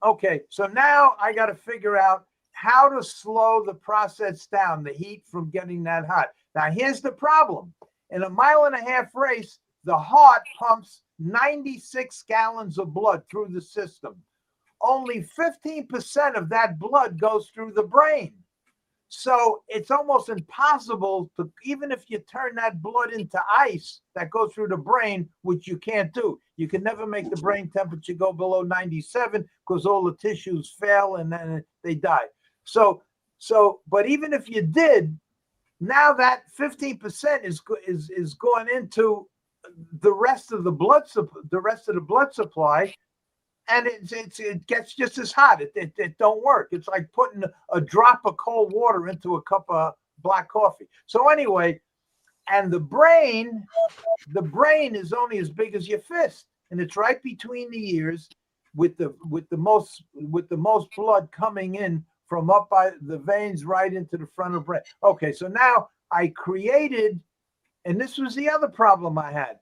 okay. So now I got to figure out how to slow the process down, the heat from getting that hot. Now here's the problem: in a 1.5 mile race, the heart pumps 96 gallons of blood through the system. Only 15% of that blood goes through the brain. So it's almost impossible to, even if you turn that blood into ice that goes through the brain, which you can't do. You can never make the brain temperature go below 97 because all the tissues fail and then they die. So, but even if you did, now that 15% is going into the rest of the blood supply. And it gets just as hot. It don't work. It's like putting a drop of cold water into a cup of black coffee. So anyway, and the brain is only as big as your fist, and it's right between the ears, with the most blood coming in from up by the veins right into the front of the brain. Okay, so now I created, and this was the other problem I had.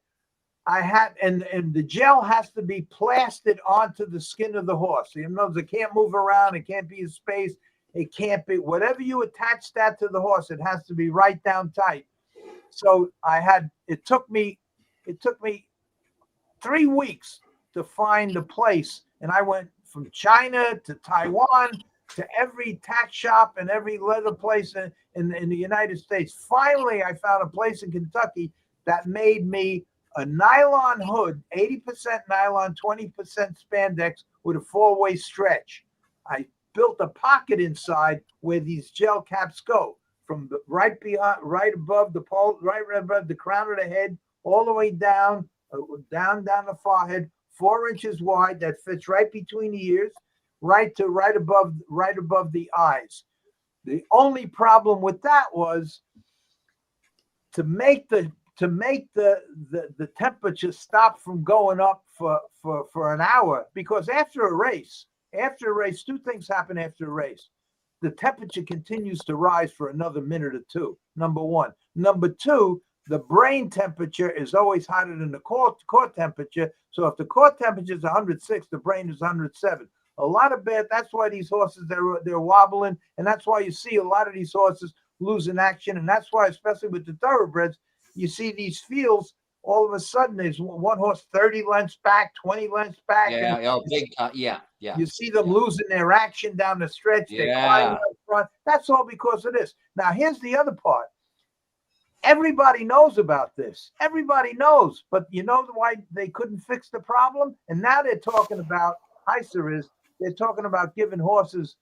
And the gel has to be plastered onto the skin of the horse. You know, it can't move around. It can't be in space. It can't be, whatever you attach that to the horse, it has to be right down tight. So it took me 3 weeks to find a place. And I went from China to Taiwan to every tack shop and every leather place in the United States. Finally, I found a place in Kentucky that made me a nylon hood, 80% nylon, 20% spandex with a 4-way stretch. I built a pocket inside where these gel caps go, from the right above the pole, right above the crown of the head, all the way down the forehead, 4 inches wide. That fits right between the ears, right above the eyes. The only problem with that was to make the temperature stop from going up for an hour, because after a race, 2 things happen after a race. The temperature continues to rise for another minute or two, number one. Number two, the brain temperature is always hotter than the core temperature. So if the core temperature is 106, the brain is 107. A lot of that's why these horses, they're wobbling, and that's why you see a lot of these horses losing action. And that's why, especially with the thoroughbreds, you see these fields, all of a sudden there's one horse 30 lengths back, 20 lengths back. Yeah, You see them losing their action down the stretch. They're climbing up front. That's all because of this. Now, here's the other part. Everybody knows about this. Everybody knows. But you know why they couldn't fix the problem? And now they're talking about, they're talking about giving horses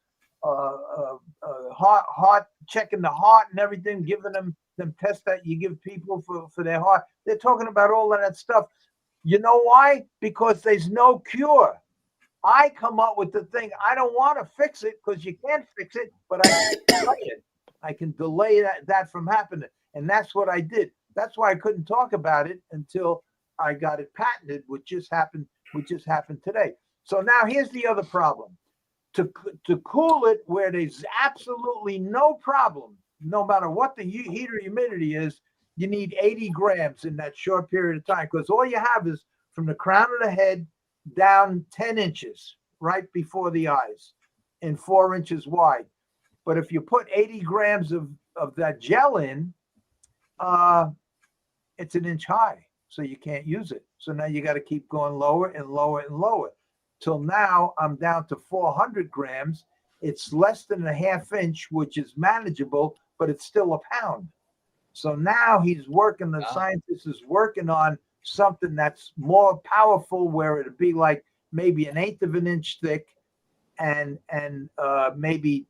heart, checking the heart and everything, giving them tests that you give people for their heart. They're talking about all of that stuff. You know why? Because there's no cure. I come up with the thing. I don't want to fix it because you can't fix it, but I can delay it. I can delay that from happening. And that's what I did. That's why I couldn't talk about it until I got it patented, which just happened today. So now here's the other problem. To cool it where there's absolutely no problem, no matter what the heat or humidity is, you need 80 grams in that short period of time, because all you have is from the crown of the head down 10 inches right before the eyes and 4 inches wide. But if you put 80 grams of that gel in, it's an inch high, so you can't use it. So now you got to keep going lower and lower and lower, till now I'm down to 400 grams. It's less than a half inch, which is manageable, but it's still a pound. So now he's working, the scientist is working on something that's more powerful, where it'd be like maybe an eighth of an inch thick and maybe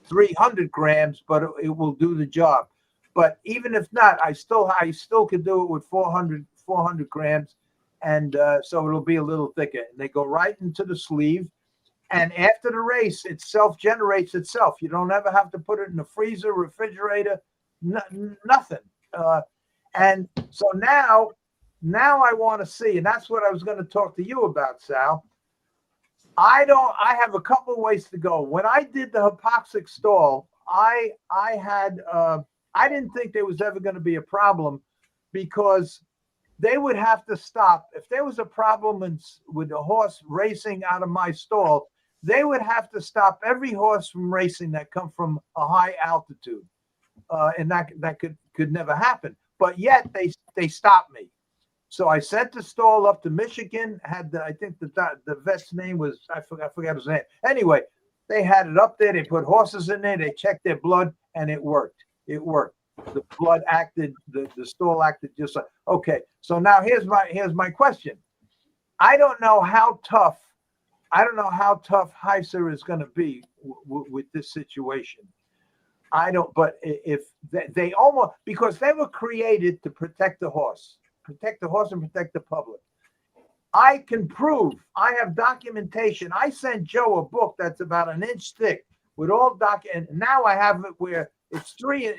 300 grams, but it will do the job. But even if not, I still could do it with 400 grams, and so it'll be a little thicker. And they go right into the sleeve, and after the race, it self-generates itself. You don't ever have to put it in the freezer, refrigerator, nothing. And so now I want to see, and that's what I was going to talk to you about, Sal. I have a couple of ways to go. When I did the hypoxic stall, I didn't think there was ever going to be a problem, because they would have to stop. If there was a problem with the horse racing out of my stall, they would have to stop every horse from racing that come from a high altitude. And that could never happen. But yet they stopped me. So I sent the stall up to Michigan. I think the vet's name was, I forgot his name. Anyway, they had it up there. They put horses in there. They checked their blood, and it worked. It worked. The blood acted. The stall acted just like, okay. So now here's my question. I don't know how tough Heiser is going to be with this situation. I don't. But if they almost, because they were created to protect the horse and protect the public. I can prove. I have documentation. I sent Joe a book that's about an inch thick with all and now I have it where it's 3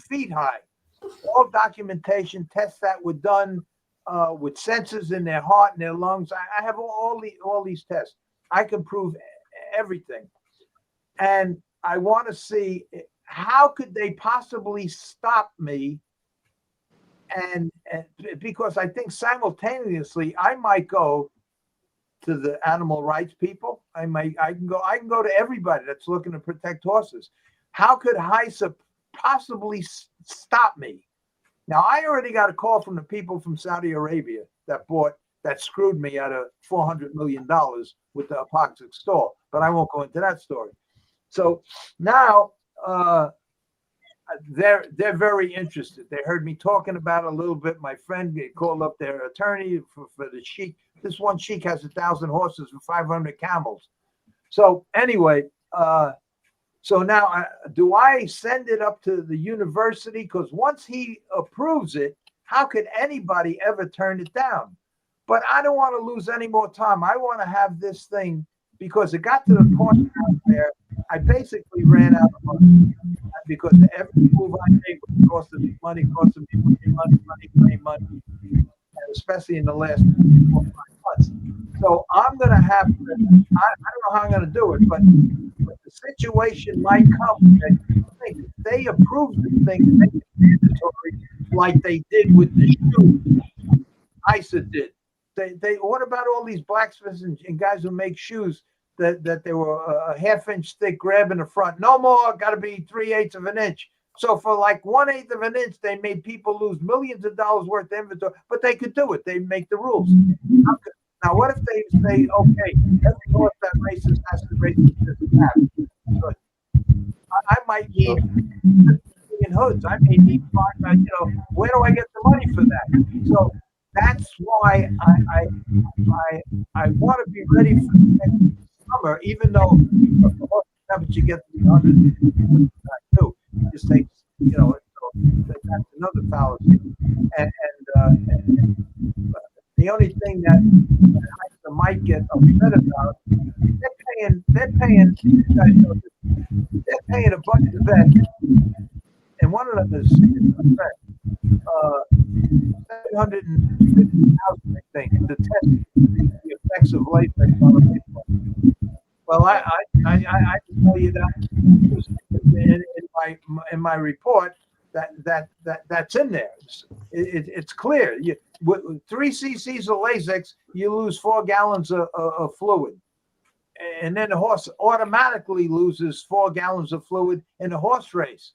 feet high. All documentation, tests that were done with sensors in their heart and their lungs. I have all these tests. I can prove everything, and I want to see how could they possibly stop me. And because I think simultaneously I might go to the animal rights people. I can go to everybody that's looking to protect horses. How could Heiser possibly stop me? Now, I already got a call from the people from Saudi Arabia that screwed me out of $400 million with the hypoxic stall, but I won't go into that story. So now they're very interested. They heard me talking about it a little bit. My friend called up their attorney for the sheik. This one sheik has 1,000 horses and 500 camels. So anyway, so now do I send it up to the university? Because once he approves it, how could anybody ever turn it down? But I don't want to lose any more time. I want to have this thing, because it got to the point out there, I basically ran out of money, because every move I made was costing me money, and especially in the last 4 or 5 months. So I'm going to have to, I don't know how I'm going to do it, but the situation might come that you think if they approve the thing and make it mandatory like they did with the shoes, Heiser did. What about all these blacksmiths and guys who make shoes that they were a half-inch thick grab in the front? No more, got to be 3/8 of an inch. So for like 1/8 of an inch, they made people lose millions of dollars worth of inventory, but they could do it. They make the rules. Now, what if they say, okay, every horse that races has to race with this pattern? So I might need hoods. I may need, where do I get the money for that? So that's why I want to be ready for the next summer, even though the horse temperature gets to be 100 too. It just takes, so that's another fallacy. And the only thing that I might get upset about, they're paying a bunch of vets, and one of them is $750,000, I think, to test the effects of latex on a baseball. Well, I can tell you that in my report that's in there. It's clear. With 3 cc's of Lasix, you lose 4 gallons of fluid, and then the horse automatically loses 4 gallons of fluid in a horse race.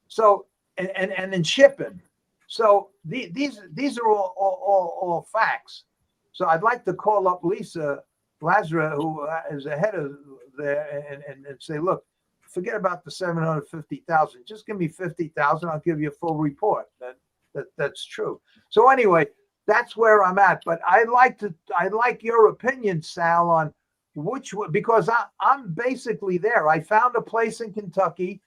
So, and in shipping. So these are all facts. So I'd like to call up Lisa Lazara, who is the head of there, and say, look, forget about the 750,000. Just give me 50,000. I'll give you a full report. That's true. So anyway, that's where I'm at. But I'd like your opinion, Sal, on which one, because I'm basically there. I found a place in Kentucky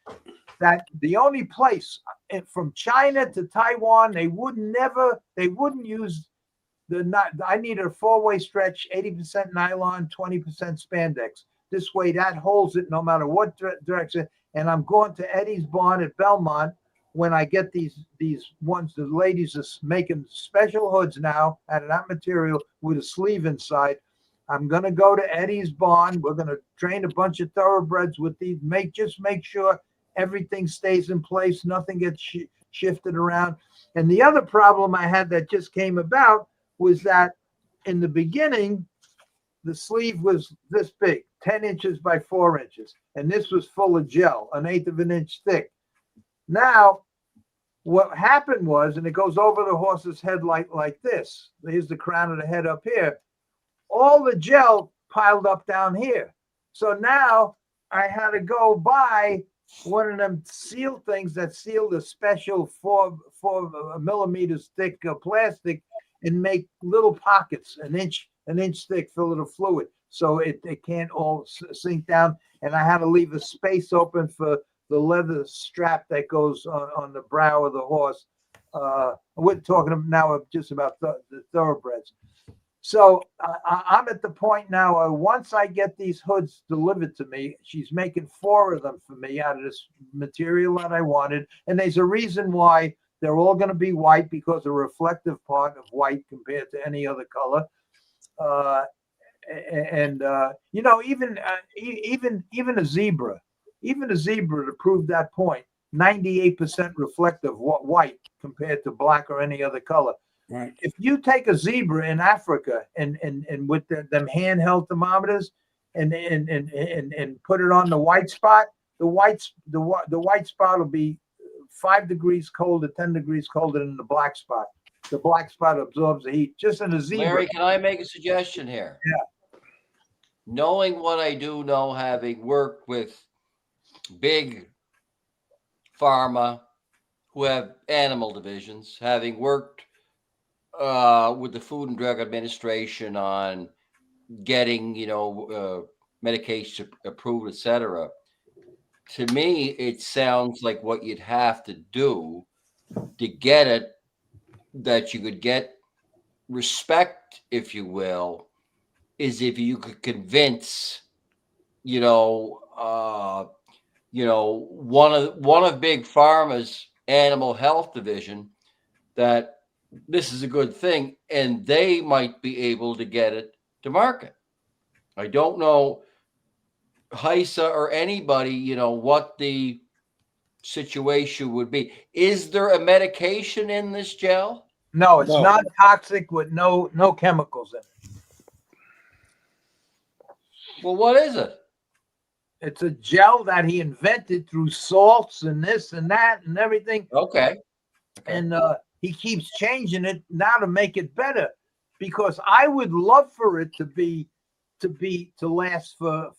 that the only place from China to Taiwan, they wouldn't use I needed a 4-way stretch, 80% nylon, 20% spandex. This way that holds it no matter what direction. And I'm going to Eddie's Barn at Belmont when I get these ones. The ladies are making special hoods now out of that material with a sleeve inside. I'm going to go to Eddie's Barn. We're going to train a bunch of thoroughbreds with these. Make sure everything stays in place. Nothing gets shifted around. And the other problem I had that just came about was that in the beginning, the sleeve was this big, 10 inches by 4 inches. And this was full of gel, 1/8 of an inch thick. Now, what happened was, and it goes over the horse's head like this. Here's the crown of the head up here. All the gel piled up down here. So now I had to go buy one of them seal things that sealed a special 4 millimeters thick plastic and make little pockets, an inch thick, full of fluid, so it can't all sink down. And I had to leave a space open for the leather strap that goes on the brow of the horse. We're talking now just about the thoroughbreds. So I'm at the point now, once I get these hoods delivered to me, she's making 4 of them for me out of this material that I wanted. And there's a reason why they're all going to be white, because the reflective part of white compared to any other color. Even a zebra, to prove that point, 98% reflective white compared to black or any other color. Right. If you take a zebra in Africa and with them handheld thermometers and put it on the white spot, the white spot will be 5 degrees colder, 10 degrees colder than the black spot. The black spot absorbs the heat. Just in a zebra. Larry, can I make a suggestion here? Yeah. Knowing what I do know, having worked with big pharma who have animal divisions, having worked with the Food and Drug Administration on getting, medication approved, etc. To me, it sounds like what you'd have to do to get it, that you could get respect, if you will, is if you could convince, one of Big Pharma's animal health division that this is a good thing, and they might be able to get it to market. I don't know, HISA or anybody, what the situation would be. Is there a medication in this gel? No, it's not toxic with no chemicals in it. Well, what is it? It's a gel that he invented through salts and this and that and everything. Okay. And he keeps changing it now to make it better, because I would love for it to last for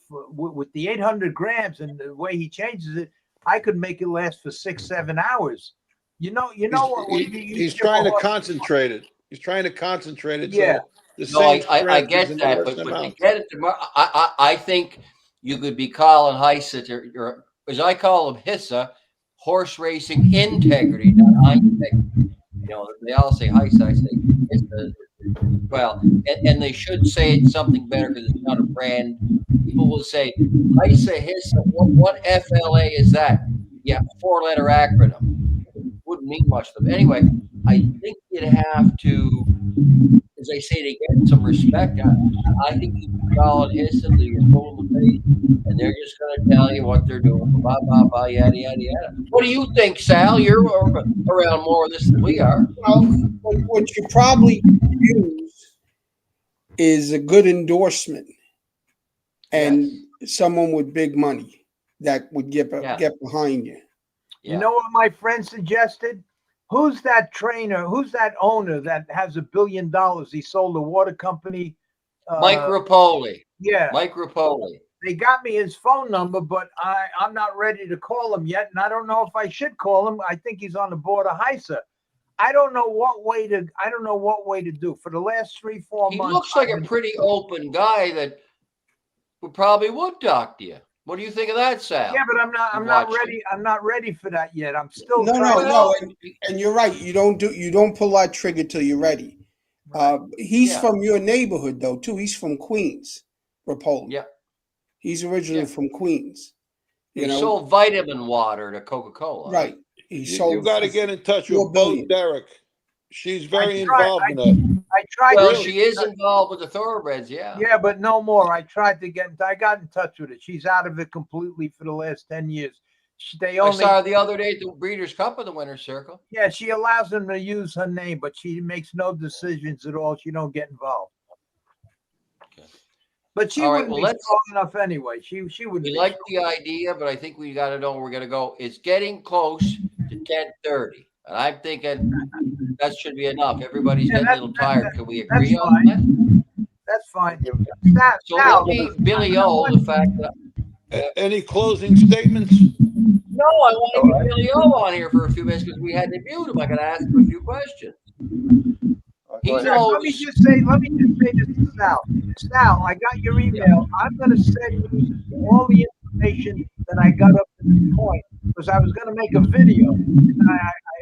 with the 800 grams and the way he changes it, I could make it last for 6-7 hours. He's trying to concentrate it. He's trying to concentrate it. Yeah. So I get that, but to get it to I think you could be calling HISA, or as I call them, HISA, horse racing integrity, not integrity. They all say HISA, I say HISA. Well, and they should say it's something better because it's not a brand. People will say HISA, HISA. What FLA is that? Yeah, 4-letter acronym. Wouldn't mean much to them. Anyway, I think you'd have to, as I say, to get some respect. I think you can call it HISA, you're full of faith, and they're just going to tell you what they're doing. Blah, blah, blah, yada, yada, yada. What do you think, Sal? You're around more of this than we are. Well, what you probably use is a good endorsement. and someone with big money that would get behind you. You know what my friend suggested? Who's that trainer? Who's that owner that has $1 billion? He sold a water company. Mike Rapoli. Yeah. Mike Rapoli. They got me his phone number, but I'm not ready to call him yet, and I don't know if I should call him. I think he's on the board of HISA. I don't know what way to do. For the last 3-4 months, he looks like a pretty open guy that probably would talk to you. What do you think of that, Sal? Yeah, but I'm not ready. I'm not ready for that yet. I'm still no. And you're right. You don't pull that trigger till you're ready. He's from your neighborhood though too. He's from Queens, Rapoli. Yeah. He's originally from Queens. He sold vitamin water to Coca-Cola. Right. You got to get in touch with Bo Derek. She's very involved in that. I tried. Well, she is involved with the Thoroughbreds, yeah. Yeah, but no more. I got in touch with her. She's out of it completely for the last 10 years. I saw her the other day at the Breeders' Cup in the Winner's Circle. Yeah, she allows them to use her name, but she makes no decisions at all. She don't get involved. Okay. But she wouldn't be strong enough anyway. She would. We like the idea, but I think we got to know where we're going to go. It's getting close to 10:30. And I'm thinking that should be enough. Everybody's getting a little tired. Can we agree on that? That's fine. So let me Billy O the fact that. Any closing statements? No, I want to get Billy O on here for a few minutes because we had to mute him. I got to ask him a few questions. Let me just say this to Sal. Sal, I got your email. I'm going to send you all the information that I got up to this point because I was going to make a video.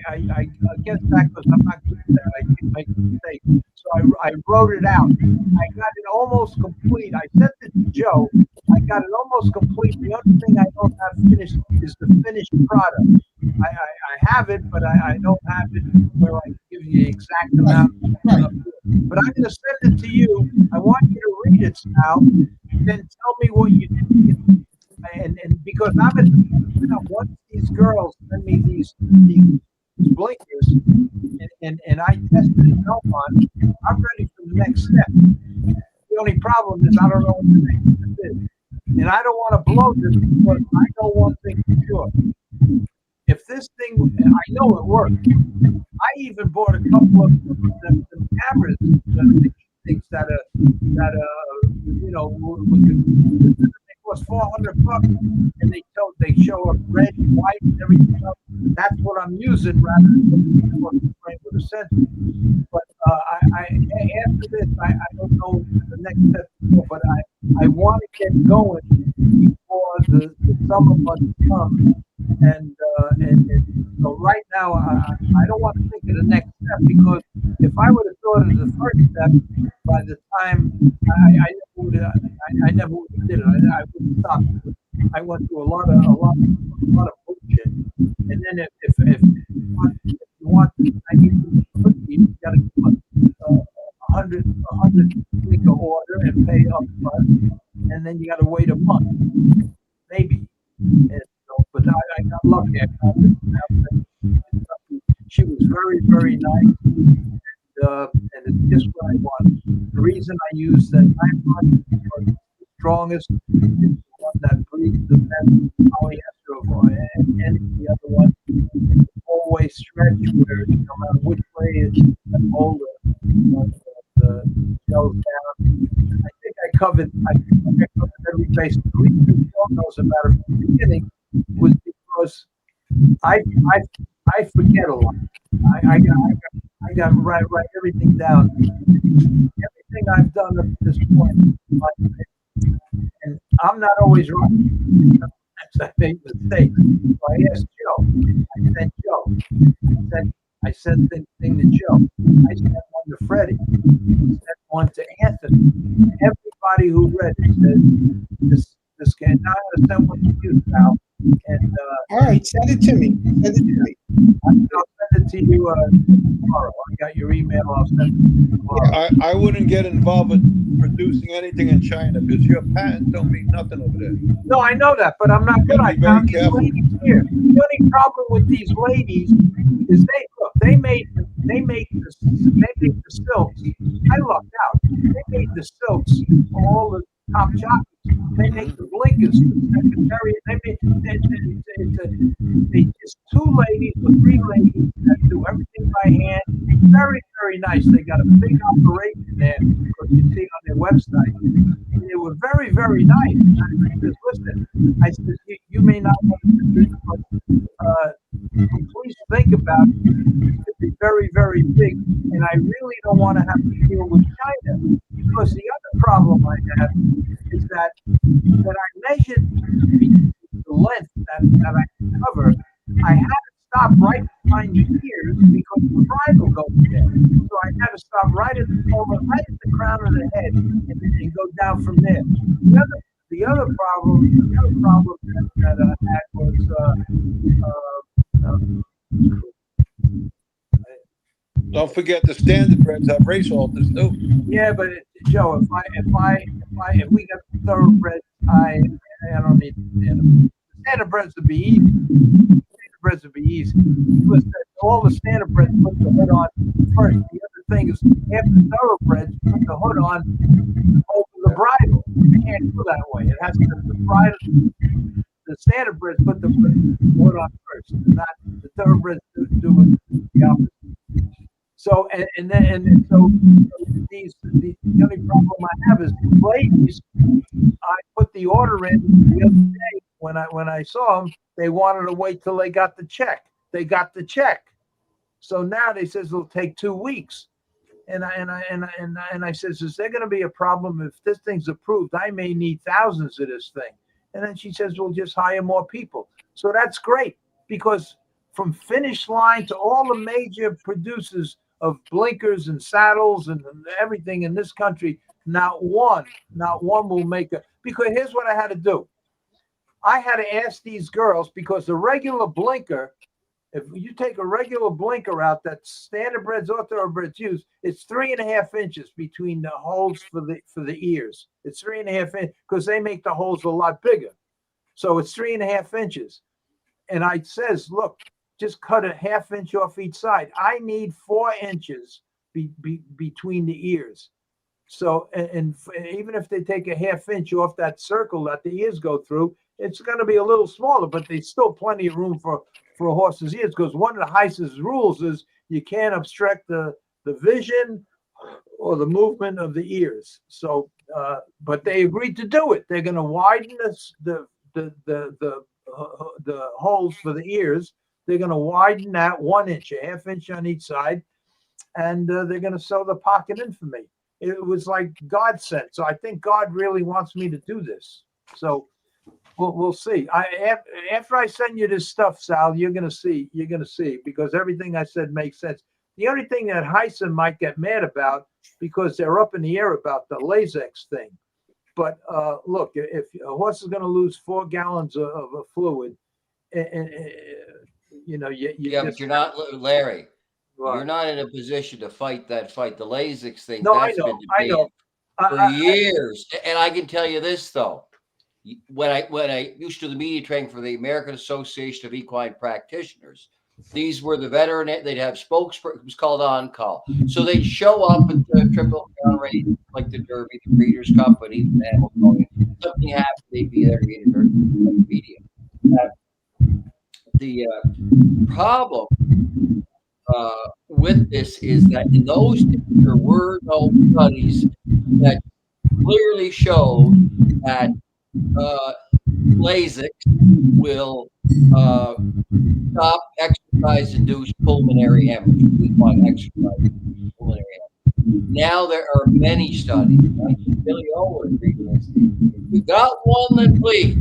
And I guess that because I'm not good at that. I keep making mistakes. So I wrote it out. I got it almost complete. I sent it to Joe. I got it almost complete. The only thing I don't have finished is the finished product. I have it, but I don't have it where I give you the exact amount. But I'm going to send it to you. I want you to read it, Sal, and then tell me what you think. And because I'm at once these girls send me these blinkers, and I tested it out on, I'm ready for the next step. The only problem is I don't know what the next step is. And I don't want to blow this because I know one thing for sure. If this thing, I know it works. I even bought a couple of them cameras, things that cost $400, and they show up red, white, and everything else. That's what I'm using rather than frame with a sensor. But after this, I don't know the next step, but I want to get going before the summer months come. And so right now, I don't want to think of the next step because if I would have thought of the first step, by the time I never would have did it. I would have stopped. I went through a lot of bullshit. And then if you want, I mean, you got to do a 100 click order and pay up front, and then you got to wait a month, maybe. And so, but I got lucky. She was very, very nice, and it's just what I want. The reason I use that 9 months is the strongest is the one that breathes the best polyester and the other one is always stretch where no matter which way it's older, the gels down. I think I covered every base. The reason Joe knows about it from the beginning was because I forget a lot. I got to write everything down. Everything I've done up to this point, and I'm not always right. I make mistakes. So I asked Joe. I sent Joe. I sent the thing to Joe. I sent one to Freddie. I sent one to Anthony. Everybody who read it said this can. Now I'm going to send one to you now. And all right, send it to me. Send it to me. I'll send it to you tomorrow. I got your email. I'll send it to you tomorrow. I wouldn't get involved with producing anything in China because your patents don't mean nothing over there. No, I know that, but I'm not good. I found these ladies here. The only problem with these ladies is they made the silks. I lucked out. They made the silks for all the top jockeys. They make the blinkers secondary. It's two ladies or three ladies that do everything by hand. Very, very nice. They got a big operation there, because you see on their website. And they were very, very nice. And I said, listen, I said, you may not want to do this, but please think about it. It could be very, very big. And I really don't want to have to deal with China. Because the other problem I have is that when I measured the length that I cover, I had to stop right behind the ears because the bridle goes there. So I had to stop right at the crown of the head and go down from there. The other problem that I had was Don't forget the standardbreds have race halters too. yeah, but Joe, if we got thoroughbreds, I don't need standardbreds would be easy. Standardbreds would be easy. Listen, all the standardbreds put the hood on first. The other thing is, after thoroughbreds put the hood on over the bridle. You can't go that way. It has to the bridle. The standardbreds put the hood on first, and not the thoroughbreds do the opposite. So the only problem I have is the ladies. I put the order in the other day when I saw them. They wanted to wait till they got the check. They got the check, so now they says it'll take 2 weeks. And I says, is there going to be a problem if this thing's approved? I may need thousands of this thing. And then she says, we'll just hire more people. So that's great, because from finish line to all the major producers of blinkers and saddles and everything in this country, not one will make it. Because here's what I had to do. I had to ask these girls, because the regular blinker, if you take a regular blinker out that standardbreds or thoroughbreds use, it's 3.5 inches between the holes for the ears. It's 3.5 inches, because they make the holes a lot bigger. So it's 3.5 inches. And I says, look, just cut a 1/2 inch off each side. I need 4 inches between the ears. So, and even if they take a 1/2 inch off that circle that the ears go through, it's going to be a little smaller, but there's still plenty of room for a horse's ears, because one of the Heiss's rules is you can't obstruct the vision or the movement of the ears. So, but they agreed to do it. They're going to widen the holes for the ears. They're going to widen that 1 inch, a 1/2 inch on each side, and they're going to sew the pocket in for me. It was like God sent. So I think God really wants me to do this. So we'll see. After I send you this stuff, Sal, you're going to see. You're going to see, because everything I said makes sense. The only thing that Heisen might get mad about, because they're up in the air about the Lasix thing. But look, if a horse is going to lose 4 gallons of fluid, you know, but you're not, Larry. Right. You're not in a position to fight that fight. The Lasix thing, no, that's been debated for years. And I can tell you this, though. When I used to do the media training for the American Association of Equine Practitioners, these were the veteran. They'd have spokesperson. It was called on call. So they'd show up at the Triple Crown race, like the Derby, the Breeders' Cup, and even the Hamiltonian. Something happened, they'd be there to interview the media. The problem with this is that in those days, there were no studies that clearly showed that Lasix will stop exercise-induced pulmonary hemorrhage. Equine exercise pulmonary hemorrhage. Now there are many studies. Like Billy Owen reading this. If you got one that bleeds,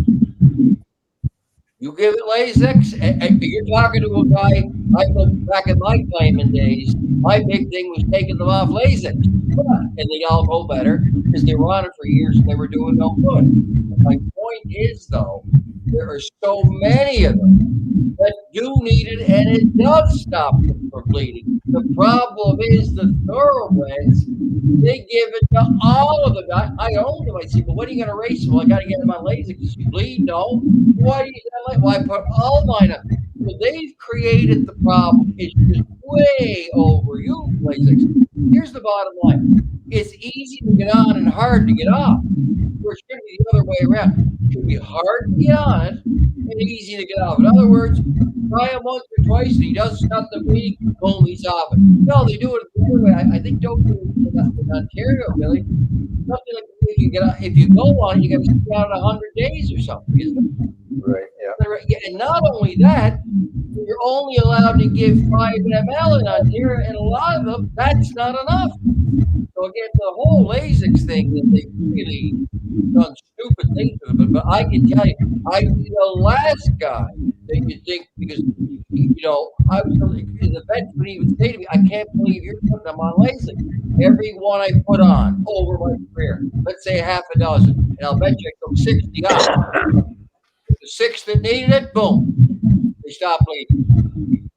you give it Lasix, and you're talking to a guy. I look back in my claiming days. My big thing was taking them off Lasix, and they all go better because they were on it for years and they were doing no good. My point is, though, there are so many of them that do need it, and it does stop them from bleeding. The problem is the thoroughbreds. They give it to all of them. I own them. I say, but when are you going to race them? Well, I got to get them on Lasix. Does you bleed? No. Why do you like? Well, I put all mine on. So they've created the problem. It's just way overused Lasix. Here's the bottom line. It's easy to get on and hard to get off. It should be the other way around. It should be hard to get on it and easy to get off. In other words, try him once or twice and he doesn't stop the bleeding, boom, he's off it. No, they do it the other way. I think don't do it in Ontario, Billy. Something like if you go on, you got to sit out 100 days or something, isn't it? Right, yeah. And not only that, you're only allowed to give 5 ml in Ontario, and a lot of them, that's not enough. So again, the whole Lasix thing that they really done stupid things with it, but I can tell you, the last guy that you think, because I was the vet would even say to me, I can't believe you're putting them on Lasix. Every one I put on over my career, let's say half a dozen, and I'll bet you I took 60 out. The 6 that needed it, boom, they stopped bleeding.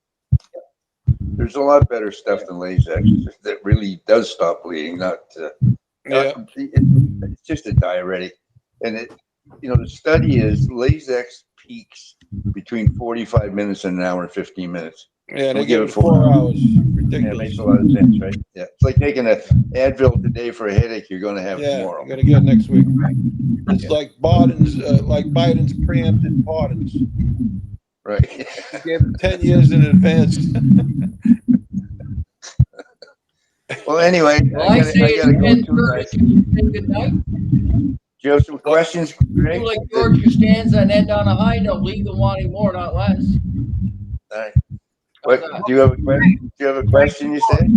There's a lot better stuff than Lasix that really does stop bleeding. It's just a diuretic, and the study is Lasix peaks between 45 minutes and an hour and 15 minutes. Yeah, they give it 4 hours. Ridiculous. Yeah, it makes a lot of sense, right? Yeah, it's like taking an Advil today for a headache you're going to have tomorrow. You're going to get next week. It's like Biden's preempted pardons. Right. He gave him 10 years in advance. Well, anyway, I gotta go too, guys. Good night. Do you have some questions, Greg? You like George Costanza and end on a high note, leave them wanting more, not less. All right. What, do you have a question? Do you have a question, you said?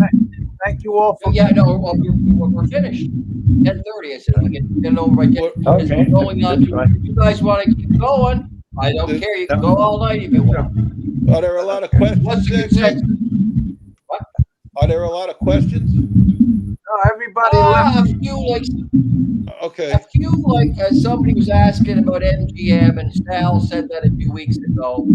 Thank you all for. Yeah, no, we're finished. 10:30. I said I get it over by 10. Okay. Going on. If you guys want to keep going, I don't care. You can go all night if you want. Are there a lot of questions? What's the consensus? What? Are there a lot of questions? No, everybody left. A few like. Okay. A few like somebody was asking about MGM, and Sal said that a few weeks ago.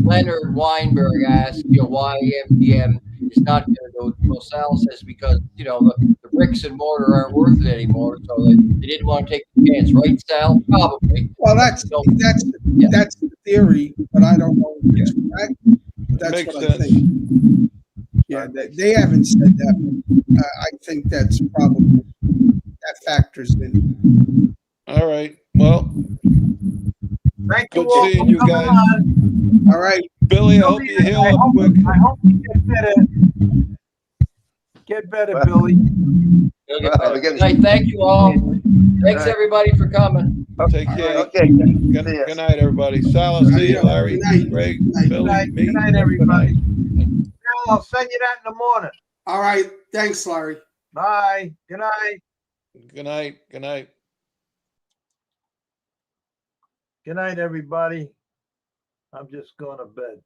Leonard Weinberg asked, why MGM is not going to do it. Well, Sal says because the bricks and mortar aren't worth it anymore, so they didn't want to take the chance, right, Sal? Probably. Well, that's the theory, but I don't know if it's correct. That's Makes what sense. I think. Yeah, they haven't said that. But I think that's probably that factors in. All right. Well, Thank you good all seeing for you coming guys. on. All right. Billy, I hope you heal up quick. I hope you get better. Get better, Billy. Thank you all. Thanks everybody for coming. Take care. Okay. Good night, everybody. Sal, I'll see you, Larry, Good night. Greg, Good Billy, night. me. Good night, everybody. I'll send you that in the morning. All right. Thanks, Larry. Bye. Good night. Good night. Good night. Good night, everybody. I'm just going to bed.